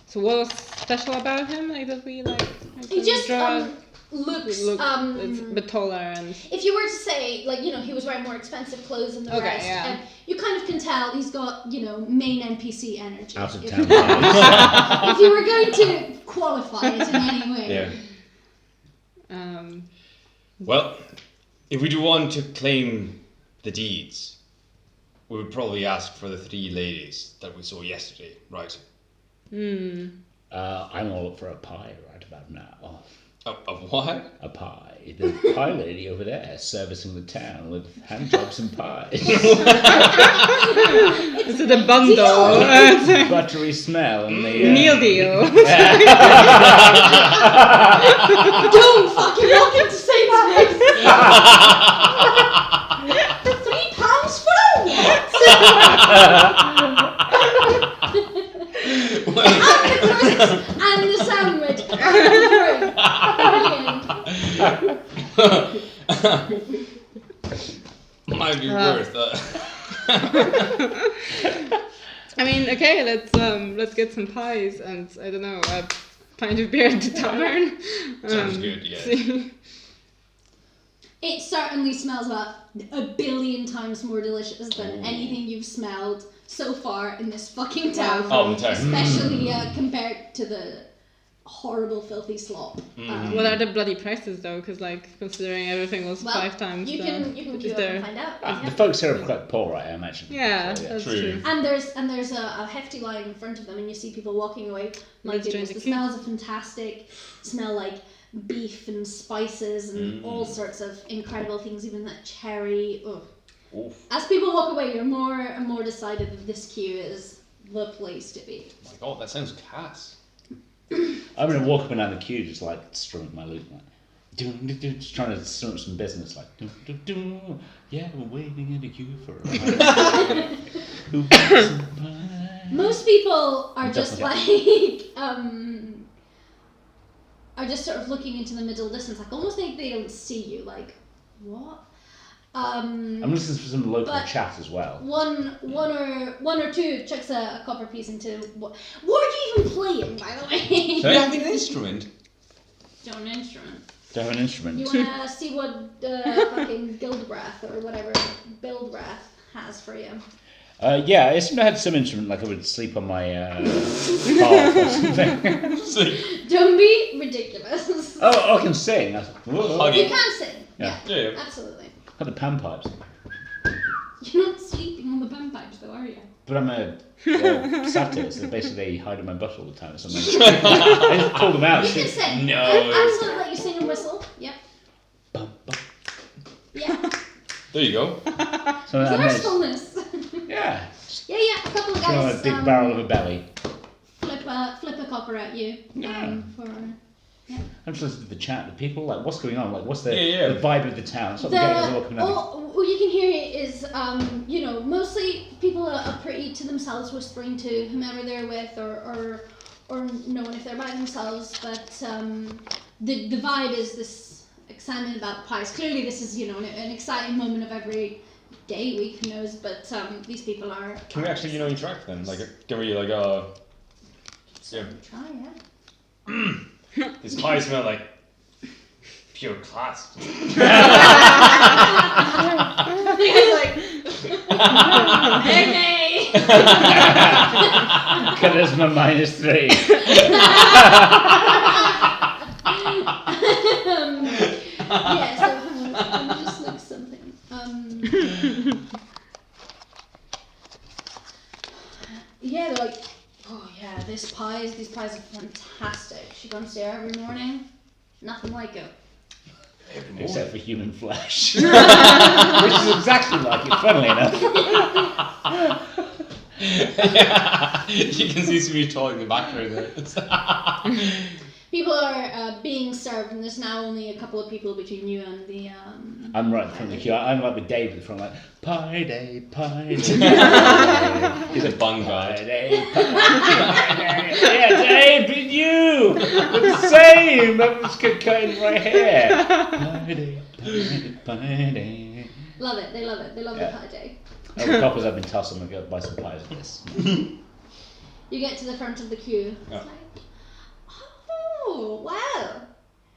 So what was special about him? Like that we like He just Strahd looks. it's a bit taller and... If you were to say, he was wearing more expensive clothes than the Okay, rest, yeah. and you kind of can tell he's got, main NPC energy. Out of If- town. If you were going to qualify it in any way. Yeah. Well, if we do want to claim the deeds, we would probably ask for the 3 ladies that we saw yesterday, right? I'm all up for a pie right about now. Of what? A pie. The pie lady over there servicing the town with hand jobs and pies. Is it a bundle? Buttery smell and the Meal deal. Don't fucking walk into Sainsbury's! £3 for what? And the sandwich. Might be worth I mean, okay, let's get some pies and I don't know, a pint of beer at the tavern. Sounds good, yeah. See. It certainly smells about 1 billion times more delicious than anything you've smelled so far in this fucking town. Oh, okay. Especially compared to the horrible, filthy slop. What are the bloody prices though? Because considering everything was 5 times. You can queue up and find out. The folks here are quite poor, I imagine. Yeah, So, that's True. true. And there's a hefty line in front of them, and you see people walking away like Let's join this. the The queue. smells are fantastic. Smell like beef and spices and all sorts of incredible things. Even that cherry. Ugh. Oof. As people walk away, you're more and more decided that this queue is the place to be. My god, that sounds class. I'm gonna walk up and down the queue just strumming my lute, just trying to strum some business, yeah, we're waiting in the queue for a while. Who wants some pie? Most people are just Definitely. are just sort of looking into the middle distance, almost like they don't see you. What? I'm listening for some local but chat as well. One or two chucks a copper piece into what are you even playing, by the way? You have an instrument? Don't have an instrument. Do I have an instrument? You wanna see what fucking Gildbrath or whatever Buildbrath has for you? Yeah, I assumed I had some instrument, I would sleep on my harp or something. Don't be ridiculous. Oh, I can sing. You can sing. Yeah. Yeah, absolutely. Got the panpipes. You're not sleeping on the panpipes though, are you? But I'm a satyr, so basically they hide in my butt all the time or something. I just pull them out. You can sing. No. Absolutely let you sing and whistle. Yep. Bum, bum. Yeah. There you go. So I managed- Forcefulness. Yeah. Yeah, a couple of Got guys a big barrel of a belly. flip a copper at you. I'm just listening to the chat. The people, what's going on? What's the, Yeah. the vibe of the town? It's not getting us all coming out. What you can hear is, mostly people are pretty to themselves, whispering to whomever they're with, or knowing if they're by themselves. But the vibe is this excitement about pies. Clearly, this is an exciting moment of every day, week, who knows? But these people are. Can we actually interact with them? Like, can we yeah. Try, yeah. These pies smell like pure class. He's like, okay. Charisma -3. Yeah, so hang on, let me just look something. Yeah, they're like, oh yeah, these pies are fantastic. She comes here every morning, nothing like it. Except for human flesh. Which is exactly like it, funnily enough. Yeah, you can see somebody talking in the background there. People are being served, and there's now only a couple of people between you and the. I'm right in front of the queue. I'm like with Dave at the front, like, pie day, pie day. He's a bun guy. Pie day, pie day. Yeah, Dave, been you! We're the same! I'm just cutting right here. Pie day, pie day. Love it, they love it. They love the pie day. Oh, the coppers I've been tossing, I'm going to go buy some pies with this. You get to the front of the queue. Yeah. It's like, oh, well,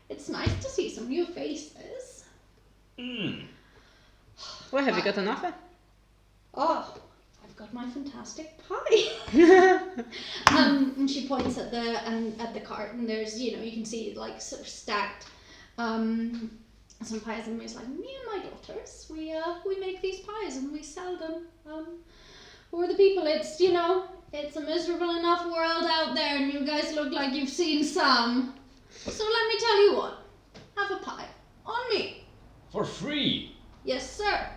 it's nice to see some new faces. Well, have you got an offer? Oh, I've got my fantastic pie. And she points at the cart, and there's you can see like sort of stacked some pies, and he's like, me and my daughters, we make these pies and we sell them for the people. It's it's a miserable enough world out there, and you guys look like you've seen some. So let me tell you what, have a pie on me. For free. Yes, sir.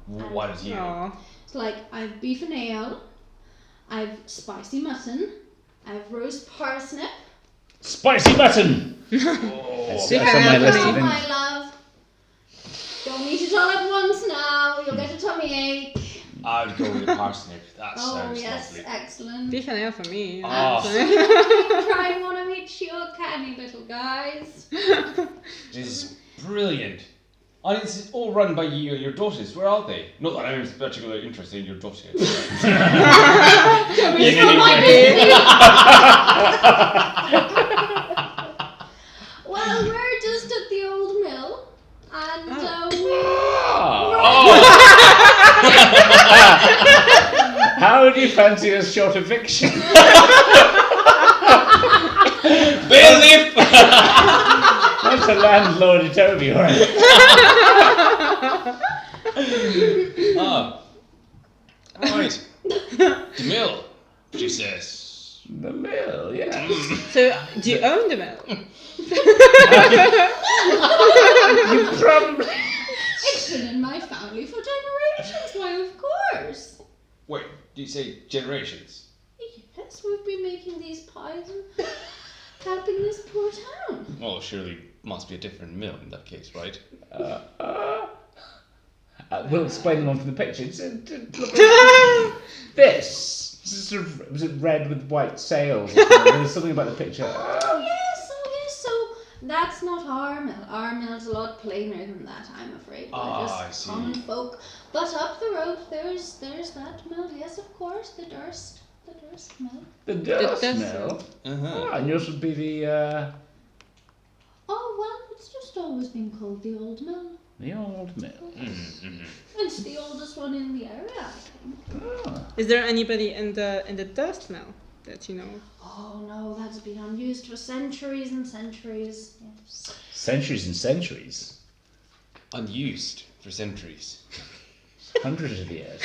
What is you? Aw. It's like, I've beef and ale, I've spicy mutton, I've roast parsnip. Spicy mutton! Oh. That's on my list of Oh, things. my love. Don't eat it all at once now, you'll get a tummy ache. I would go with the parsnip. That Oh, sounds yes, lovely. excellent. Beef and ale for me. Oh. Try one of each, you canny little guys. This is brilliant. And it's all run by you and your daughters. Where are they? Not that I'm particularly interested in your daughter. It's not my business. Well, we're just at the old mill, and How do you fancy a short eviction? Bailiff! That's a landlord at Toby, right? Right. The mill, she says. The mill, yeah. So, do you own the mill? You probably... it's been in my family for generations, why of course. Wait, do you say generations? Yes, we've been making these pies and helping this poor town. Well, surely must be a different mill in that case, right? We'll explain them on from the picture. This sort of, was it red with white sails? Or something? There was something about the picture. Oh yes, so that's not our mill. Our mill's a lot plainer than that, I'm afraid. We're I just see. common folk. But up the road, there's that mill. Yes, of course, the Durst mill. The Durst Durst mill. Uh-huh. And yours would be the Oh well, it's just always been called the old mill. old mill. Mm-hmm. It's the oldest one in the area, I think. Ah. Is there anybody in the dust mill that you know of? Oh no, that's been unused for centuries and centuries. Yes. Centuries and centuries. Unused for centuries. Hundreds of years.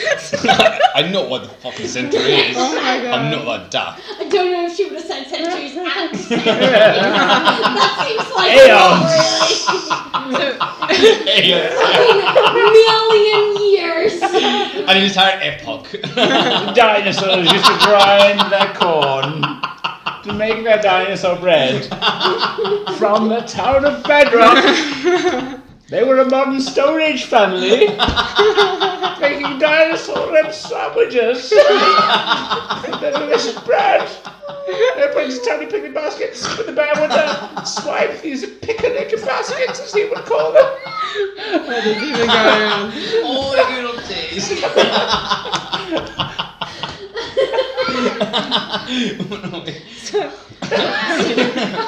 I know what the fucking century is. Oh my god. I'm not that daft. I don't know if she would have said centuries and centuries. That seems like a lot, really. Million years. An entire epoch. The dinosaurs used to grind their corn to make their dinosaur bread from the town of Bedrock. They were a modern Stone Age family making dinosaur rib sandwiches. Delicious bread. They put into tiny picnic baskets with the bear with the swipe these piccolage baskets, as he would call them. What is even going on? Oh, the good old days.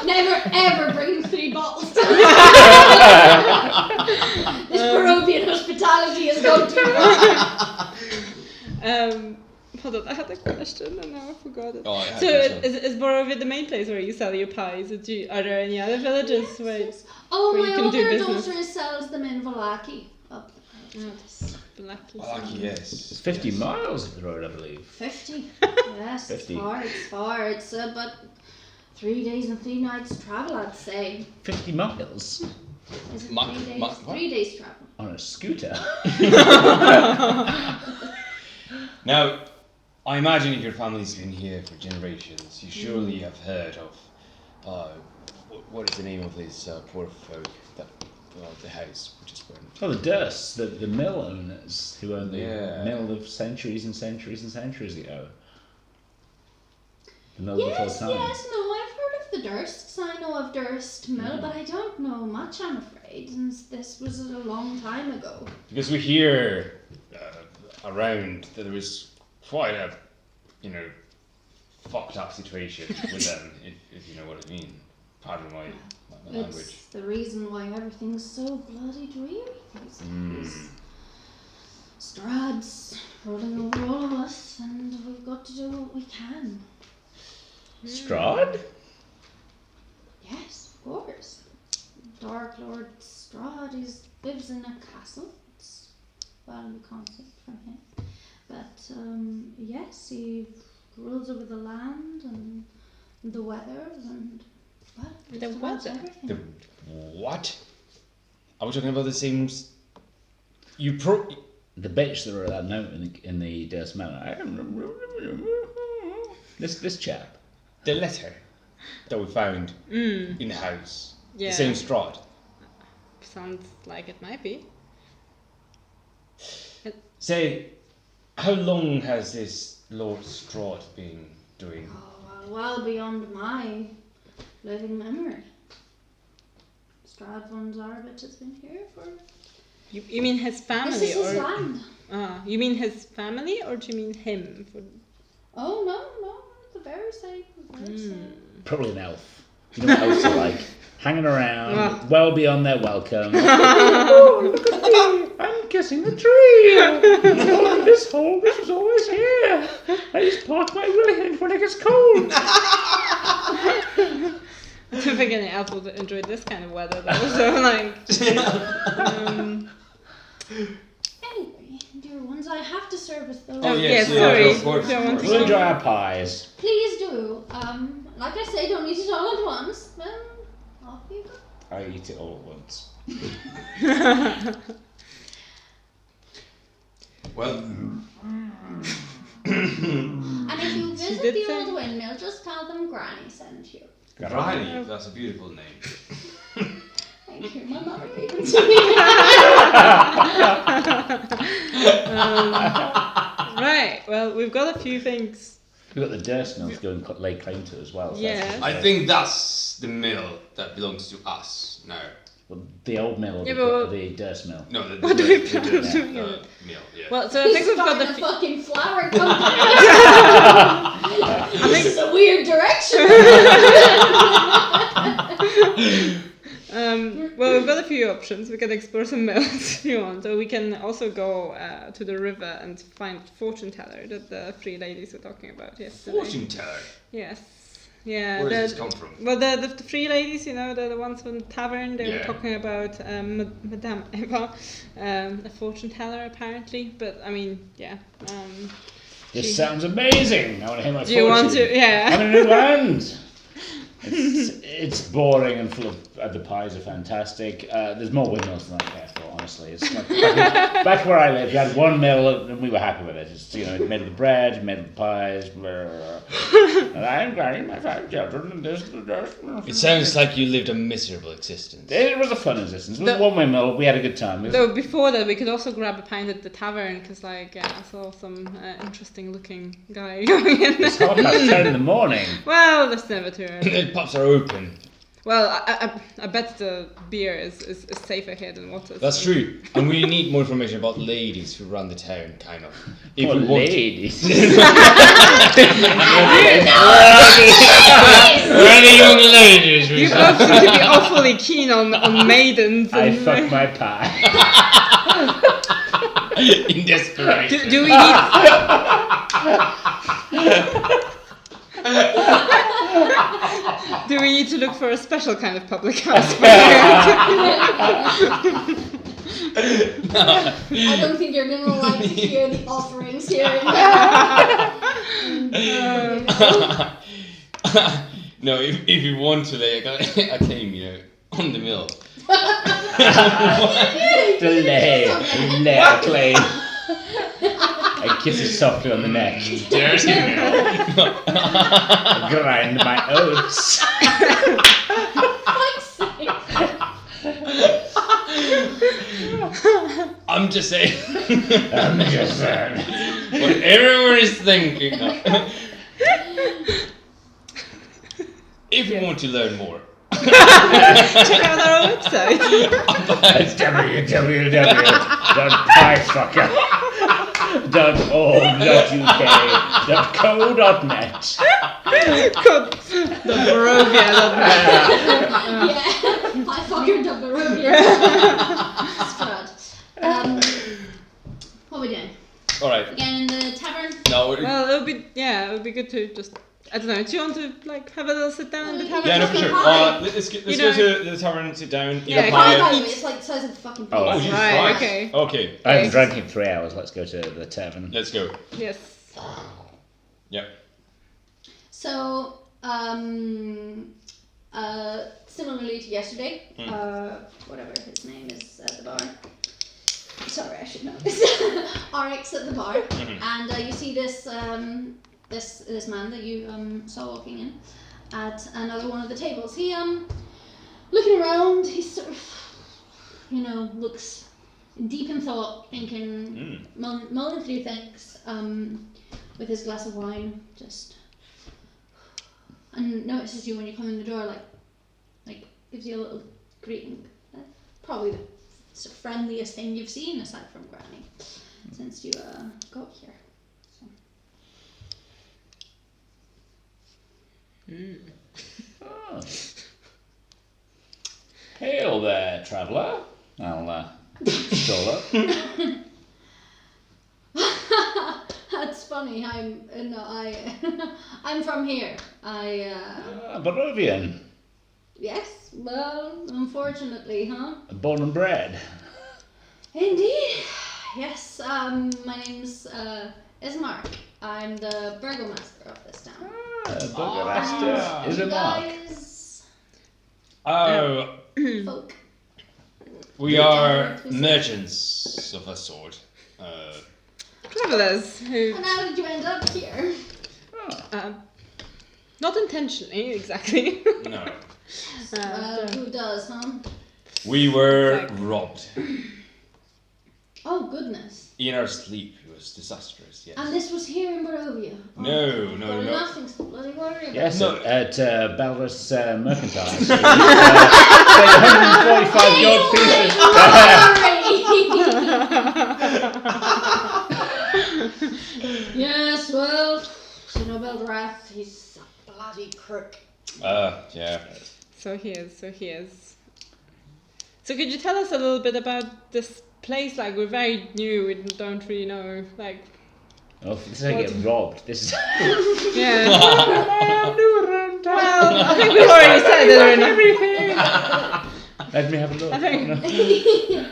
Never ever bring 3 bottles to This Barovian hospitality is going too far. Hold on, I had a question and now I forgot it. Oh, I had So that, is Barovia the main place where you sell your pies? Are there any other villages where Oh, Where my you can do older business. daughter sells them in Valaki. Up Blacky? Yes. It's 50 miles of the road, I believe. 50. Yes, 50. It's far. It's but 3 days and 3 nights travel, I'd say. 50 miles Is it Ma- 3 days? ma- 3 days travel. on a scooter. Now, I imagine if your family's been here for generations, you surely have heard of, what is the name of this poor folk that, the house which is burned? Oh, the Dursts, the mill owners who owned the Yeah. mill of centuries and centuries and centuries ago. The mill Yes, before time. yes, no, I've heard of the Dursts. I know of Durst Mill, but I don't know much, I'm afraid, since this was a long time ago. Because we hear around that there was quite a, fucked up situation with them, if you know what I mean. Pardon my language. It's the reason why everything's so bloody dreary these days. Strahd's rolling over all of us, and we've got to do what we can. Strahd? Yes, of course. Dark Lord Strahd lives in a castle. It's well, we can't take it from him. But yes, he rules over the land and the weather and The just about weather? everything. The what? Are we talking about the same? The bitch that wrote that note in the Durst Manor. This chap. The letter that we found in the house. Yeah. The same Strahd. Sounds like it might be. Say, how long has this Lord Strahd been doing? Oh, well beyond my living memory. Strahd von Zarbit has been here for... You mean his family This is his or? land. You mean his family or do you mean him? Oh, no, the very same. Probably an elf. You know what elves are like? Hanging around, Ah. well beyond their welcome. Oh, look at me! I'm kissing the tree! Oh, this was always here! I just park my willy when it gets cold! I don't think any elf would enjoy this kind of weather though, so like... Anyway, dear ones, I have to service those. Oh, yes, yeah, yeah, sorry. of course, Don't of want course. to- We'll enjoy our pies. Please do. Like I say, don't eat it all at once. Then off you go. I eat it all at once. Well, And if you visit did the say- old windmill, just tell them Granny sent you. Granny, that's a beautiful name. Thank you. My mother gave it to me. Right, well, we've got a few things. We've got the Durst mills going lay claim to as well. So Yeah. that's- I think that's the mill that belongs to us now. Well, the old mill, or Yeah, the, but- the Durst mill. No, the What do we the- plan on the- doing the with it? mill, yeah. Well, so I think we've got Starting the a few... fucking flower company. This is a weird direction. Well, we've got a few options. We can explore some mills if you want, or we can also go to the river and find fortune teller that the 3 ladies were talking about yesterday. Fortune teller. Yes. Yeah. Where does this come from? Well, the 3 ladies, the ones from the tavern, they were Yeah. talking about Madame Eva, a fortune teller apparently. But I mean, yeah. This sounds amazing! I want to hear my Do you want fortune. to? Yeah. I'm in a new land! It's boring and full of... the pies are fantastic. There's more windmills than I care for, honestly. It's like back where I lived, we had one mill and we were happy with it. It's, it made the bread, it made the pies. Blah, blah, blah. And I'm granting my 5 children and this. It sounds like you lived a miserable existence. It was a fun existence. It was one windmill. We had a good time. Though before that, we could also grab a pint at the tavern because, I saw some interesting-looking guy going in. It's 10:30 in the morning. Well, that's never too early. The pubs are open. Well, I bet the beer is safer here than water. That's so- true. And we need more information about ladies who run the town, kind of. If For we want- ladies. Where are the young ladies? You both seem to be awfully keen on maidens. I and- fuck my pie. In desperation. Do we need? Do we need to look for a special kind of public house? I don't think you're gonna like to hear the offerings here. No, if you want to lay a claim, on the mill. Lay a claim. I kiss it softly on the neck. Dirty mill. Grind my oats. I'm just saying. I'm just saying. What everyone is thinking. If you want to learn more. Check out our website. It's www.piefucker.org.uk.co.net. Code the Barovia.net. Yeah, I fucking done Barovia. Strahd. What are we doing? Alright. Again in the tavern? No, Well, it would be good to just. I don't know. Do you want to have a little sit down in the tavern? yeah, no, for sure. Let's go to the tavern, sit down, Yeah, eat a Pie, by pie. the way, it's like the size of the fucking pig. Oh, Jesus Right. Christ. Okay. Okay, I haven't drank in 3 hours. Let's go to the tavern. let's go. Yes. Yep. So, similarly to yesterday, whatever his name is at the bar. Sorry, I should know this. RX at the bar, and you see this this man that you saw walking in at another one of the tables. He looking around. He sort of looks deep in thought, thinking, mulling through things. With his glass of wine, and notices you when you come in the door, like gives you a little greeting. Probably the friendliest thing you've seen aside from Granny since you got here. Oh. Hail there, traveller. I'll stall up. That's funny. I'm from here. Barovian. Yes. Well, unfortunately, huh? Born and bred. Indeed. Yes. My name's Ismark. I'm the burgomaster of this town. Burgomaster is a You mark. guys, Oh, folk. we are merchants of a sort. Travelers who. And how did you end up here? Not intentionally, exactly. No. Who does, huh? We were Exactly. robbed. Oh, goodness. In our sleep. It was disastrous, yes. And this was here in Barovia? No. Got nothing to bloody worry about. Yes, No. at Balrus Mercantile. Paid 145 gold pieces. Yes, well, Beldrath, he's a bloody crook. Yeah. So he is. So could you tell us a little bit about this place? Like, we're very new. We don't really know. Like, Oh, this is how you get robbed. This is. yeah. Well, I think we've already said it. Everything. Let me have a look. I think.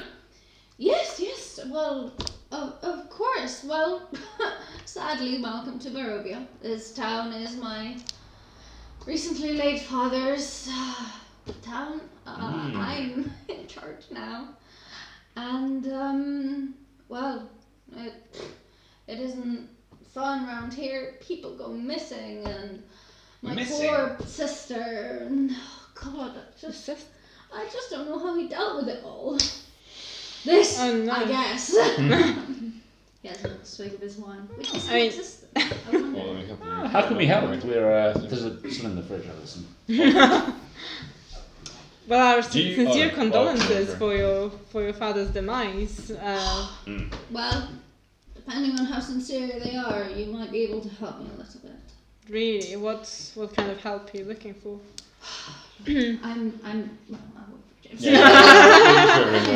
Yes. Well, of course. Well, sadly, welcome to Barovia. This town is my recently late father's town. I'm in charge now, and well, it isn't fun around here. People go missing, and my poor sister. And, oh God, I just don't know how he dealt with it all. This, Oh, no. I guess. He has a little swig of his wine, which is I mean- existent. I wonder. Well, How can we help? We're there's some in the fridge. I'll listen. Well, our Do you- sincere oh, condolences sure. for your father's demise. Well, depending on how sincere they are, you might be able to help me a little bit. Really, what kind of help are you looking for? I'm well, I work for James.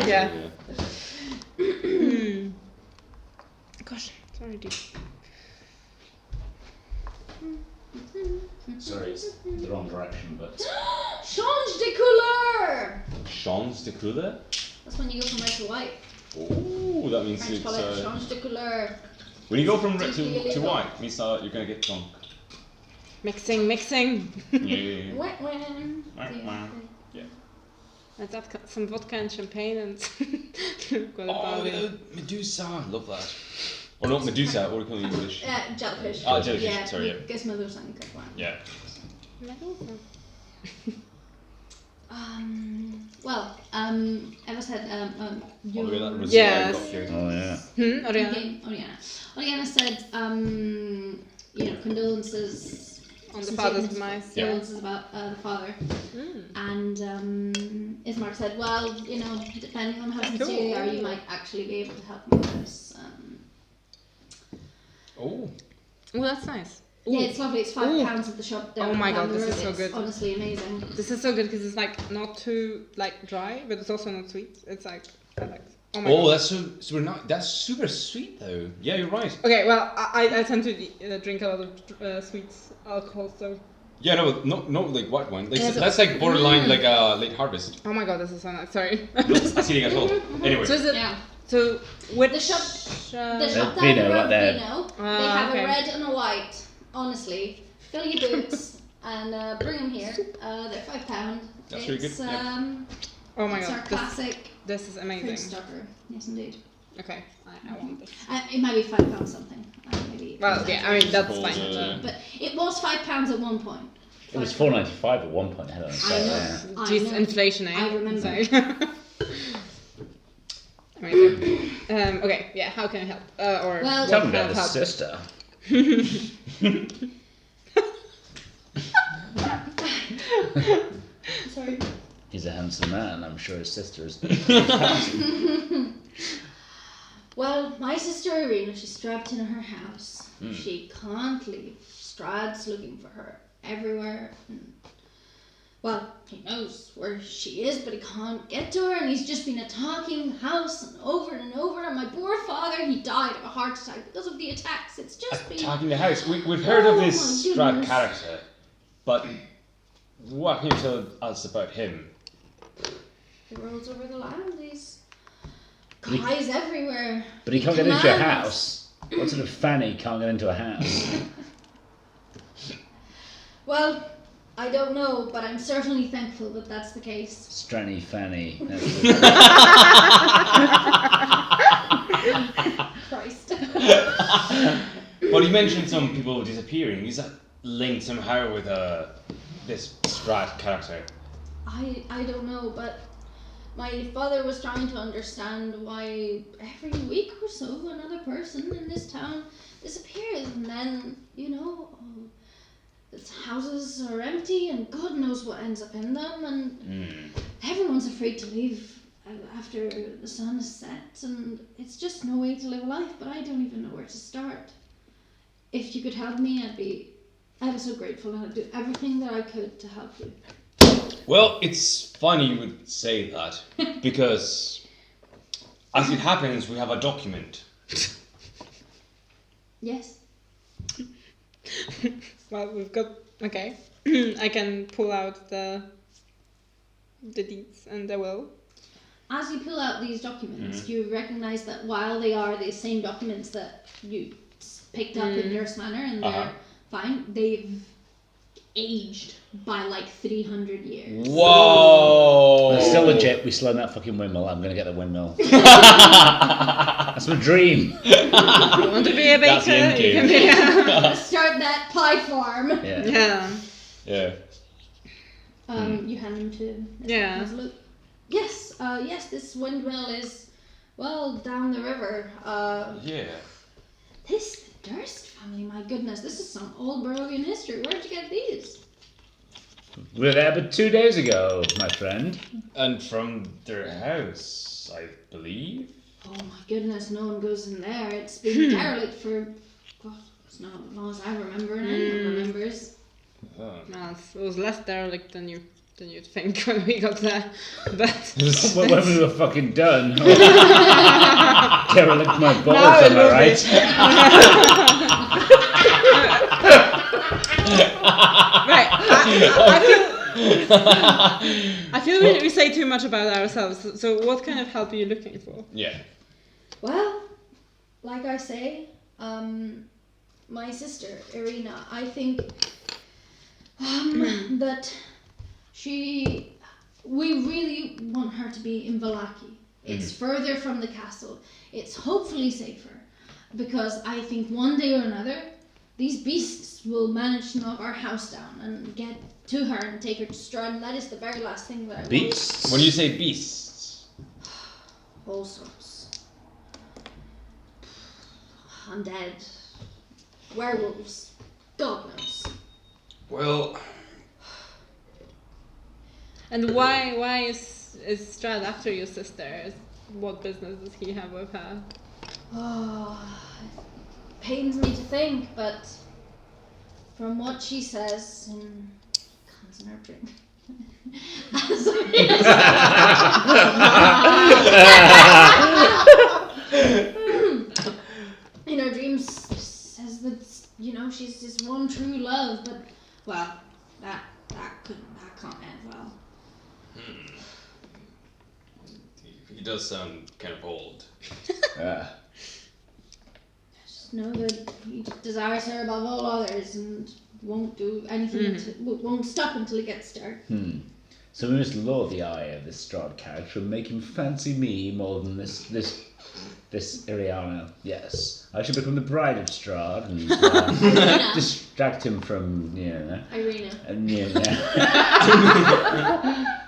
Yeah. Gosh, sorry, dude. Sorry, it's the wrong direction, but Change de couleur! Chance de couleur? That's when you go from red to white. Oh, that means French it's. call it change de couleur. When you go from red Deeply to illegal. white, means you're gonna get drunk. Mixing. Yeah. Wah. Yeah. Let's add some vodka and champagne and got a Oh, bargain. Medusa, love that. Or not Medusa, what do you call it in English? Jellyfish. Ah, jellyfish, Yeah, sorry, yeah. Gizmodo's and good one. Yeah. Eva said, you. Oh, that was Yes. oh yeah. Oriana? Oriana said, condolences. On the sincere father's demise. Yeah. Condolences about the father. And Ismark said, well, depending on how sincere they are, you might actually be able to help me with this. Oh. Oh, that's nice. Yeah, it's lovely. It's £5 Ooh. at the shop down, Oh my down God, the this road. is so It's good. honestly amazing. This is so good because it's like not too like dry, but it's also not sweet. It's like perfect. Oh my Oh, God. that's super nice. That's super sweet though. Yeah, you're right. Okay, well, I tend to drink a lot of sweet alcohol, so. Yeah, no, like white wine. Like, Yes. that's like borderline like late harvest. Oh my God, this is so nice. Sorry. Not acidic at all. Anyway. So is it? Yeah. So which? The shop Vino, down the road, right there. Vino, they have okay. a red and a white. Honestly, fill your boots and bring them here. They're £5. That's really It's, good, yeah. Oh my it's our God, classic this is Prince amazing. Stocker. Yes, indeed. Okay, I want this. It might be £5 something. Maybe. Well, yeah, I mean that's Cool, fine. yeah. But it was £5 at one point. It was $4.95 at one point. Helen. So, I know. yeah. I Jeez, know. inflation, eh? I remember. Sorry. Amazing. Okay, yeah. How can I help? Or Well- Tell what me kind about of the help? sister. Sorry. He's a handsome man. I'm sure his sister is. Well, my sister Irina, she's trapped in her house. She can't leave. Strahd's looking for her everywhere. Well, he knows where she is, but he can't get to her, and he's just been attacking the house and over. And my poor father, he died of a heart attack because of the attacks. It's just been... Attacking the house. We've heard of this Oh, my Strahd goodness. character, but what can you tell us about him? He rolls over the land. He's guys everywhere. But he can't get into a Commands. house. What sort of fanny can't get into a house? Well, I don't know, but I'm certainly thankful that that's the case. Stranny fanny. Christ. Well, you mentioned some people disappearing. Is that linked somehow with this Strahd character? I don't know, but my father was trying to understand why every week or so another person in this town disappears, and then, the houses are empty and God knows what ends up in them, and everyone's afraid to leave after the sun is set, and it's just no way to live life, but I don't even know where to start. If you could help me, I'd be ever so grateful, and I'd do everything that I could to help you. Well, it's funny you would say that, because as it happens, we have a document. Yes. Well, we've got. Okay, I can pull out the deeds and the will. As you pull out these documents, you recognize that while they are the same documents that you picked up in Nurse Manor, and they're fine, they've aged by like 300 years. Whoa! But it's still legit. We still own that fucking windmill. I'm gonna get the windmill. That's my dream. You want to be a That's the baker? end You can game. be. Start that pie farm. Yeah. Yeah. Yeah. You hand them to Yeah. Mr. Luke. Yes, yes, this windmill is, well, down the river. Yeah. This Durst family, my goodness, this is some old Barovian history. Where'd you get these? We were there but 2 days ago, my friend. And from their house, I believe. Oh my goodness, no one goes in there. It's been derelict for, God, it's not as long as I remember and anyone remembers. Oh. No, it was less derelict than you'd think when we got there. But Well, when we were fucking done. Derelict my balls, Now it am I will be. right? right, I feel we say too much about ourselves. So what kind of help are you looking for? Yeah. Well, like I say, my sister, Irina, I think that we really want her to be in Valaki. It's further from the castle. It's hopefully safer. Because I think one day or another, these beasts will manage to knock our house down and get to her and take her to Strahd, and that is the very last thing that I want. Beasts? When you say beasts, All sorts. Undead. Werewolves. God knows. well, And why is Strahd after your sister? What business does he have with her? Oh, it pains me to think, but from what she says, comes in her dream. In her dreams, says that she's his one true love, but well, that can't end well. He does sound kind of old. Just know that he desires her above all others and won't do anything, won't stop until he gets to her. So we must lure the eye of this Strahd character and make him fancy me more than this Iriana. Yes, I should become the bride of Strahd and distract him from, Irina. and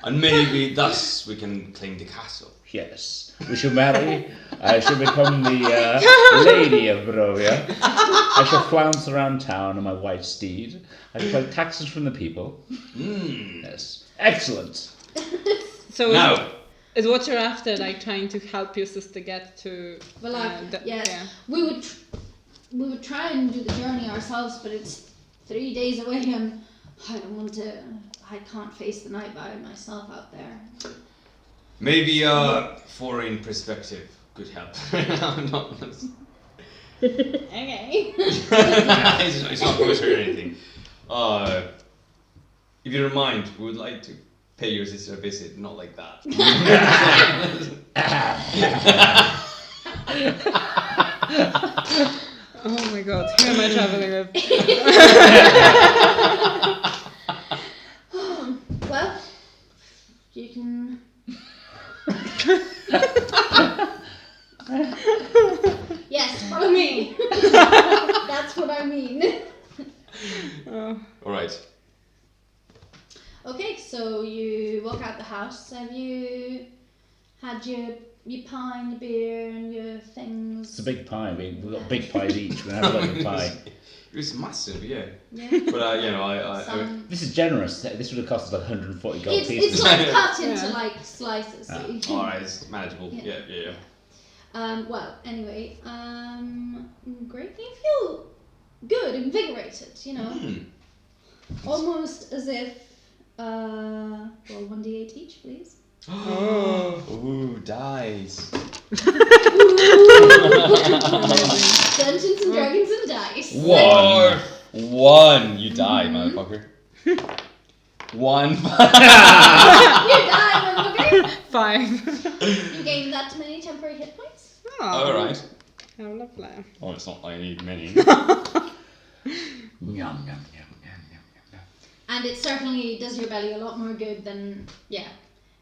And maybe thus we can claim the castle. yes, we shall marry. I shall become the lady of Barovia. I shall flounce around town on my white steed. I shall collect taxes from the people. Yes, excellent. So Now, is what you're after, like trying to help your sister get to Valaki, yes. yeah. We would try and do the journey ourselves, but it's 3 days away and I can't face the night by myself out there. maybe a foreign perspective could help. I'm not. Okay. It's not going to hurt anything. If you don't mind, we would like to pay your sister a visit, not like that. Oh my god, who am I traveling with? Well, you can. Yes, follow me. That's what I mean. Oh. Alright. Okay, so you walk out the house. Have you had your pie and your beer and your things? It's a big pie. We've got big pies each. We're going to have like a pie. It was massive, yeah. Yeah. But I Some- This is generous. This would have cost us like 140 gold it's pieces. like cut into Yeah. like slices. So you can- alright, it's manageable. Yeah. Yeah. Well, anyway, great. You feel good, invigorated, almost as if. Well, 1d8 each, please. ooh, dice. Dungeons and Dragons and dice. One. You die, motherfucker. One. You die, motherfucker. 5. You gain that many temporary hit points. Oh, Alright. how lovely. Oh, it's not like I need many. Yum, yum, yum, yum, yum, yum. And it certainly does your belly a lot more good than,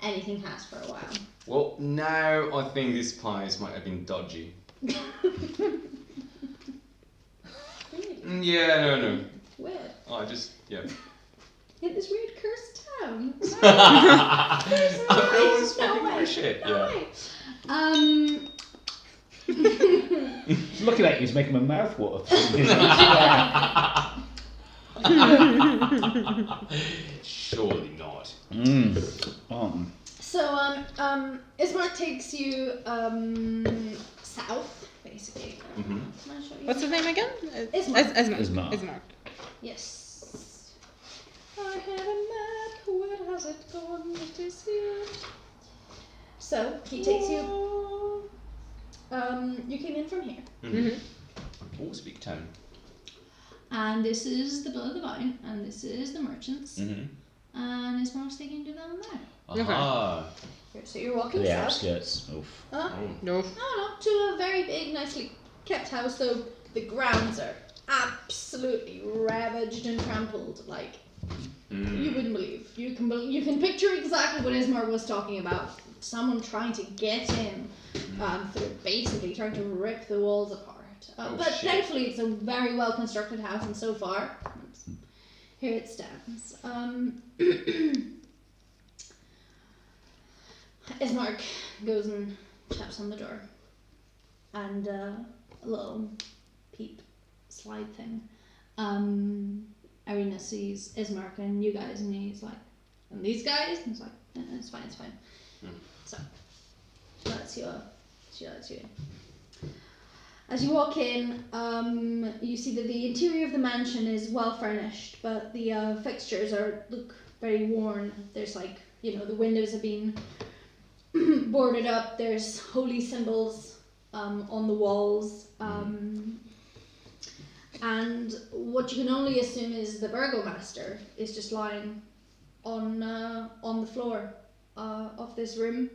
anything has for a while. Well, now I think these pies might have been dodgy. Really? Yeah, no. Weird. I just, yeah. In this weird cursed town. I'm always spending my shit, yeah. Looking at you is making my mouth water. Surely not. So, Ismark takes you south, basically. Mm-hmm. Can I show you? What's his name again? Ismark. Ismark. Ismark. Yes. I have a map. Where has it gone? It is here. So he takes you. You came in from here, Oh, speak tone. and this is the Blood of the Vine, and this is the Merchants, Mm-hmm. and Ismark's taking you down there. Aha. Here, so you're walking The south. outskirts. Oof. No, No. to a very big, nicely kept house. Though the grounds are absolutely ravaged and trampled, like. You wouldn't believe. You can picture exactly what Ismark was talking about. Someone trying to get in, through basically trying to rip the walls apart. But shit. thankfully, it's a very well constructed house, and so far, here it stands. Ismark goes and taps on the door, and a little peep slide thing. Irina sees Ismark and you guys, and he's like, and these guys? And he's like, it's fine. So, that's you in. As you walk in, you see that the interior of the mansion is well furnished, but the fixtures look very worn. There's the windows have been boarded up. There's holy symbols on the walls. And what you can only assume is the burgomaster is just lying on the floor of this room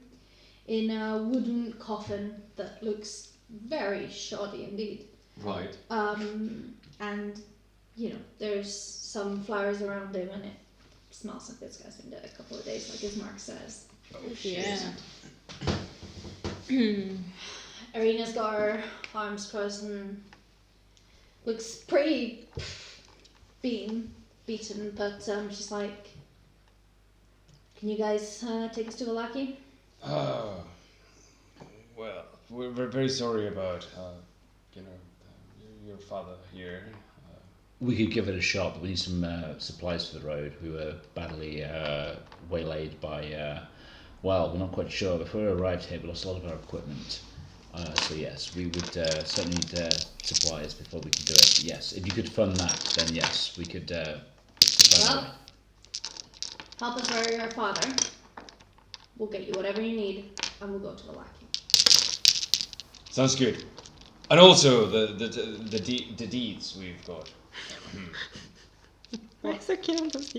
in a wooden coffin that looks very shoddy indeed. Right. And there's some flowers around him, and it smells like this guy's been dead a couple of days, like Ismark says. Oh shit. Yeah. Irina's got her arms crossed and looks pretty beaten, but she's like, can you guys take us to Valaki? Well, we're very sorry about, your father here. We could give it a shot, but we need some supplies for the road. We were badly waylaid by, we're not quite sure. Before we arrived here, we lost a lot of our equipment. So yes, we would certainly need supplies before we could do it. But yes, if you could fund that, then yes, we could fund it. Help us bury your father. We'll get you whatever you need, and we'll go to Valaki. Sounds good. And also the deeds we've got.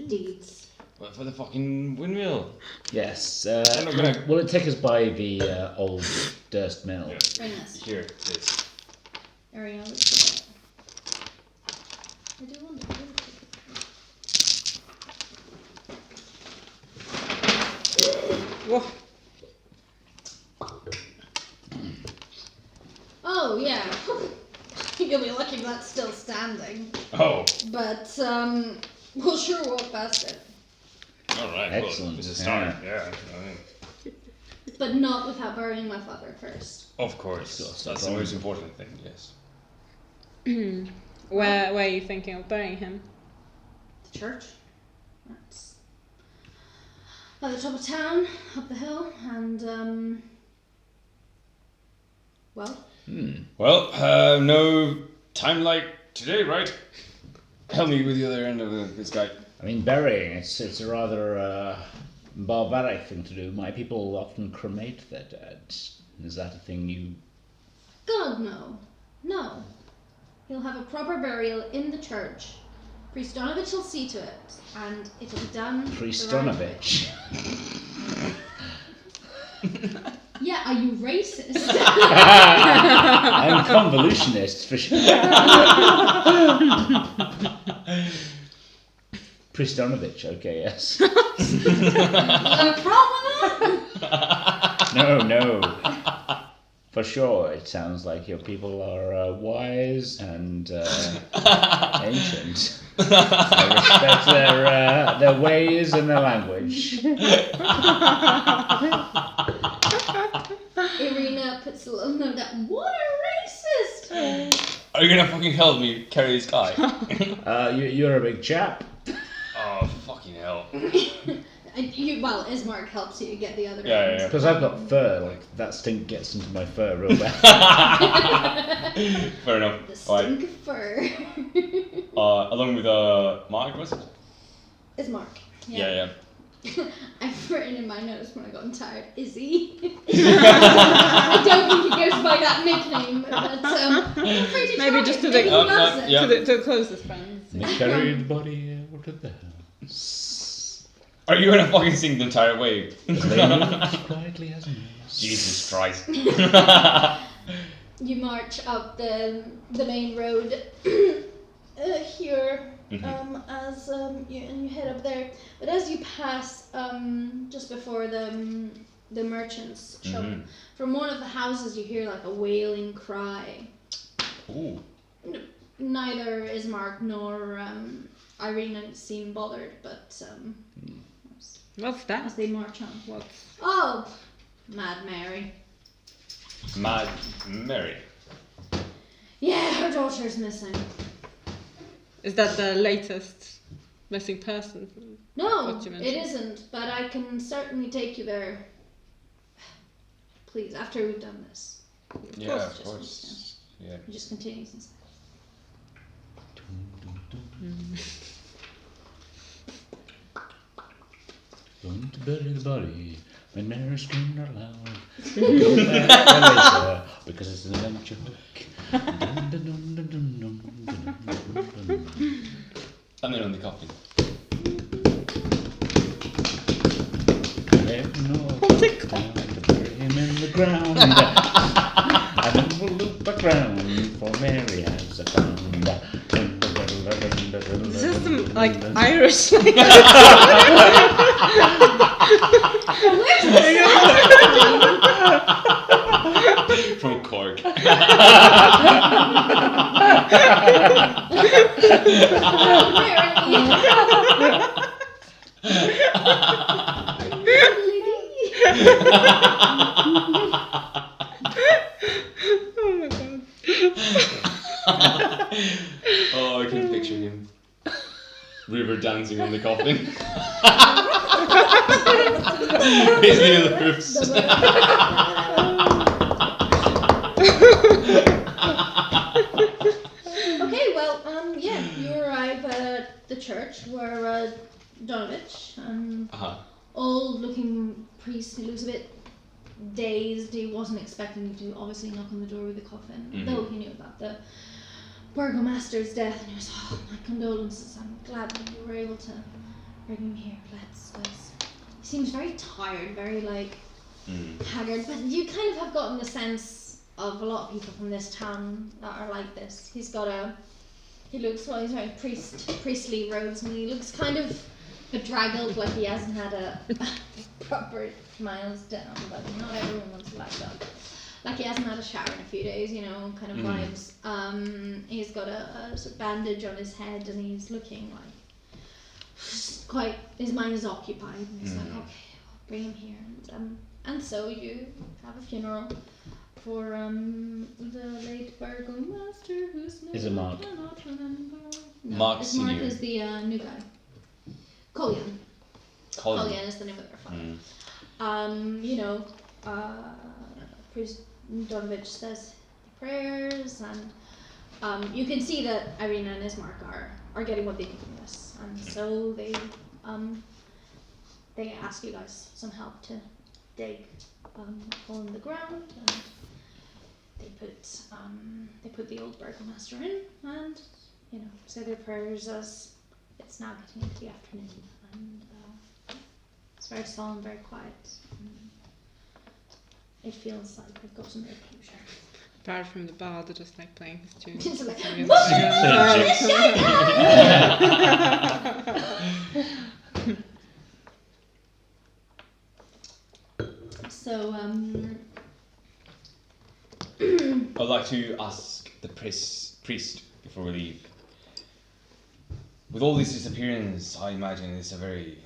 Deeds. Well, for the fucking windmill. Yes. not gonna- Will it take us by the old Durst Mill? Yeah. Bring this. Here, this. Irina, let's do that. I do wonder. Whoa. Oh, yeah. You'll be lucky if that's still standing. Oh. But, we'll sure walk past it. All right. Excellent. Well, it's a start. Yeah. Yeah. But not without burying my father first. Of course. That's the most important thing. Yes. Where are you thinking of burying him? The church. That's at the top of town, up the hill, and, well, Well, no time like today, right? Help me with the other end of this guy. I mean, burying, it's a rather barbaric thing to do. My people often cremate their dead. Is that a thing you... God, no. No. He'll have a proper burial in the church. Priest Donovich will see to it, and it'll be done. Priest the right Donovich? way. Yeah, are you racist? I'm convolutionist, for sure. Priest Donovich, okay, yes. A problem with that? No. For sure, it sounds like your people are wise and ancient. I respect their ways and their language. Irina puts a little note down. What a racist! Are you gonna fucking help me carry this guy? You're a big chap. Oh fucking hell! Well, Ismark helps you get the other Yeah, end. yeah. Because I've got fur, like that stink gets into my fur real bad. Fair enough. The Alright. stink of fur. Along with Mark, was it? Ismark. Yeah. I've written in my notes when I got tired, Izzy. I don't think he goes by that nickname, but feel free to Maybe try just it. to Maybe the- he loves it. yeah. To the closest friends. They carried the body out of the house. Are you gonna fucking sing the entire way? As quietly as a mouse. Jesus Christ. You march up the main road here as you head up there. But as you pass just before the merchant's shop, from one of the houses you hear like a wailing cry. Ooh. Neither Ismark nor Irina seem bothered, but What's that? as they march on. What's Oh, Mad Mary. Mad Mary. Yeah, her daughter's missing. is that the latest missing person? No, What you it mentioned. isn't, but I can certainly take you there. Please, after we've done this. Yeah, of Just course. Yeah. He just continues inside. Going to bury the body when Mary screamed out loud. Go back later because it's an adventure book. Dun, dun, dun, dun, dun, dun, dun, dun, dun, dun. And then on the coffin. There's no time to bury him in the ground. And then we'll loop around for Mary has a found. This is some like Irish. From Cork. Oh my god. Oh, I can picture him. River dancing on the coffin. He's near the roofs. Okay, well, yeah, you arrive at the church where Donovich, old-looking priest who looks a bit dazed. He wasn't expecting you to obviously knock on the door with the coffin, though he knew about the burgomaster's death, and he was, oh, my condolences. I'm glad that you were able to bring him here. Let's. He seems very tired, very haggard, but you kind of have gotten the sense of a lot of people from this town that are like this. He's looks, well, he's wearing priestly robes, and he looks kind of bedraggled, like he hasn't had a proper miles down, but not everyone wants to like that. Like he hasn't had a shower in a few days, kind of vibes. He's got a sort of bandage on his head, and he's looking like his mind is occupied, and he's like, okay, I'll bring him here, and so you have a funeral for the late burgomaster whose name Is it Mark? I cannot remember. No, Mark it's Senior. Mark is the new guy. Collian. Collian is the name of their father. Priest Donovich says prayers, and you can see that Irina and Ismark are getting what they need from this, and so they ask you guys some help to dig a hole in the ground, and they put the old burgomaster in, and say their prayers as it's now getting into the afternoon, and it's very solemn, very quiet. It feels like they've got some real closure. Apart from the bard, they're just like playing his tunes. It's like, so, I'd like to ask the priest before we leave. With all these disappearances, I imagine it's a very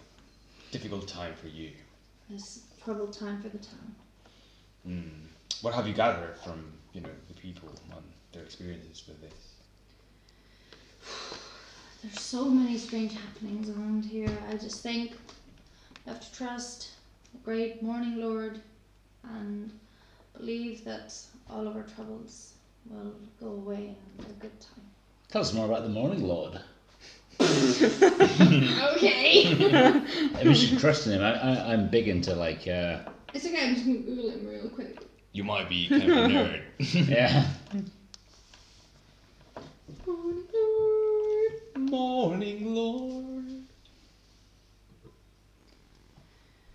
difficult time for you. it's a troubled time for the town. What have you gathered from, the people and their experiences with this? There's so many strange happenings around here. I just think You have to trust the great Morning Lord and believe that all of our troubles will go away in a good time. Tell us more about the Morning Lord. Okay. We should trust in him. I'm big into like, It's okay, I'm just gonna Google him real quick. You might be kind of a nerd. yeah. Morning Lord. Morning Lord.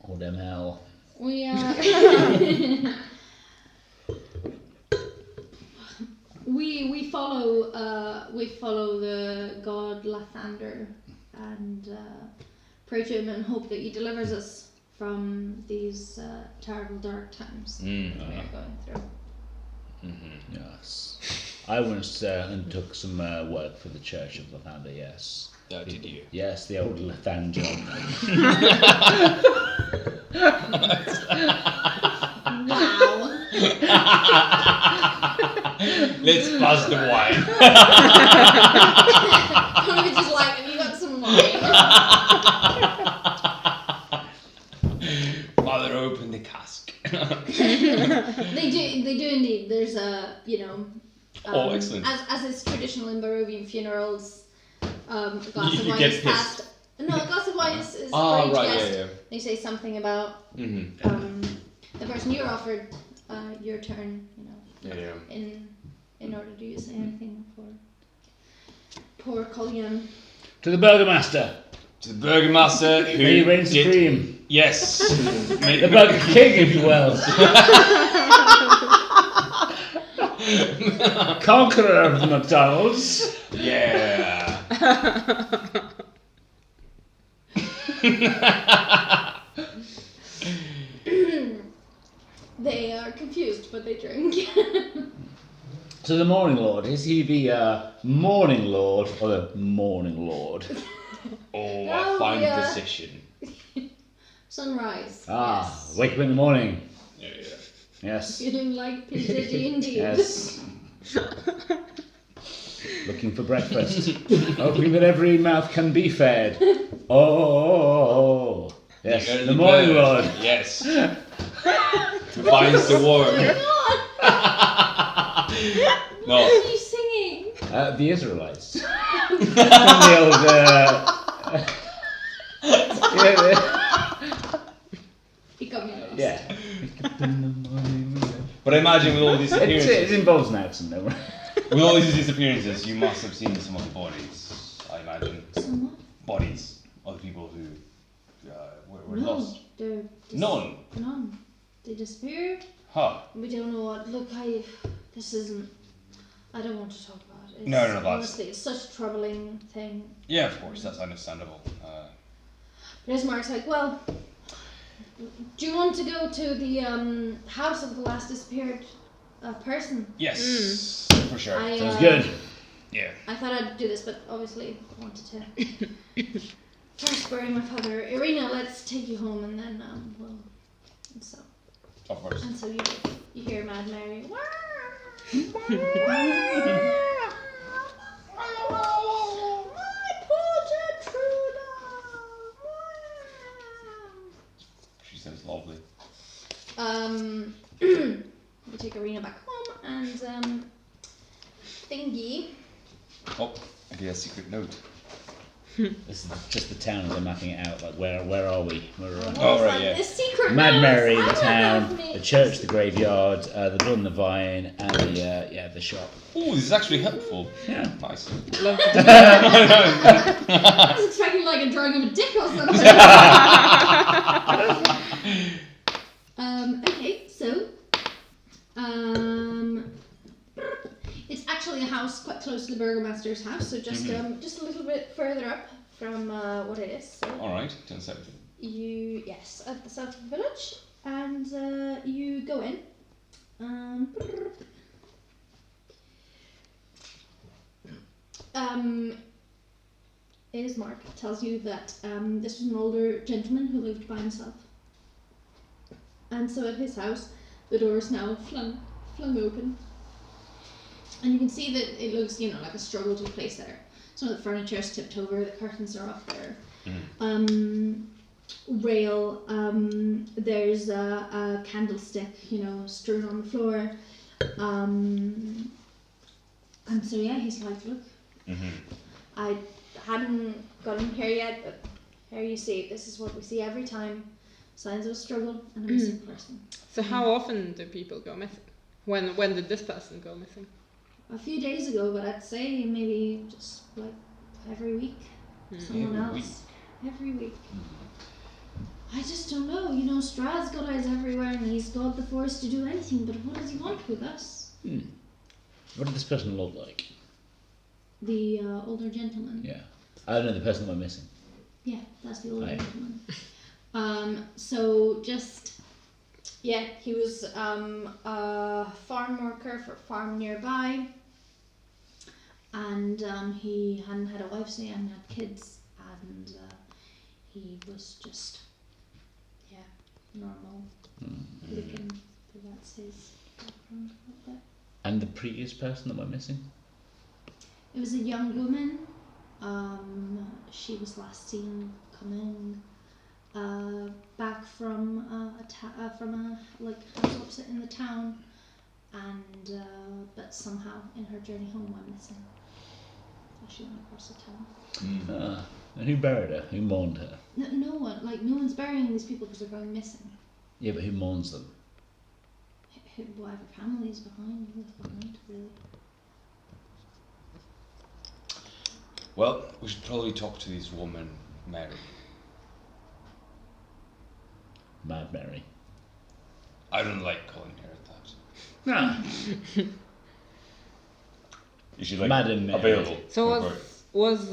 Oh, them hell. We we follow the god Lathander and pray to him and hope that he delivers us from these terrible dark times we are going through. Yes. I once undertook some work for the Church of Lathander, yes. Oh, did you? Yes, the old Lathander. Wow. Let's buzz the wine. We're just like, have you got some wine? Father, open the cask. They do indeed. There's a, Oh, excellent. As is traditional in Barovian funerals, a glass of You wine get is passed. No, a glass of wine is for Oh, each right, guest. yeah. They say something about Mm-hmm. the person you're offered your turn, Yeah. in order to say anything for poor Colleen. To the Burgomaster. To the Burgomaster who May he reign did... supreme. Yes. The Burger King, if you will. Conqueror of the McDonald's. Yeah. They are confused, but they drink. So the Morning Lord, is he the Morning Lord or the Morning Lord? Oh, Oh, a fine yeah. precision. Sunrise. Ah, Yes. wake up in the morning. Yeah. Yes. Feeling like P.J.D. indeed. Yes. Looking for breakfast. Hoping that every mouth can be fed. Oh. Yes. The early The Morning bird. Lord. Yes. Finds the worm. What No. are you singing? The Israelites. the old. He got me lost. Yeah. But I imagine with all these It appearances, involves an accent, though. with all these disappearances, you must have seen some of the bodies. I imagine Somewhat? bodies of the people who were No, lost. they're None. None. They disappeared. Huh. We don't know what. Look, this isn't. I don't want to talk about it. It's, No, that's- honestly, it's such a troubling thing. Yeah, of course, that's understandable. But Ismark's like, well, do you want to go to the house of the last disappeared person? Yes, for sure. Sounds good. Yeah. I thought I'd do this, but obviously I wanted to first bury my father. Irina, let's take you home, and then we'll. And so you hear Mad Mary. My poor Gertruda. She sounds lovely. We take Irina back home, and Thingy. Oh, I get a secret note. This is just the town as I'm mapping it out. Like, where are we? Oh, right, yeah. The secret Mad notes. Mary, I the don't have town, me. the church, the graveyard, the blood and the vine, and the shop. Oh, this is actually helpful. Yeah. Nice. Love I was expecting like a drawing of a dick or something. Okay, so it's actually a house quite close to the Burgomaster's house, so just a little bit further up from what it is. So All right, turn 70. at the south of the village, and you go in. Ismark tells you that this was an older gentleman who lived by himself, and so at his house the door is now flung open, and you can see that it looks like a struggle to place there. Some of the furniture is tipped over, the curtains are up there. rail. There's a candlestick, strewn on the floor. And so yeah, he's like, look, I hadn't got him here yet, but here you see, this is what we see every time. Signs of a struggle and a missing person. So how often do people go missing? When did this person go missing? A few days ago, but I'd say maybe just like every week. Someone else. Every week. I just don't know. Strahd's got eyes everywhere and he's got the force to do anything, but what does he want with us? What did this person look like? The older gentleman. Yeah. I don't know, the person that went missing. Yeah, that's the older Right. gentleman. So just, he was a farm worker for a farm nearby, and he hadn't had a wife, so he hadn't had kids, and he was just, normal looking, so that's his background a little bit. And the previous person that went missing? It was a young woman. She was last seen coming back from a house opposite in the town, and but somehow in her journey home went missing as she went across the town. And who buried her? Who mourned her? No one, no one's burying these people because they're going missing. Yeah, but who mourns them? Whatever family is behind, really. Well, we should probably talk to this woman, Mary. Mad Mary. I don't like calling her that. No. Is she like Madam Mary. available? So was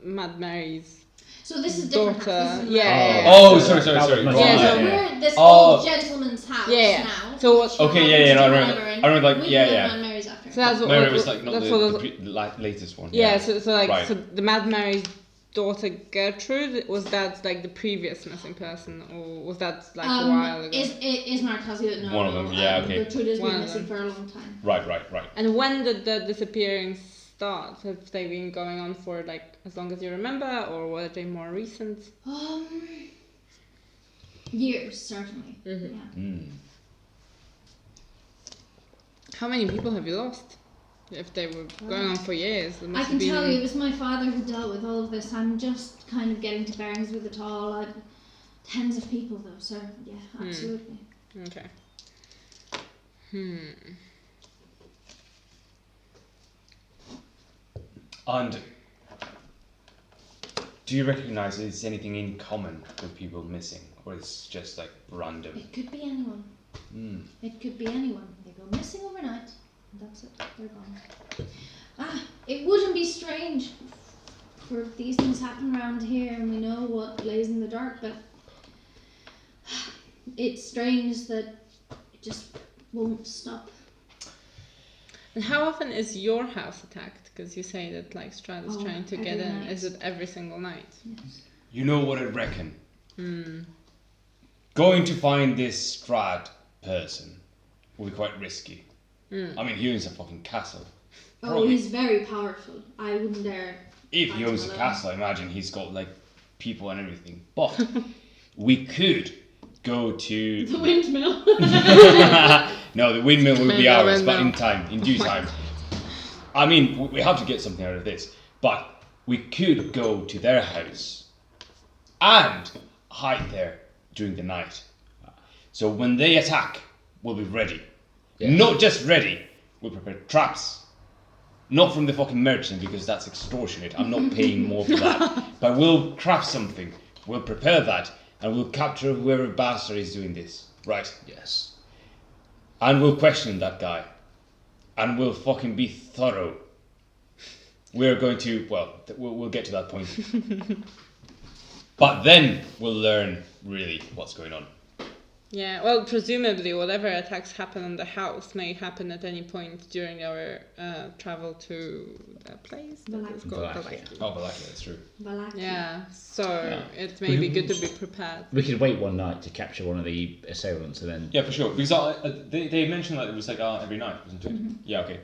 Mad Mary's So this is different daughter? house. This is Yeah. Oh, sorry. Yeah, Right. Yeah, so We're at this Oh. old gentleman's house Yeah. now. So which Okay, happens yeah, no, to I be remember. Mary, I remember, like, we yeah, live yeah. on Mary's after. So that's Mary was like not that's the, what latest one. yeah. So Right. so the Mad Mary's daughter Gertrude, was that like the previous missing person, or was that like a while ago? Ismark has it? No, One of them, yeah, okay. Gertrude has One been of missing them. for a long time. Right. And when did the disappearings start? Have they been going on for like as long as you remember, or were they more recent? Years, certainly. Mhm. Yeah. How many people have you lost? If they were going on for years, there I must can have tell been- you, it was my father who dealt with all of this. I'm just kind of getting to bearings with it all. Tens of people, though, so yeah, absolutely. Okay. And do you recognise there's anything in common with people missing, or it's just like random? It could be anyone. It could be anyone. They go missing overnight, and that's it. They're gone. It wouldn't be strange for these things happen around here, and we know what lays in the dark, but it's strange that it just won't stop. And how often is your house attacked? Because you say that like Strahd is trying to get every in. night. Is it every single night? Yes. You know what I reckon? Going to find this Strahd person will be quite risky. I mean, he owns a fucking castle. Oh, Probably. he's very powerful. I wouldn't dare. If he fight owns him a alone. castle, I imagine he's got like people and everything. But we could go to The windmill. no, the windmill will be Maybe ours, the but in windmill. time, in due time. I mean, we have to get something out of this, but we could go to their house and hide there during the night. So when they attack, we'll be ready. Yeah. Not just ready, we'll prepare traps. Not from the fucking merchant, because that's extortionate. I'm not paying more for that. But we'll craft something, we'll prepare that, and we'll capture whoever bastard is doing this. Right? Yes. And we'll question that guy. And we'll fucking be thorough. We're going to, we'll get to that point. But then we'll learn really what's going on. Yeah. Well, presumably, whatever attacks happen on the house may happen at any point during our travel to the place that is called Valakia. Valakia. Oh, Valakia, that's true. Valaki. Yeah. So it may be good to be prepared. We could wait one night to capture one of the assailants and then... Yeah, for sure. Because they mentioned that it was like every night, wasn't it? Yeah, okay.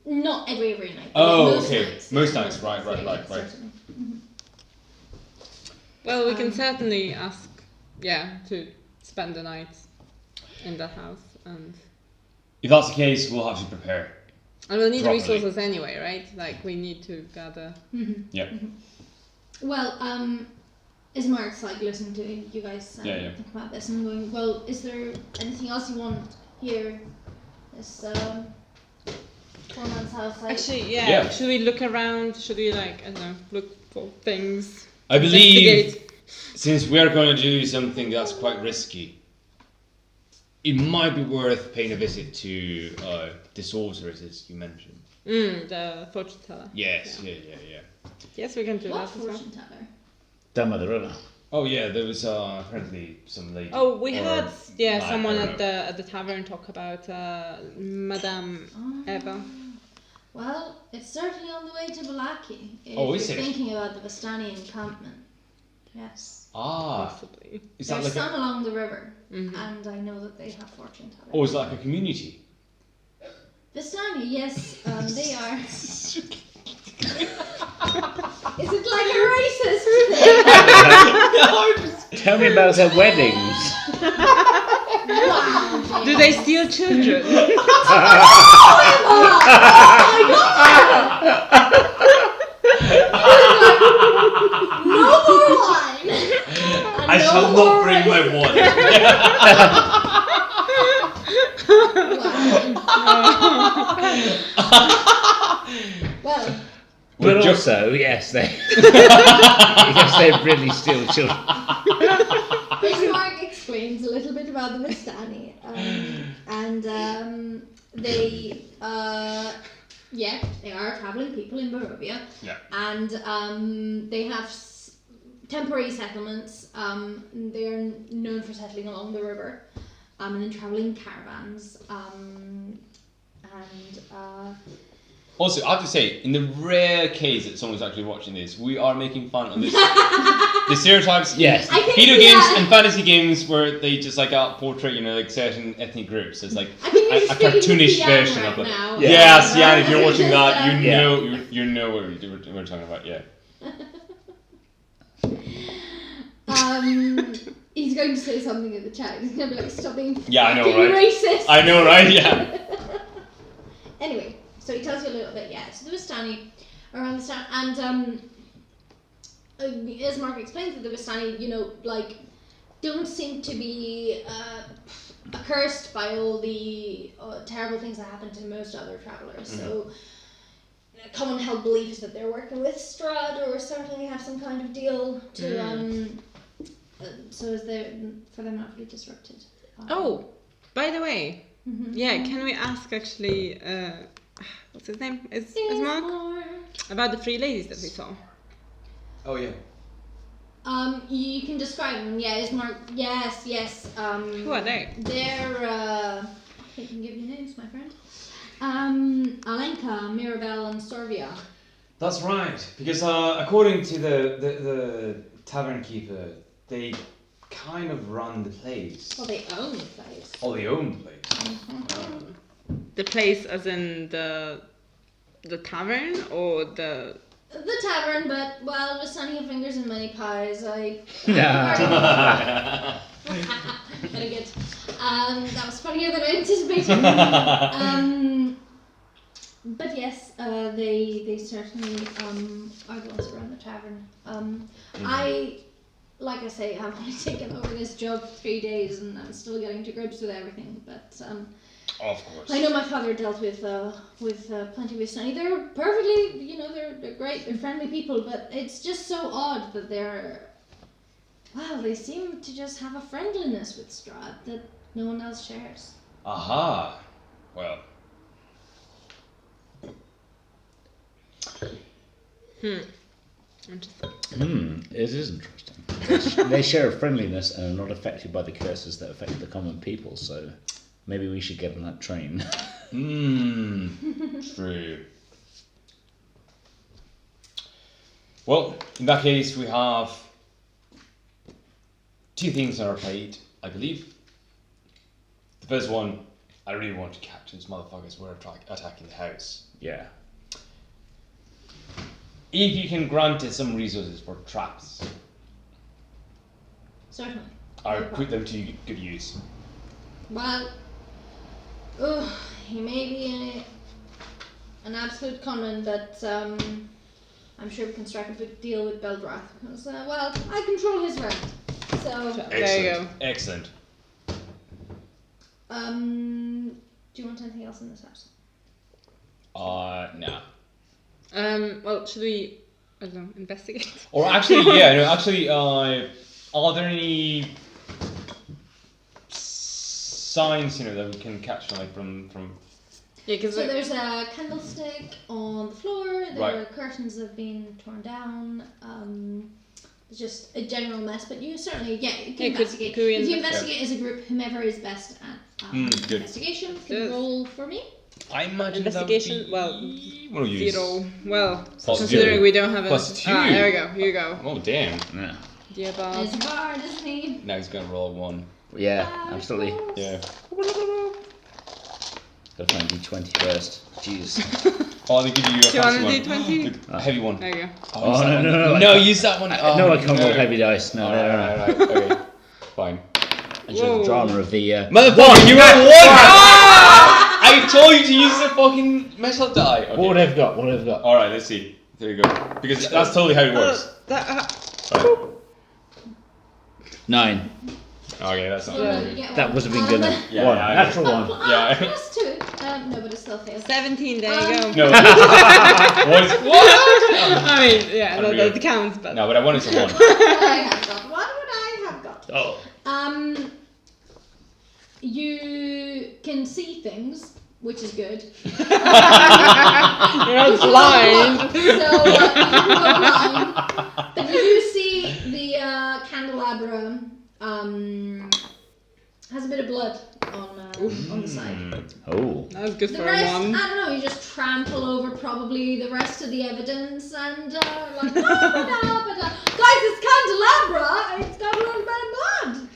Not every night. Oh, most okay. Nights. Most Yeah, nights, right. certainly. Well, we can certainly ask, to spend the night in that house, and If that's the case, we'll have to prepare. we'll need Properly. resources anyway, right? Like we need to gather. Yeah. Well, Ismark's like listening to you guys think about this and going, well, is there anything else you want here? This poor man's house. Actually, Yeah. should we look around? Should we look for things? I believe, Investigate. since we are going to do something that's quite risky, it might be worth paying a visit to the sorceress, as you mentioned. The fortune teller. Yes, Yeah. yeah. Yes, we can do What that as well. fortune teller? Down by the river. Oh yeah, there was apparently some lady. Oh, we or had man, someone I don't know. at the tavern talk about Madame Eva. Well, it's certainly on the way to Balaki. If Oh, is you're it? thinking about the Vistani encampment. Yes. Ah, Possibly. is that There's like some along the river, Mhm. and I know that they have fortune tellers. oh, is that like a community? Vistani, yes, they are. Is it like a racist thing? Tell me about their weddings. Wow. Do they steal children? No more wine. I shall not bring my water. Well, But But also, yes, they really steal children. Bismarck explains a little bit about the Vistani, and they are traveling people in Barovia, Yeah. and they have temporary settlements. They are known for settling along the river, and then traveling caravans, and. Also, I have to say, in the rare case that someone's actually watching this, we are making fun of this. The stereotypes Yes. I think video we games are. and fantasy games where they just portray, like certain ethnic groups. It's like I think you're a speaking to cartoonish Sian version right of it. now. Yeah. Yes, yeah, if you're watching that, you Yeah. know you know what we're talking about, yeah. He's going to say something in the chat. He's going to be like, stop being Yeah, I know, fucking right? racist. I know, right? Yeah. Anyway, so he tells you a little bit, so the Vistani around the town, and as Mark explains that the Vistani, don't seem to be accursed by all the terrible things that happen to most other travelers. So a common held belief is that they're working with Strahd, or certainly have some kind of deal to so as for them not to be disrupted. Oh, by the way, Mhm. can we ask actually, what's his name? Is Mark? About the three ladies that we saw. Oh, yeah. You can describe them. Yeah, is Mark? Yes. Who are they? They're. I can give you names, my friend. Alenka, Mirabelle, and Sorvia. That's right, because according to the tavern keeper, they kind of run the place. Well, they own the place. Oh, they own the place. The place, as in the tavern, or the. The tavern, but the Sunny have fingers in many pies. Very good. That was funnier than I anticipated. But yes, they certainly are the ones who run the tavern. Like I say, I've only taken over this job 3 days, and I'm still getting to grips with everything. But Of course. I know my father dealt with plenty of Vistani. They're perfectly, they're great. They're friendly people, but it's just so odd that they seem to just have a friendliness with Strahd that no one else shares. Aha. Well. Interesting. It is interesting. They share a friendliness and are not affected by the curses that affect the common people, so maybe we should get on that train. True. Well, in that case, we have 2 things on our plate, I believe. The first one, I really want to catch these motherfuckers who are attacking the house. Yeah. If you can grant us some resources for traps, Certainly. I'll put them to good use. Well, he may be an absolute conman, but I'm sure we can strike a good deal with Beldrath. Because, well, I control his rent. So, There you go. Excellent. do you want anything else in this house? No. Well, should we, I don't know, investigate? Or actually, yeah, no, actually, are there any signs, that we can catch, like, from... Yeah, because So there's a candlestick on the floor, there Right. are curtains that have been torn down, it's just a general mess, but you certainly, you can investigate. could we If you investigate? investigate as a group, whomever is best at good. investigation can Yes. roll for me. I imagine Investigation, that would be... What do we use? 0. Well, Plus considering 0. we don't have Plus it. 2. Ah, there we go. Here you go. Oh, damn. Yeah. Dear Bob. It's hard, isn't he? Now he's going to roll a 1. Yeah, absolutely. Yeah. Gotta find D20 first. Jeez. Oh, they give you a Do you want fancy a one. D20? A heavy one. There you go. Oh, use that one. no, No, use that one. Oh, no, I can't roll heavy dice. No, no, no. Alright, okay. Fine. And just the drama of the. Motherfucker, you rolled 1! Ah! I told you to use the fucking metal die. Okay. What have got? What have got? Alright, let's see. There you go. Because that's totally how it works. Fine. 9. Okay, that's not Yeah. good. You get That one. would have been good. Then. Yeah, One. yeah, Natural one. Yeah. Plus 2. No, but it still fails. 17, there you go. No. What? I mean, yeah, Unreal. that counts, but. No, but I wanted to 1. What would I have got? What would I have got? Oh. You can see things, which is good. You're not blind. So, you can go blind. But you do see the candelabra has a bit of blood on the side. Oh. That was good The for rest, a 1. I don't know, you just trample over probably the rest of the evidence and like, guys, it's candelabra, it's got a little bit of blood.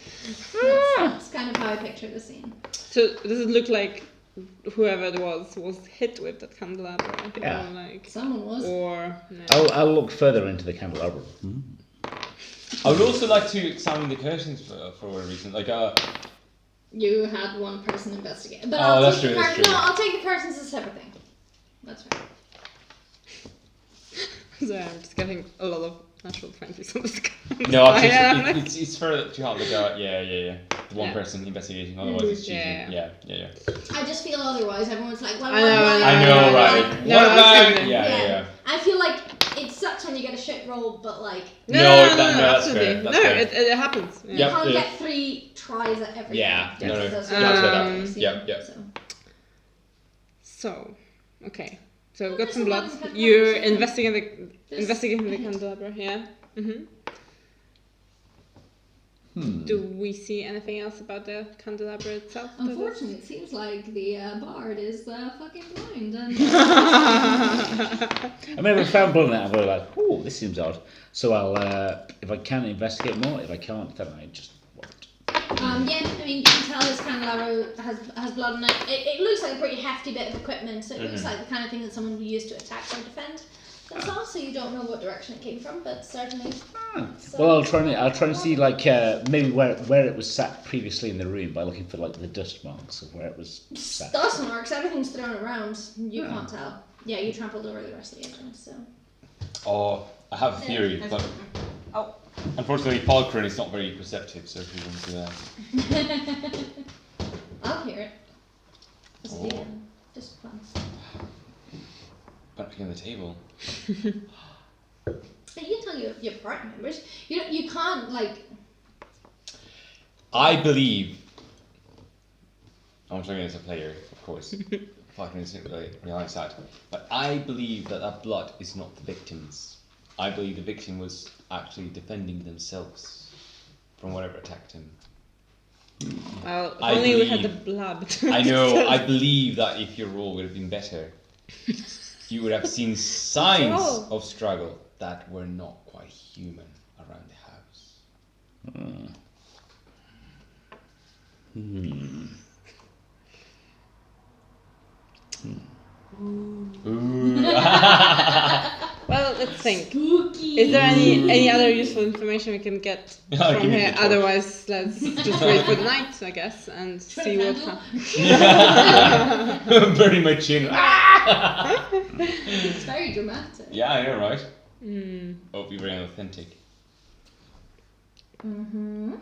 That's kind of how I picture the scene. So, does it look like whoever it was hit with that candelabra? Yeah. Or like. Someone was. Or. No. I'll look further into the candelabra. I would also like to examine the curtains for a reason. Like, You had one person investigate. But Oh, that's true, that's true. No, I'll take the curtains as a separate thing. That's fine. So I'm just getting a lot of natural 20s on this guy. no, Yeah. it's for to have like the one Yeah. person investigating. Otherwise, it's cheating. Yeah. Yeah. I just feel otherwise. Everyone's like, well, I know, what do I know, have? right? No, What about? absolutely. Yeah. I feel like it sucks when you get a shit roll, but like No, that's absolutely. fair, that's no, fair. it happens. Yeah. you Yep, can't yeah. get 3 tries at everything. Yeah, no, no. That's Yeah, what fair I've enough. seen, Yep. So. So, okay. So we've got There's some a blood. lot of good You're ones, yeah. investigating the candelabra, yeah? Mm-hmm. Do we see anything else about the candelabra itself? Unfortunately, it seems like the bard is fucking blind. And I mean, if I found blood in it, I'll be like, oh, this seems odd. So I'll, if I can, investigate more. If I can't, then I just won't. yeah, I mean, you can tell this candelabra has blood on it. It looks like a pretty hefty bit of equipment, so it looks like the kind of thing that someone would use to attack or defend themselves. So you don't know what direction it came from, but certainly. Well, I'll try and see like maybe where it was sat previously in the room by looking for like the dust marks of where it was sat. Dust marks, everything's thrown around. You can't tell. Yeah, you trampled over the rest of the evidence, so. Oh, I have a theory, but unfortunately, Falkren is not very perceptive, so he won't do that. I'll hear it. It's Oh. the just fun. Back on the table. But you tell your party members. You can't like. I believe. I'm talking as a player, of course. Falkren isn't really realize that, but I believe that blood is not the victim's. I believe the victim was actually defending themselves from whatever attacked him. Well, if I only we had the believe- blood. I know. I believe that if your role would have been better, you would have seen signs Struggle. of struggle that were not quite human around the house. Well, let's think. Spooky. Is there any other useful information we can get Yeah, from give me here? the torch. Otherwise, let's just wait for the night, I guess, and see what candle? happens. Burning my chin. It's very dramatic. Yeah, I know, right? Mm. Oh, be very authentic. Mm-hmm.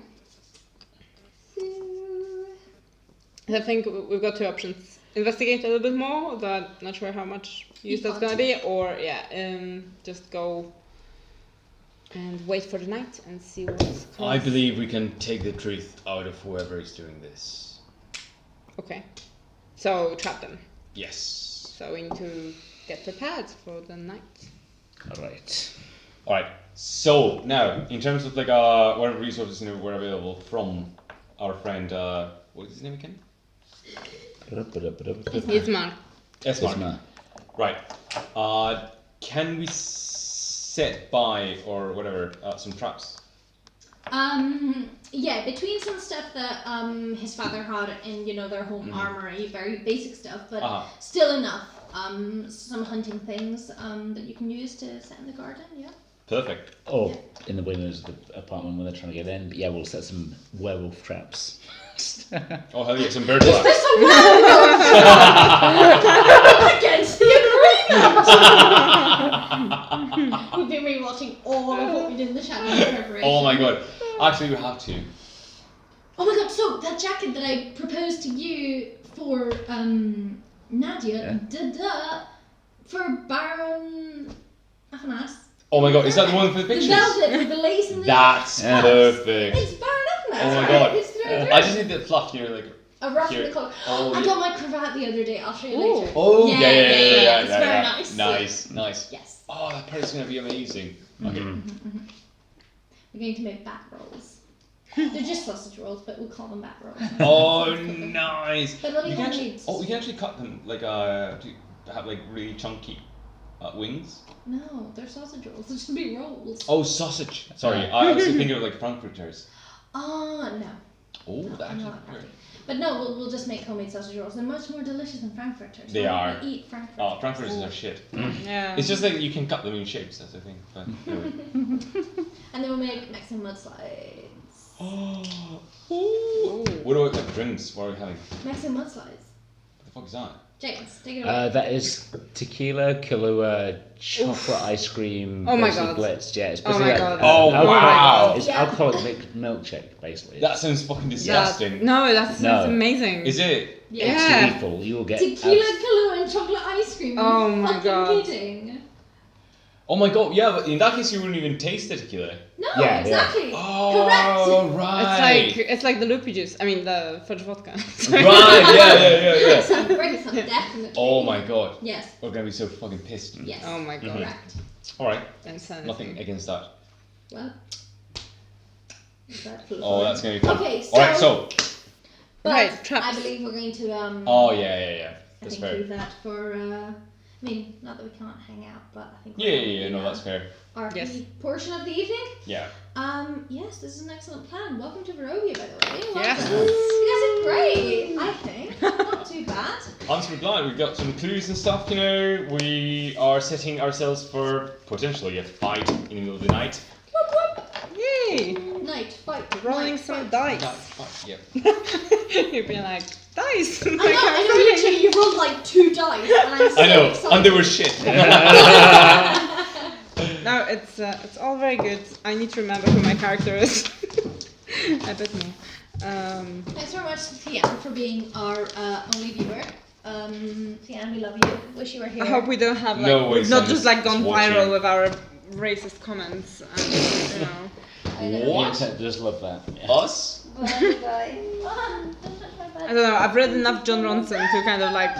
I think we've got two options. Investigate a little bit more, although I'm not sure how much use that's gonna be, or just go and wait for the night and see what's I believe we can take the truth out of whoever is doing this. Okay. So trap them. Yes. So we need to get prepared for the night. Alright. Alright, so now, in terms of like what resources were available from our friend, what is his name again? It's Mark. Esmar. Right. Can we set by, or whatever, some traps? Yeah, between some stuff that his father had in their home armory, very basic stuff, but still enough. Some hunting things that you can use to set in the garden. Yeah. Perfect. Or in the windows of the apartment when they're trying to get in. But yeah, we'll set some werewolf traps. Oh hell yeah, some bird traps. Against the agreement. We've been rewatching all of what we did in the shadow preparation. Oh my god. Actually, we have to. Oh my god, so that jacket that I proposed to you for Nadia, for Baron Athanas. Oh my god, is that the one for the The pictures? velvet with the lace and the That's perfect. It's Baron Athanas. Oh my right? god. It's through I just need the fluff here, like. a ruff in here. the collar. Oh, I yeah. got my cravat the other day. I'll show you Ooh. later. Oh, yeah. It's very nice. Nice. Yes. Oh, that part is gonna be amazing. Okay. We're going to make bat rolls. They're just sausage rolls, but we'll call them bat rolls. Oh, nice. But only You can actually, homemade. you can actually cut them like to have like really chunky wings. No, they're sausage rolls. They should be rolls. Oh, sausage. Sorry, I was thinking of like frankfurters. Oh, no. Oh, that I'm actually. not happy. But no, we'll just make homemade sausage rolls. They're much more delicious than frankfurters. They Why are. don't we eat frankfurters? Oh, frankfurters are shit. Yeah. It's just like you can cut them in shapes. That's the thing. But anyway. And then we'll make Mexican mudslides. Oh. What about like drinks? What are we having? Mexican mudslides. What the fuck is that? James, take it away. That is tequila, Kahlua, chocolate ice cream, Oh my basically God. blitzed. Yeah, it's Oh basically my like, God. Oh, wow. It's Yeah. alcoholic milkshake, basically. That sounds fucking disgusting. No, that's No. amazing. Is it? Yeah. Yeah. It's lethal. You will get Tequila, Kahlua, and chocolate ice cream. Oh Are you my fucking God. kidding? Oh my god, yeah, but in that case you wouldn't even taste the tequila. No, Yeah, exactly. Oh, Correct. right. It's like the loopy juice. I mean the fudge vodka. Right, yeah. Bring some, definitely. Oh my god. Yes, We're gonna be so fucking pissed. yes. Oh my God. Correct. Alright, Insanity. nothing against that. Well, is that full of Oh, fun? that's gonna be fun. Okay, so. Alright, so. But Right, traps. I believe we're going to Oh, yeah. I That's think fair. leave that for I mean, not that we can't hang out, but I think Yeah, no, that's fair. RP Yes. portion of the evening. Yeah. Yes, this is an excellent plan. Welcome to Barovia, by the way. Yes. Welcome. You guys are great, I think. Not too bad. I'm super glad we've got some clues and stuff, you know. We are setting ourselves for potentially a fight in the middle of the night. Yay! Night, fight. Rolling night, some fight. dice. Yep. You'd be like, dice! I know, literally, you rolled like 2 dice, and I'm so I know, excited. and they were shit. No, it's all very good. I need to remember who my character is. A bit more. Thanks very much to Tian for being our only viewer. Tian, we love you. Wish you were here. I hope we don't have like No way, we've not Sam just is like gone watching. viral with our racist comments and you know. I know. The What? internet does love that. Yeah. Us? Bye, bye. Don't touch my I butt. don't know, I've read enough John Ronson to kind of like